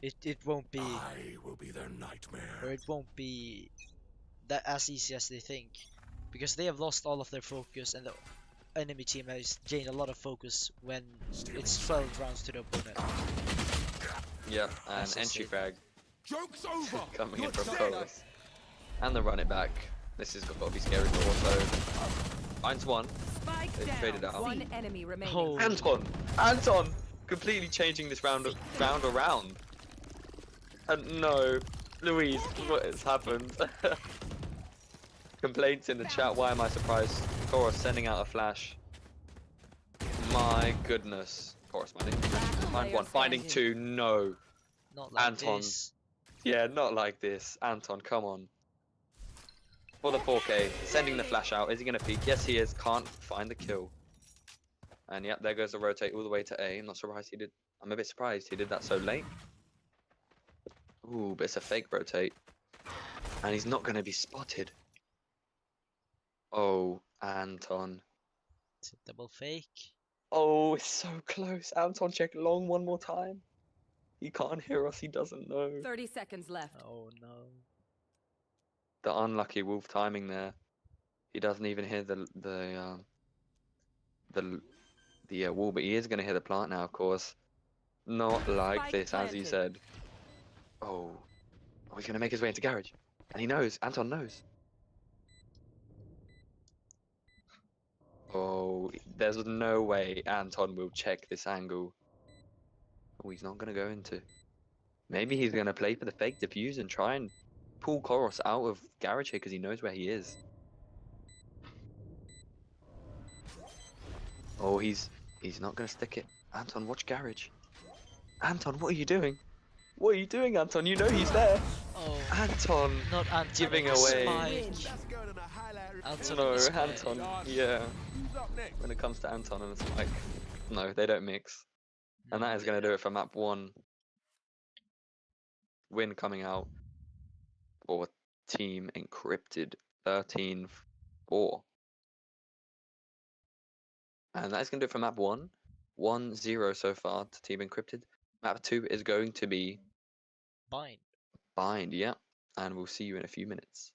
it won't be, I will be their nightmare. or it won't be that as easy as they think. Because they have lost all of their focus, and the enemy team has gained a lot of focus when it's 12 rounds to the opponent. Yeah, and That's entry it. frag Joke's over. coming in You're from dead. Koros. And the run it back. This has got to be scary for Auto. Finds one. Spike They've down. traded out. One enemy remaining. Oh, Anton! Completely changing this round around. And no, LUiZ, what has happened? Complaints in the chat, why am I surprised? Koros sending out a flash. My goodness. Koros finding player one, finding standing. 2, no. not like Anton. this. Yeah, not like this. Anton, come on. For the 4k, sending the flash out. Is he going to peek? Yes, he is. Can't find the kill. And yep, there goes the rotate all the way to A. I'm not surprised he did. I'm a bit surprised he did that so late. Ooh, but it's a fake rotate. And he's not going to be spotted. Oh, Anton. It's a double fake. Oh, it's so close. Anton, check long one more time. He can't hear us. He doesn't know. 30 seconds left. Oh no. The unlucky wolf timing there. He doesn't even hear the wall, but he is going to hear the plant now, of course. Not like Spike this, as he planted. said. Oh, he's going to make his way into garage, and he knows. Anton knows. Oh, there's no way Anton will check this angle. Oh, he's not going to go into. Maybe he's going to play for the fake defuse and try and pull Koros out of garage here because he knows where he is. Oh, he's not going to stick it. Anton, watch garage. Anton, what are you doing? What are you doing, Anton? You know he's there. Oh, Anton. not Anton. Giving on the away. spike. Let's go to the highlight. Anton No, on the spike. Anton. Yeah. Who's up next? When it comes to Anton and it's like, no, they don't mix. And that is going to do it for map 1. Win coming out for Team Encrypted 13-4. And that is going to do it for map 1. 1-0 so far to Team Encrypted. Map 2 is going to be Bind, yeah. And we'll see you in a few minutes.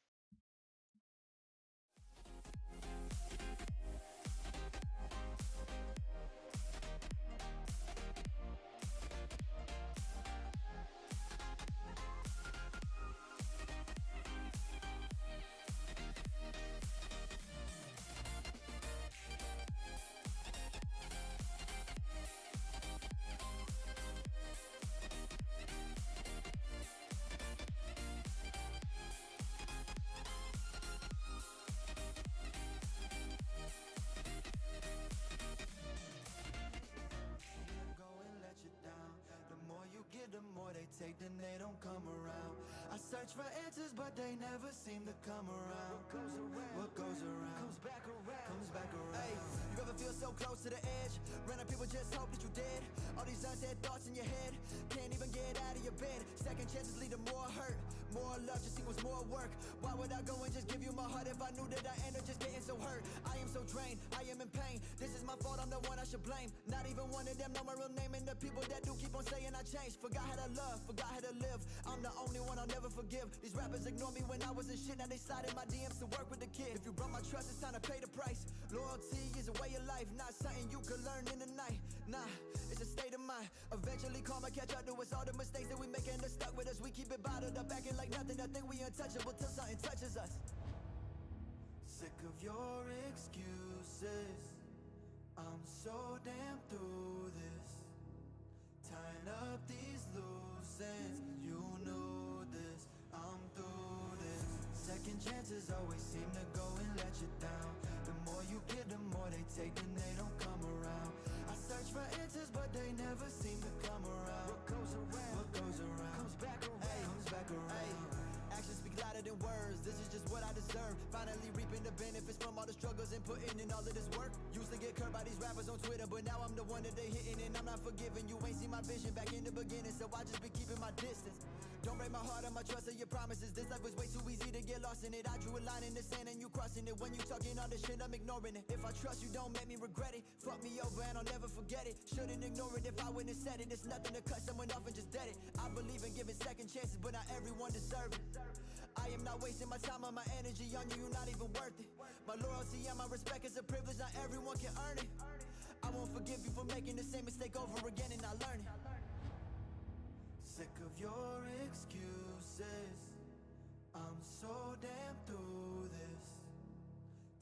take, then they don't come around. I search for answers, but they never seem to come around. What goes around comes back around. Comes back around. Hey, you ever feel so close to the edge? Random people just hope that you dead. All these unsaid thoughts in your head, can't even get out of your bed. Second chances lead to more hurt, more love just equals more work. Why would I go and just give you my heart if I knew that I end up just getting so hurt? I am so drained, I am in pain. This is my fault, I'm the one I should blame. Not even one of them know my real name, and the people that do keep on saying I changed. Forgot how to love, forgot how to live. I'm the only one I'll never forgive. These rappers ignore me when I was in shit, now they slide in my DMs to work with the kid. If you broke my trust, it's time to pay the price. Loyalty is a way of life, not something you can learn in the night. Nah, it's a state of mind. Eventually karma catch up to us. All the mistakes that we make end up stuck with us. We keep it bottled up, acting like nothing. I think we untouchable till something touches us. Sick of your excuses, I'm so damn through this. Tying up these loose ends, you knew this. I'm through this. Second chances always seem to go and let you down. The more you give, the more they take, and they don't come around. I search for answers, but they never seem to come around. What goes around comes back around. Hey, comes back around. Hey. Actions speak louder than words, this is just what I deserve. Finally reaping the benefits from all the struggles and putting in all of this work. Used to get curbed by these rappers on Twitter, but now I'm the one that they hitting, and I'm not forgiving. You ain't seen my vision back in the beginning, so I just been keeping my distance. Don't break my heart or my trust or your promises. This life was way too easy to get lost in it. I drew a line in the sand and you crossing it. When you talking all this shit, I'm ignoring it. If I trust you, don't make me regret it. Fuck me over and I'll never forget it. Shouldn't ignore it if I wouldn't have said it. It's nothing to cut someone off and just dead it. I believe in giving second chances, but not everyone deserves it. I am not wasting my time or my energy on you, you're not even worth it. My loyalty and my respect is a privilege, not everyone can earn it. I won't forgive you for making the same mistake over again and not learning. Sick of your excuses, I'm so damn through this.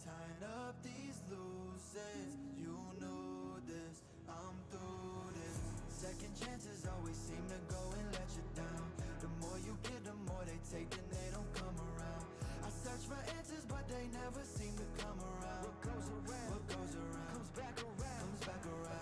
Tying up these loose ends, you knew this. I'm through this. Second chances always seem to go and let you down. The more you give, the more they take, and they don't come around. I search for answers, but they never seem to come around. What goes around comes back around. Comes back around.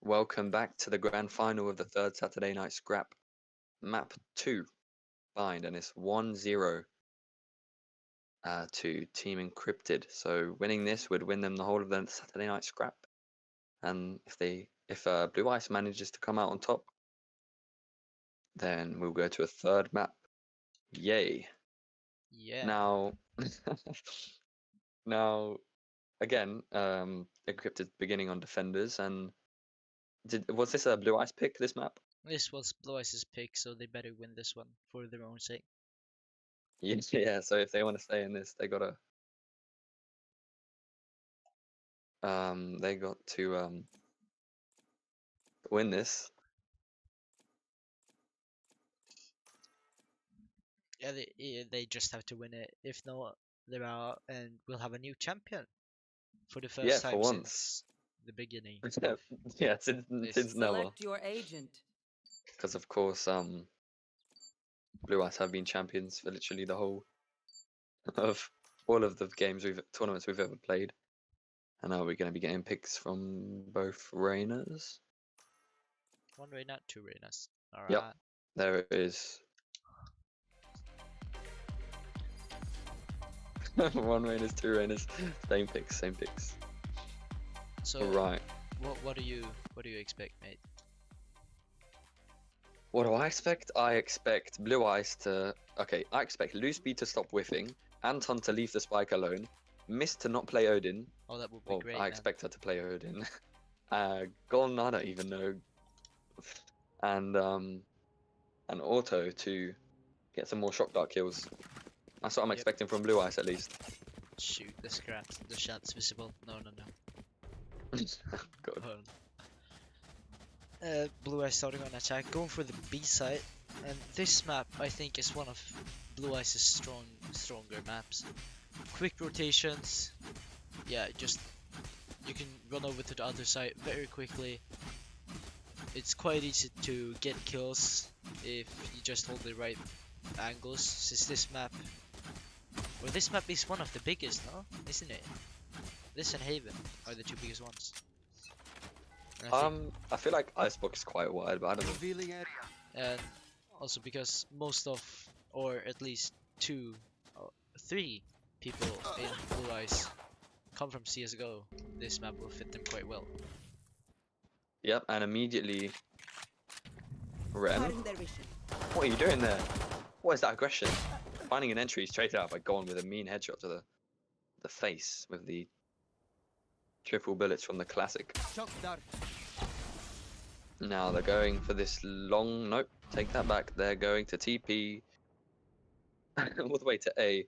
Welcome back to the grand final of the third Saturday night scrap. Map 2 bind, and it's 1-0 to Team Encrypted. So winning this would win them the whole of the Saturday night scrap. And if Blue Ice manages to come out on top, then we'll go to a third map. Yay. Yeah. Now again, Encrypted beginning on defenders, and was this a Blue Ice pick, this map? This was Blue Ice's pick, so they better win this one for their own sake. Yeah, so if they want to stay in this, they got to win this. Yeah, they just have to win it. If not, they're out, and we'll have a new champion for the first time for once. since the beginning. Yeah, since never. Select your agent. Because of course, Blue Ice have been champions for literally the whole of all of the tournaments we've ever played. And now we're going to be getting picks from both Reinas. One Reina, two Reinas. Alright. Yep, there it is. One Reinas, two Reinas. Same picks. So right. What do you expect, mate? What do I expect? I expect Blue Ice to... Okay, I expect LUiZ to stop whiffing, Anton to leave the spike alone, Miss to not play Odin. Oh, that would be great. I expect her to play Odin. Gon, I don't even know, and Auto to get some more shock dart kills. That's what I'm Yep. expecting from LUiZ at least. Shoot, the shot's visible. No. God. Hold on. LUiZ starting on attack, going for the B side, and this map I think is one of LUiZ's stronger maps. Quick rotations, yeah, just you can run over to the other side very quickly. It's quite easy to get kills if you just hold the right angles. Since this map is one of the biggest, no? Isn't it? This and Haven are the two biggest ones. And I think- I feel like Icebox is quite wide, but I don't know. Revealing area. and also because most of, or at least 3 people in LUiZ come from CSGO, this map will fit them quite well. Yep, and immediately, Rem, Cutting their vision. what are you doing there? What is that aggression? Finding an entry straight out by going with a mean headshot to the face with the triple bullets from the classic. Shock dart. Now they're going for this long. Nope, take that back. They're going to TP all the way to A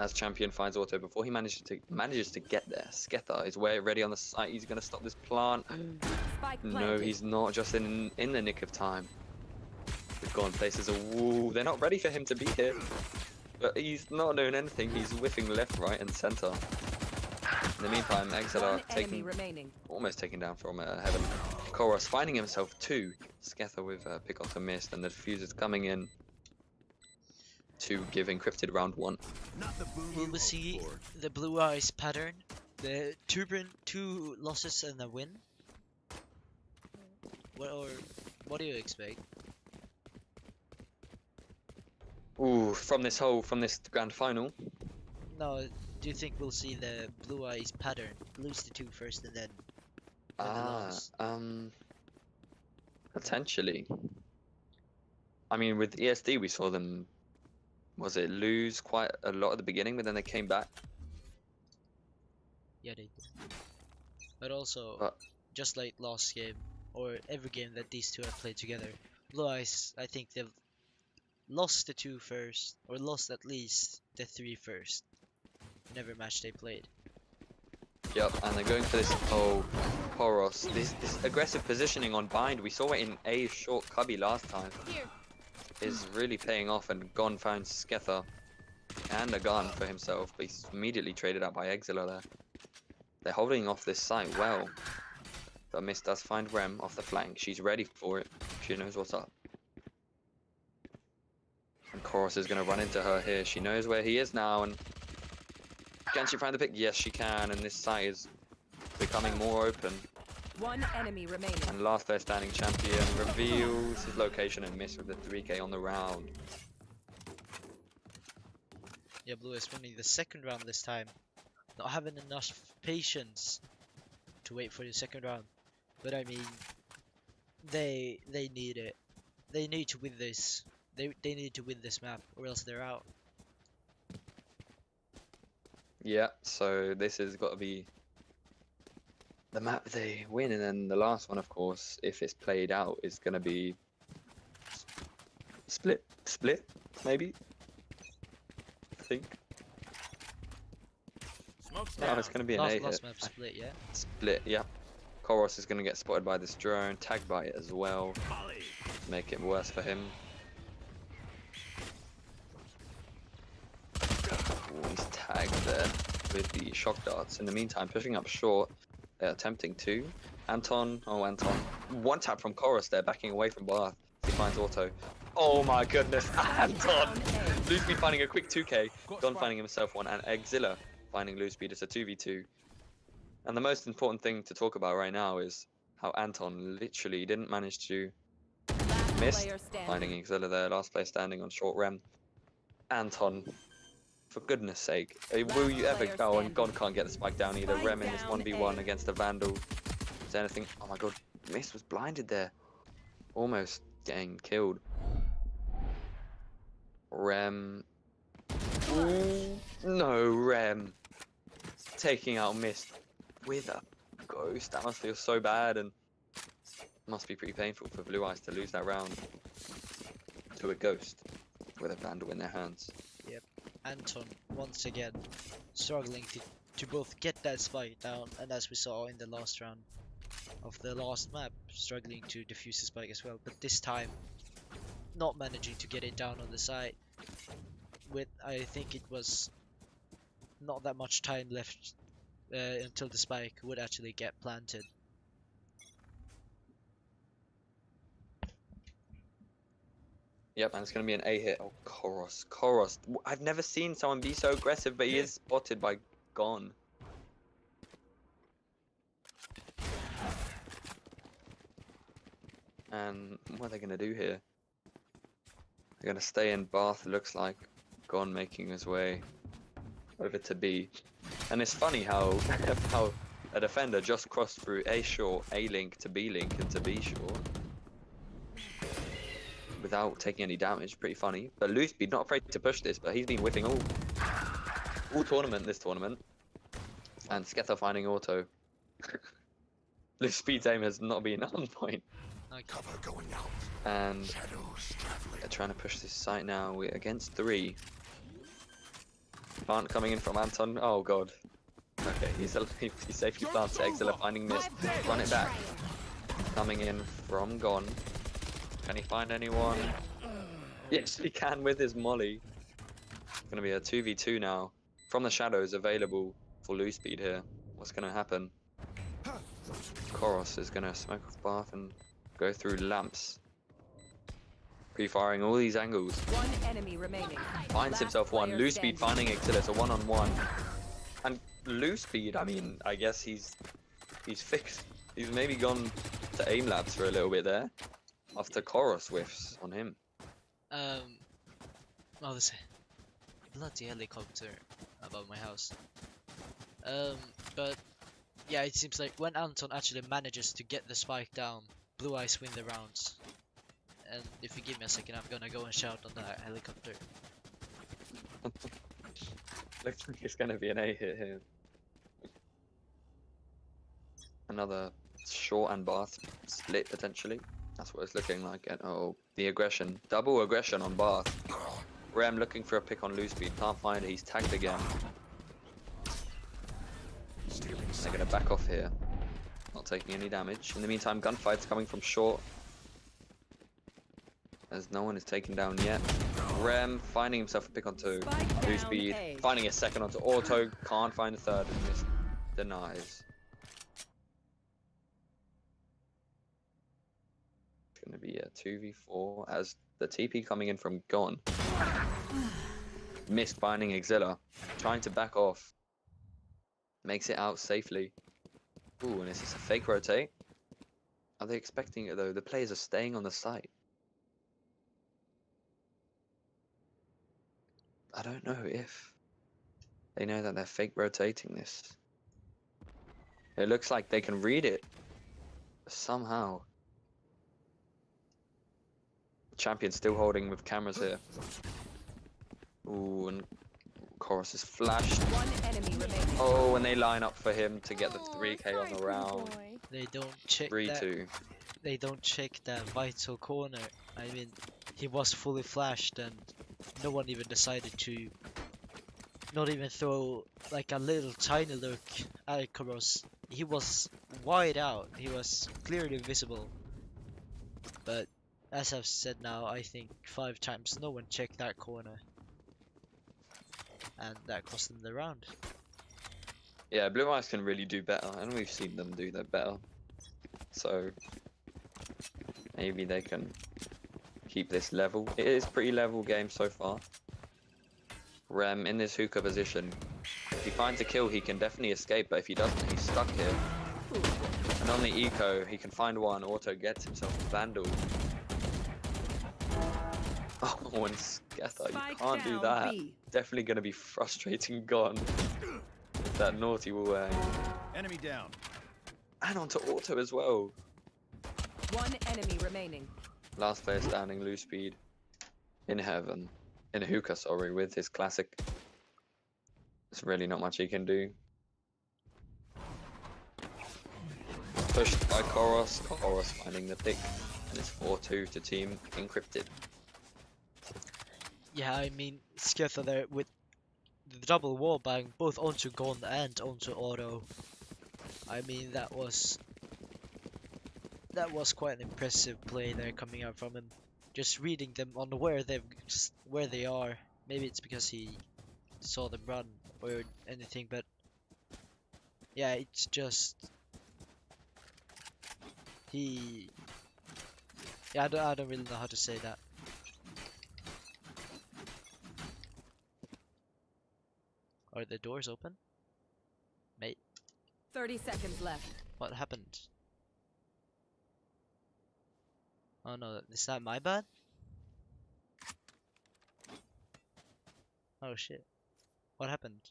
as Champion finds Auto before he manages to get there. Skether is ready on the site. He's going to stop this plant. Spike No, planted. he's not. Just in the nick of time. They've gone places. Ooh, they're not ready for him to be here. But he's not doing anything. He's whiffing left, right, and center. In the meantime, Exeter One enemy remaining. almost taken down from Heaven. Koros finding himself 2. Skether with pick off a miss, and the diffuser's coming in to give Encrypted round 1. Not the boom Will you we hoped see for. the LUiZ pattern? The 2 losses and a win? What do you expect? Ooh, from this grand final. No, do you think we'll see the LUiZ pattern? Lose the 2 first and then the loss? Potentially. I mean, with ESD we saw them, was it lose quite a lot at the beginning, but then they came back. Yeah, they did. But also, But- just like last game, or every game that these two have played together, LUiZ, I think they've lost the 2 first, or lost at least the 3 first, in every match they played. Yep, and they're going for this. Oh, Koros. This aggressive positioning on bind. We saw it in A's short cubby last time. Is really paying off, and Gon found Skether and a gun for himself, but he's immediately traded out by Exila there. They're holding off this site well. But Miss does find Rem off the flank. She's ready for it. She knows what's up. And Koros is going to run into her here. She knows where he is now, and can she find the pick? Yes, she can, and this site is becoming more open. One enemy remaining. And last player standing champion reveals his location and miss with the 3k on the round. Yeah, LUiZ winning the second round this time. Not having enough patience to wait for the second round. But I mean, they need it. They need to win this. They need to win this map, or else they're out. Yeah, so this has got to be the map they win, and then the last one, of course, if it's played out, is going to be split, maybe. I think. Smoke's No, down. it's going to be an Last, A last hit. map split, yeah. Split, yeah. Koros is going to get spotted by this drone, tagged by it as well, Molly. make it worse for him. Ooh, he's tagged there with the shock darts. In the meantime, pushing up short, they're attempting to. Anton. One tap from Koros there, backing away from Bath. He finds Auto. Oh my goodness, Anton! LUiZ finding a quick 2k, Don finding himself one, and Exila finding LUiZ. It's a 2v2. And the most important thing to talk about right now is how Anton literally didn't manage to Last miss player standing. finding Exila there, last player standing on short Rem. Anton, for goodness sake, will you ever player go? And standing. God can't get the spike down either. Spike Rem in this down 1v1 A. against a Vandal. Is there anything? Oh my God, Miss was blinded there. Almost getting killed. Rem. Ooh, no, Rem. Taking out Mist with a Ghost. That must feel so bad, and must be pretty painful for Blue Eyes to lose that round to a Ghost with a Vandal in their hands. Anton once again struggling to both get that spike down, and as we saw in the last round of the last map, struggling to defuse the spike as well, but this time not managing to get it down on the side. With, I think it was not that much time left until the spike would actually get planted. Yep, and it's going to be an A hit. Oh, Koros. Koros. I've never seen someone be so aggressive, but he is spotted by Gon. And what are they going to do here? They're going to stay in Bath, looks like. Gon making his way over to B. And it's funny how how a defender just crossed through A short, A link to B link into B short without taking any damage. Pretty funny. But LUiZ not afraid to push this, but he's been whipping all tournament this tournament. And Skether finding auto. LUiZ's aim has not been on point. Okay. Cover going out. And Shadows traveling. they're trying to push this site now. We're against 3. Plant coming in from Anton. Oh god. Okay, he safely plants Exila finding this. Run it back. Coming in from Gon. Can he find anyone? Yes, he can with his molly. It's gonna be a 2v2 now. From the shadows available for LUiZ here. What's gonna happen? Koros is gonna smoke off Bath and go through lamps. Pre-firing all these angles. One enemy remaining. Finds Last himself one. player LUiZ standing. finding Exila. It's a 1-on-1. And LUiZ, I mean, I guess he's fixed. He's maybe gone to aim labs for a little bit there. After Koros whiffs on him. Oh, there's a bloody helicopter above my house. But yeah, it seems like when Anton actually manages to get the spike down, Blue Eyes win the rounds. And if you give me a second, I'm gonna go and shout on that helicopter. Looks like it's gonna be an A hit here. Another short and Bath split potentially. That's what it's looking like. And oh, the aggression. Double aggression on Bath. Rem looking for a pick on LUiZ. Can't find it. He's tagged again. They're gonna back off here. Not taking any damage. In the meantime, gunfights coming from short. As no one is taken down yet. Rem finding himself a pick onto Spike down LUiZ. A. Finding a second onto Auto. Can't find a third and just denies. It's going to be a 2v4 as the TP coming in from Gon. Missed finding Exila. Trying to back off. Makes it out safely. Ooh, and is this a fake rotate? Are they expecting it though? The players are staying on the site. I don't know if they know that they're fake rotating this. It looks like they can read it somehow. Champion still holding with cameras here. Ooh, and Koros is flashed. One enemy remaining. Oh, and they line up for him to get the 3k on the round. They don't check 3-2. They don't check that vital corner. I mean, he was fully flashed and no one even decided to not even throw like a little tiny look at Koros. He was wide out. He was clearly visible. But as I've said now, I think 5 times no one checked that corner. And that cost them the round. Yeah, Blue Eyes can really do better, and we've seen them do that better. So maybe they can keep this level. It is pretty level game so far. Rem in this hookah position. If he finds a kill, he can definitely escape, but if he doesn't, he's stuck here. And on the eco, he can find one. Auto gets himself a Vandal. Oh, and Skether, you Spike can't do down that. B. Definitely going to be frustrating Gon. With that naughty wall aim. Enemy down. And onto Auto as well. One enemy remaining. Last player standing, LUiZ in heaven. In hookah, sorry, with his classic. There's really not much he can do. pushed by Koros. Koros finding the pick, and it's 4-2 to team Encrypted. Yeah, I mean, Skitha there with the double wall bang, both onto Gon and onto Auto. I mean, that was quite an impressive play there coming out from him. Just reading them on where they are. Maybe it's because he saw them run or anything, but yeah, it's just yeah, I don't really know how to say that. Are the doors open? Mate, 30 seconds left. what happened? Oh no, is that my bad? Oh shit. What happened?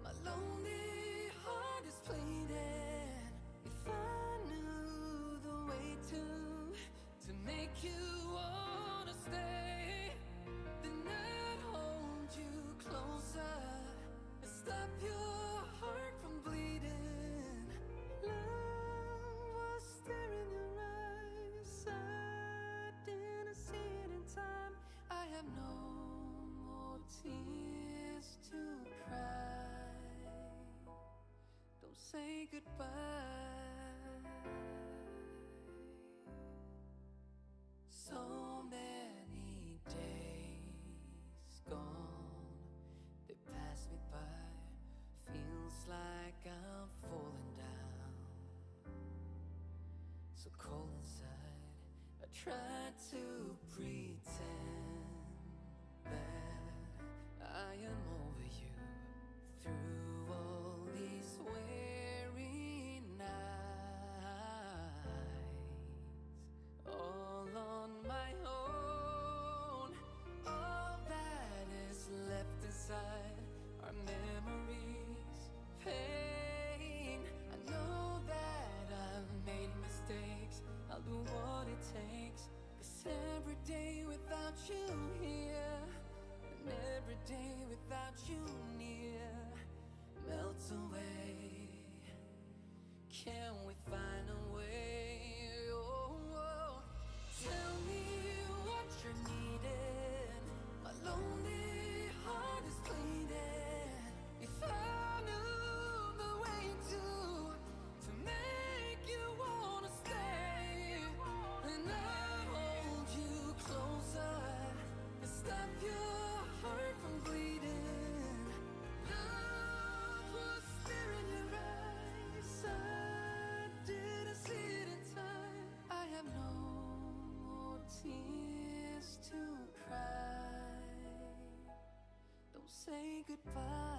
My lonely heart is pleading. If I knew the way to make you wanna stay, then I'd hold you closer and stop your heart from bleeding. Love was there in your eyes. I didn't see it in time. I have no more tears to cry. Don't say goodbye. So many days gone, they pass me by. Feels like I'm falling down. So cold inside, I try to pretend that I am over you through all these weary nights, all on my own. All that is left inside are memories, pain. I know that I've made mistakes. I'll do what it takes, 'cause every day without you here, and every day without you near, melts away. Can we find a way? Oh, oh. Tell me what you're needing. My lonely heart is bleeding. If I knew the way to make you wanna stay, then I'd hold you closer and stop your heart from bleeding. Love was there in your eyes. I didn't see it in time. I have no more tears to cry. Don't say goodbye.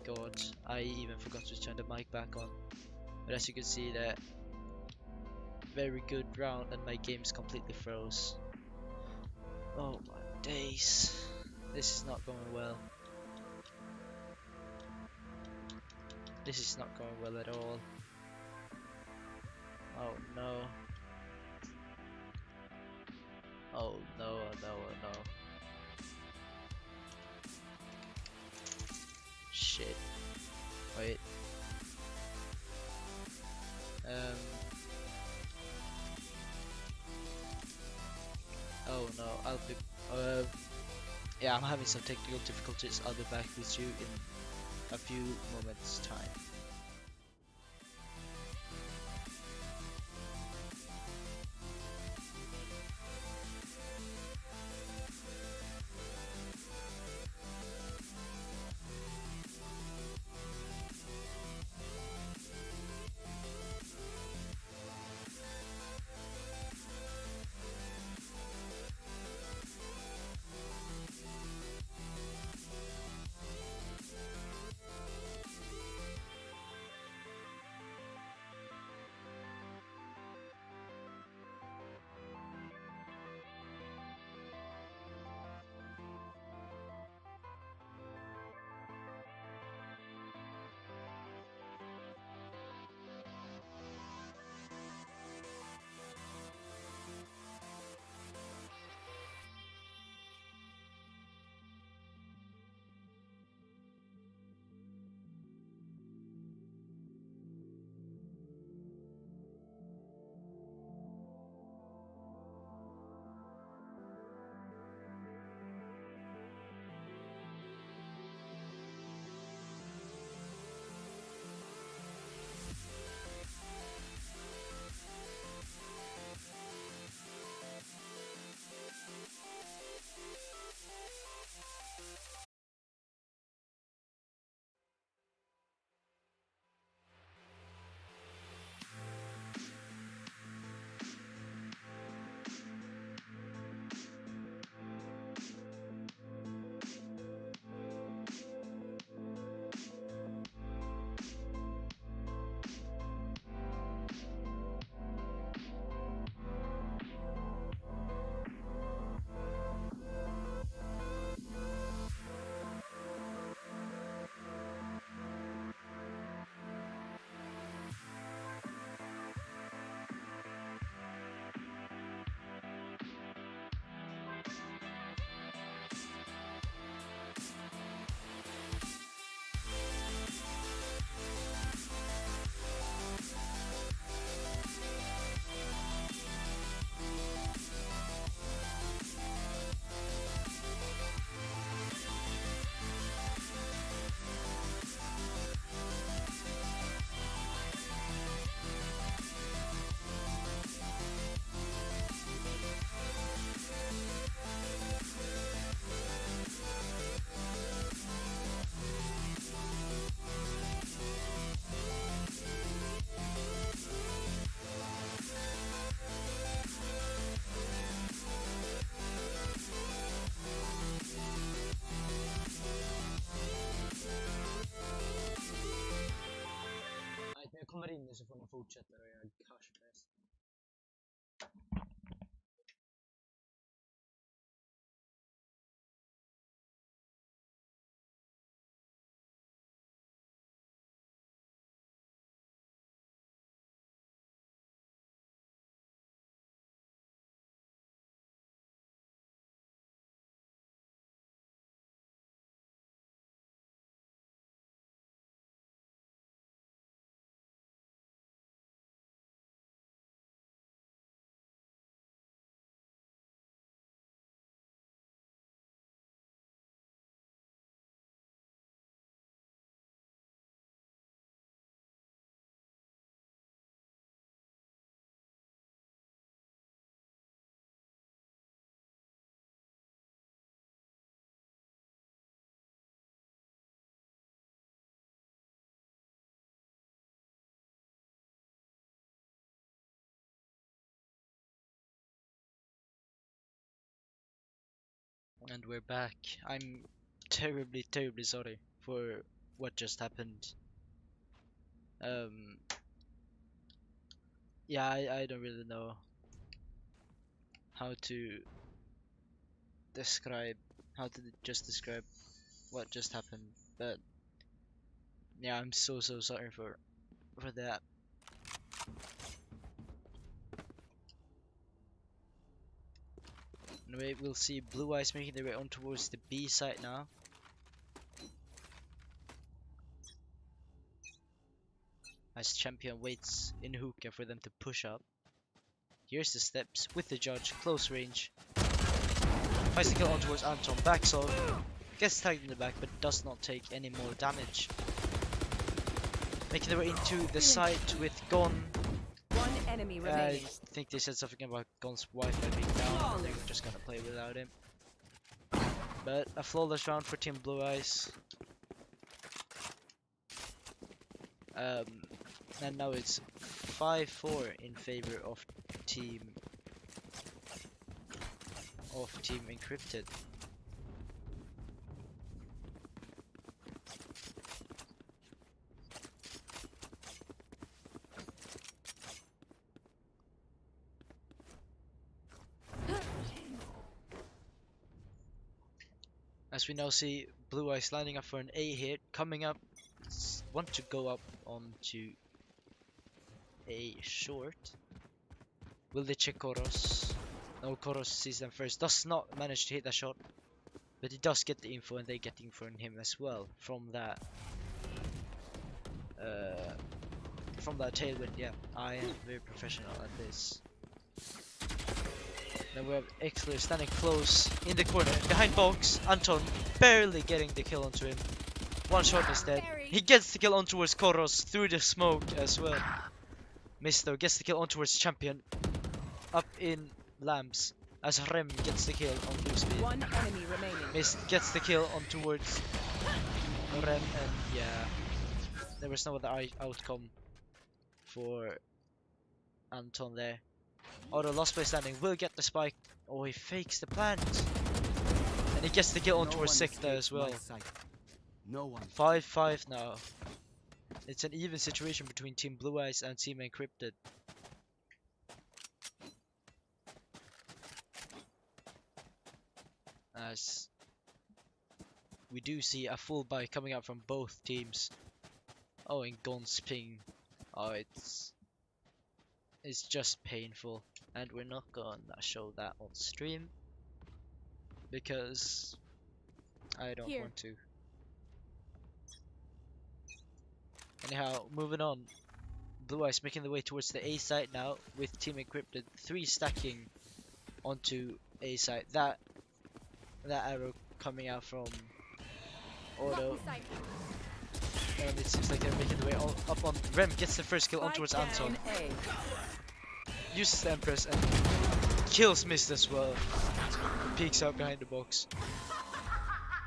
god, I even forgot to turn the mic back on. But as you can see, that very good round and my game's completely froze. Oh my days. This is not going well. This is not going well at all. Oh no. Oh no, oh no, oh no. Shit. Wait. Oh no, I'll be yeah, I'm having some technical difficulties. I'll be back with you in a few moments time. Jag kommer in nu så får ni fortsätta och jag hörs bäst. And we're back. I'm terribly sorry for what just happened. Yeah, I don't really know how to describe describe what just happened, but yeah, I'm so sorry for that. Anyway, we'll see LUiZ making their way on towards the B side now. As Champion waits in hookah for them to push up. Here's the steps with the judge, close range. Tries to kill on towards Anton, backs off, gets tagged in the back but does not take any more damage. Making their way into the site with Gon. One enemy I remaining. think they said something about Gon's Wi-Fi being down, and they were just gonna play without him. But a flawless round for Team LUiZ. And now it's 5-4 in favor of Team Encrypted. As we now see LUiZ lining up for an A hit, coming up, want to go up onto A short. Will they check Koros? No, Koros sees them first, does not manage to hit that shot, but he does get the info and they get info on him as well from that tailwind. Yeah, I am very professional at this. Then we have Exler standing close in the corner, behind box. Anton barely getting the kill onto him. One shot is dead. He gets the kill on towards Koros through the smoke as well. Missed though, gets the kill on towards Champion. Up in Lamps as Rem gets the kill on LUiZ. One enemy remaining. Missed, gets the kill on towards Rem, and yeah, there was no other outcome for Anton there. Oh, the last player standing will get the spike. Oh, he fakes the plant. And he gets the kill on towards Sekta as well. No one. 5-5 now. It's an even situation between Team LUiZ and Team Encrypted. As we do see a full buy coming out from both teams. Oh, and Gon's ping. Oh, it's just painful. And we're not gonna show that on stream because I don't want to. Anyhow, moving on. LUiZ making the way towards the A site now with Team Encrypted. 3 stacking onto A site. That arrow coming out from Auto. And it seems like they're making the way up on Rem. Gets the first kill on towards Anton. Uses the Empress and kills Mist as well. Peeks out behind the box.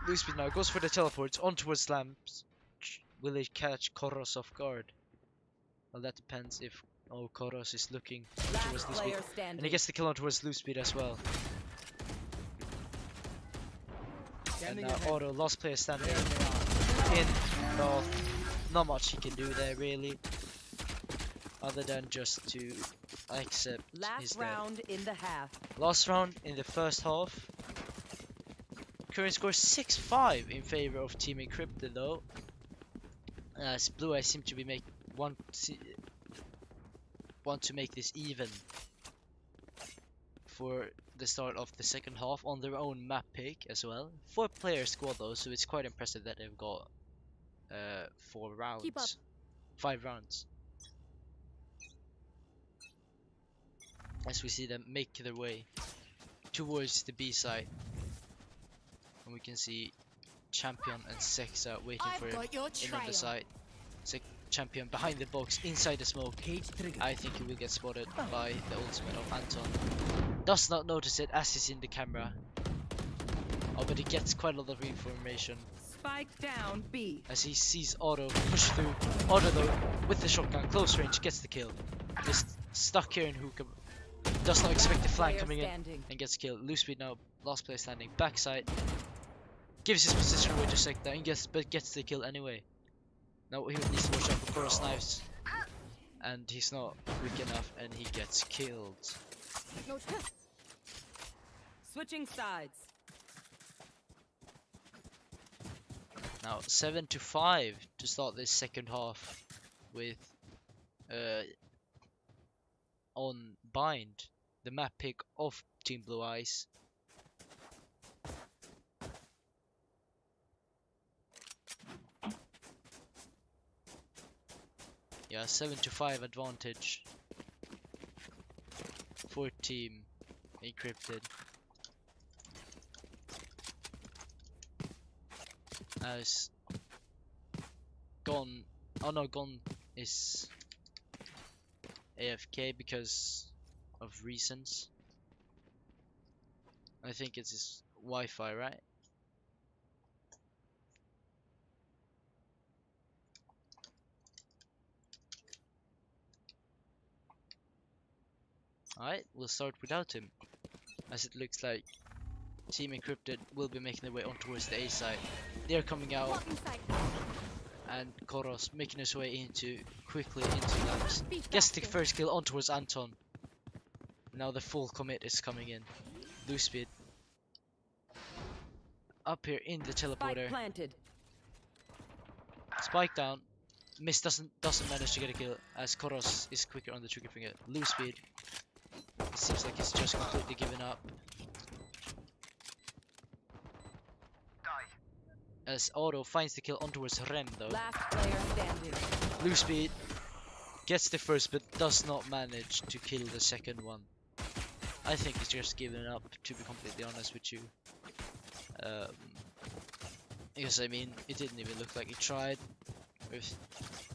LUiZ now goes for the teleports on towards Lamps. Will they catch Koros off guard? Well, that depends if Koros is looking towards LUiZ. And he gets the kill on towards LUiZ as well. And now Auto, last player standing in North. Not much he can do there really, other than just to accept his Last death. round in the half. Last round in the first half. Current score 6-5 in favor of Team Encrypted though. As LUiZ seem to be want to make this even for the start of the second half on their own map pick as well. 4-player squad though, so it's quite impressive that they've got 4 rounds. 5 rounds. As we see them make their way towards the B side. And we can see Champion and Sexa waiting for him in on the side. Champion behind the box, inside the smoke. I think he will get spotted by the ultimate of Anton. Does not notice it as he's in the camera. Oh, but he gets quite a lot of information. Spike down B. As he sees Auto push through. Auto though, with the shotgun, close range, gets the kill. Just stuck here in hookah. Does not expect the flank coming in and gets killed. LUiZ now, last player standing, backside. Gives his position away to Sekta and gets the kill anyway. Now he needs to watch out for Chorus knives. And he's not quick enough and he gets killed. No trust. Switching sides. Now 7-5 to start this second half with on Bind, the map pick of Team LUiZ. Yeah, 7-5 advantage for Team Encrypted. As Gon, oh no, Gon is AFK because of reasons. I think it's his Wi-Fi, right? Alright, we'll start without him, as it looks like Team Encrypted will be making their way on towards the A side. They're coming out, Blocking sight. and Koros making his way quickly into labs. Gets the first kill on towards Anton. Now the full commit is coming in. LUiZ speed. Up here in the Spike teleporter. planted. Spike down. Miss doesn't manage to get a kill, as Koros is quicker on the trigger finger. LUiZ speed. It seems like he's just completely given up. As Auto finds the kill on towards Rem though. Last player standing. LUiZ speed gets the first but does not manage to kill the second one. I think he's just given up, to be completely honest with you. Because I mean, it didn't even look like he tried.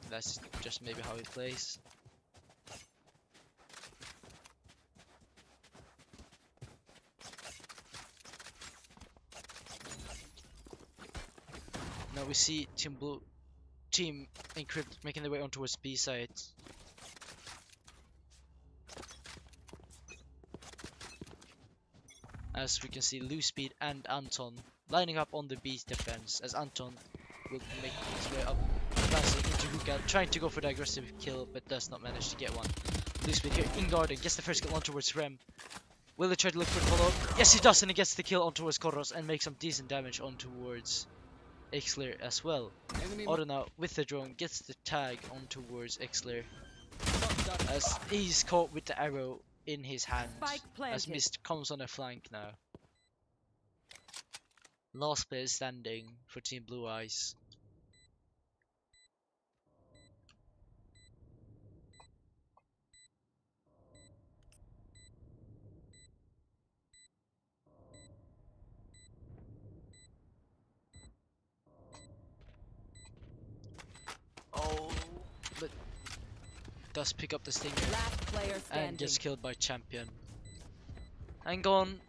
That's just maybe how he plays. Now we see Team Encrypted making their way on towards B side. As we can see LUiZ speed and Anton lining up on the B defense, as Anton will make his way up, advancing into hookah, trying to go for the aggressive kill but does not manage to get one. LUiZ speed here in garden, gets the first kill on towards Rem. Will he try to look for the follow-up? Yes, he does, and he gets the kill on towards Koros and makes some decent damage on towards Xler as well. Auto now with the drone gets the tag on towards Xler, as he's caught with the arrow in his hand, Spike as planted. Mist comes on a flank now. Last player standing for Team LUiZ. Oh, but does pick up the stinger Last player standing. and gets killed by Champion. And gone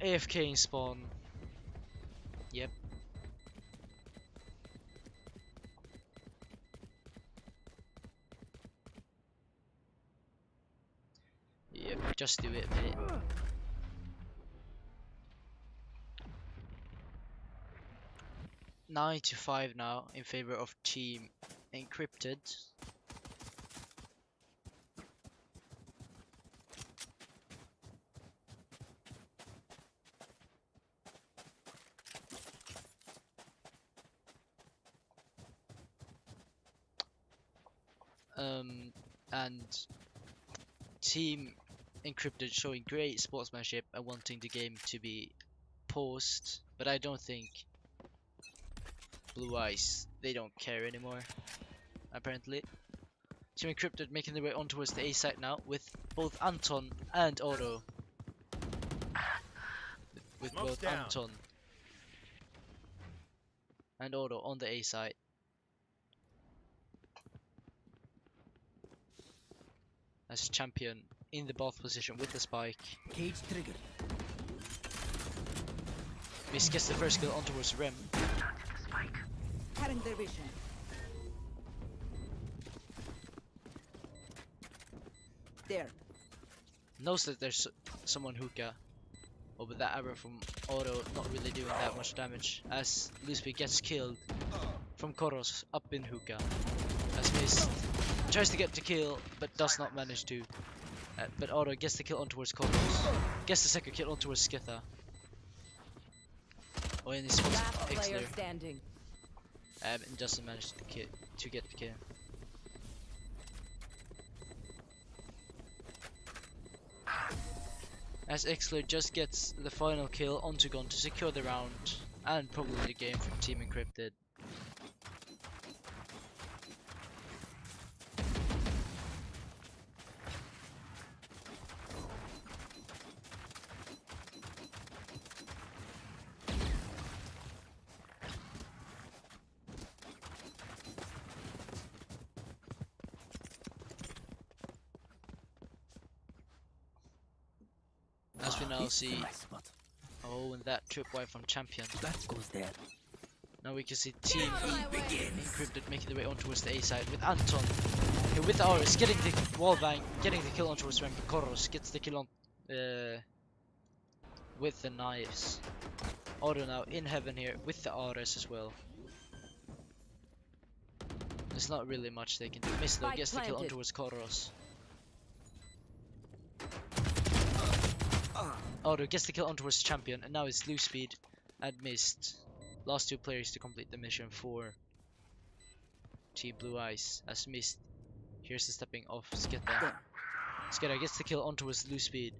AFK in spawn. Yep. Yep, just do it, mate. Nine to 5 now in favor of Team Encrypted. And Team Encrypted showing great sportsmanship and wanting the game to be paused, but I don't think LUiZ, they don't care anymore, apparently. Team Encrypted making their way on towards the A site now with both Anton and Auto. With Smoke's both down. Anton and Auto on the A site. As Champion in the bath position with the spike. Cage triggered. Miss gets the first kill on towards Rem. Cutting their vision. There. Knows that there's someone hookah. Oh, but that arrow from Auto not really doing that much damage, as LUiZ gets killed from Koros up in hookah. As missed. Tries to get the kill, but does not manage to. But Auto gets the kill on towards Koros. Gets the second kill on towards Skitha. Oh, and he spots Last player Ixler. standing. And doesn't manage to get the kill. As Ixler just gets the final kill onto Gon to secure the round and probably the game for Team Encrypted. As we now see, oh, and that tripwire from Champion. That goes there. Now we can see Team Encrypted making their way on towards the A side with Anton. Okay, with Aris getting the wallbang, getting the kill on towards Rem. Koros gets the kill on with the knives. Auto now in heaven here with the Aris as well. There's not really much they can do. Miss though gets the kill on planted. towards Koros. Auto gets the kill on towards Champion, and now it's LUiZ speed and missed. Last two players to complete the mission for Team LUiZ as missed. Here's the stepping off Skitha. Skitha gets the kill on towards LUiZ speed.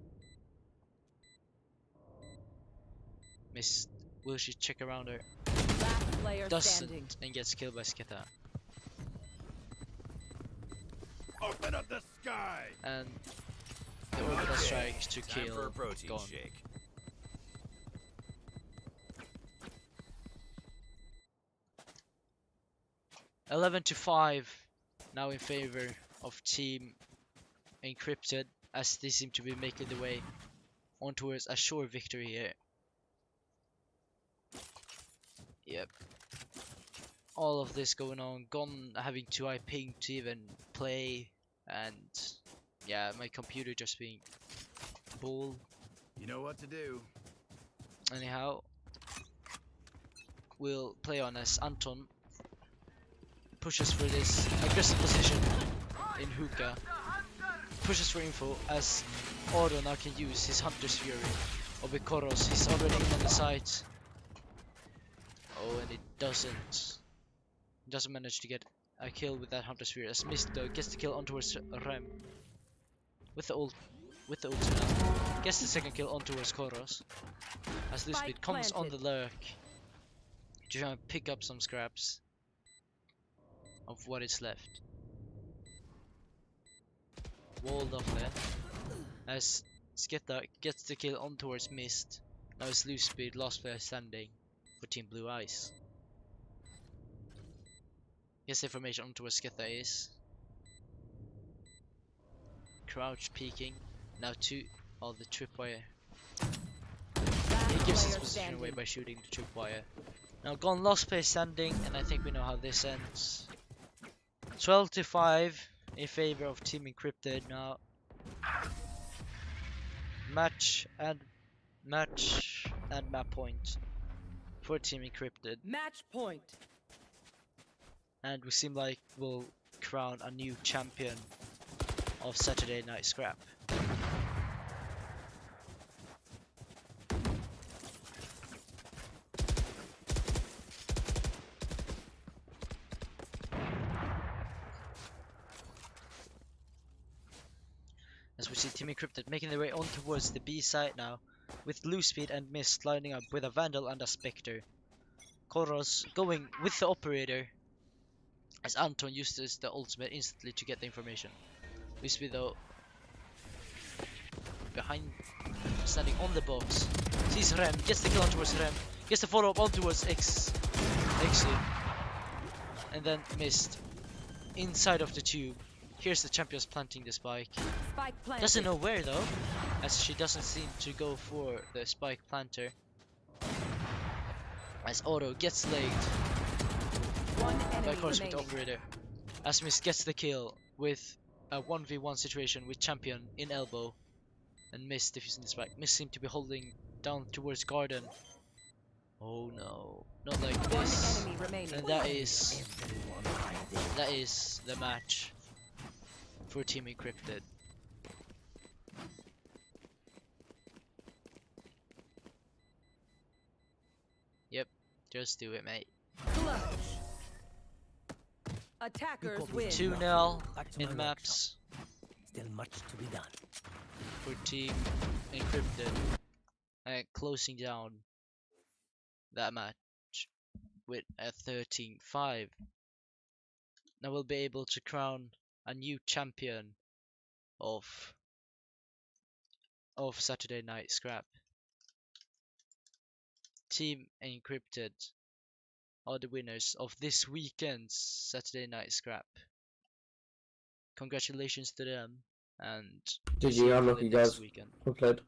Missed. Will she check around her? Last player Doesn't, standing. and gets killed by Skitha. Open up the sky! And the orbital strike to Time kill for a protein Gon. shake. $11-5 now in favor of Team Encrypted as they seem to be making the way on towards a sure victory here. Yep. All of this going on, Gon having too high ping to even play, and yeah, my computer just being bull. You know what to do. Anyhow, we'll play on as Anton pushes for this aggressive position in hookah. Pushes for info as Auto now can use his Hunter's Fury. Over Koros, he's already in on the site. Oh, and it doesn't manage to get a kill with that Hunter's Fury. As missed though, gets the kill on towards Rem. With the ult now. Gets the second kill on towards Koros. As LUiZ speed comes on the lurk to try and pick up some scraps of what is left. Walled off there. As Skitha gets the kill on towards Mist. Now it's LUiZ speed, last player standing for Team LUiZ. Gets information on towards Skitha is. Crouch peeking. Now to all the tripwire. He gives his position away by shooting the tripwire. Now Gon last player standing, and I think we know how this ends. 12-5 in favor of Team Encrypted now. Match and map point for Team Encrypted, Match point. and we seem like we'll crown a new champion of Saturday Night Scrap. As we see Team Encrypted making their way on towards the B side now, with LUiZ speed and Mist lining up with a Vandal and a Spectre. Koros going with the Operator, as Anton uses the ultimate instantly to get the information. LUiZ speed though, behind, standing on the box, sees Rem, gets the kill on towards Rem, gets the follow up on towards Exi, and then Mist inside of the tube. Here's the champions planting the spike. Spike planted. Doesn't know where though, as she doesn't seem to go for the spike planter. As Auto gets legged One by enemy course with remaining. Operator. As Miss gets the kill with a 1v1 situation with Champion in elbow. And Miss defusing the spike. Miss seemed to be holding down towards Garden. Oh no. not like One this. enemy remaining. And that is the match for Team Encrypted. Yep, just do it, mate. Clutch. Attackers win. 2-0 in maps Still much to be done. for Team Encrypted, and closing down that match with a 13-5. Now we'll be able to crown a new champion of Saturday Night Scrap. Team Encrypted are the winners of this weekend's Saturday Night Scrap. Congratulations to them, and see GG, you unlucky next guys. weekend. Well played.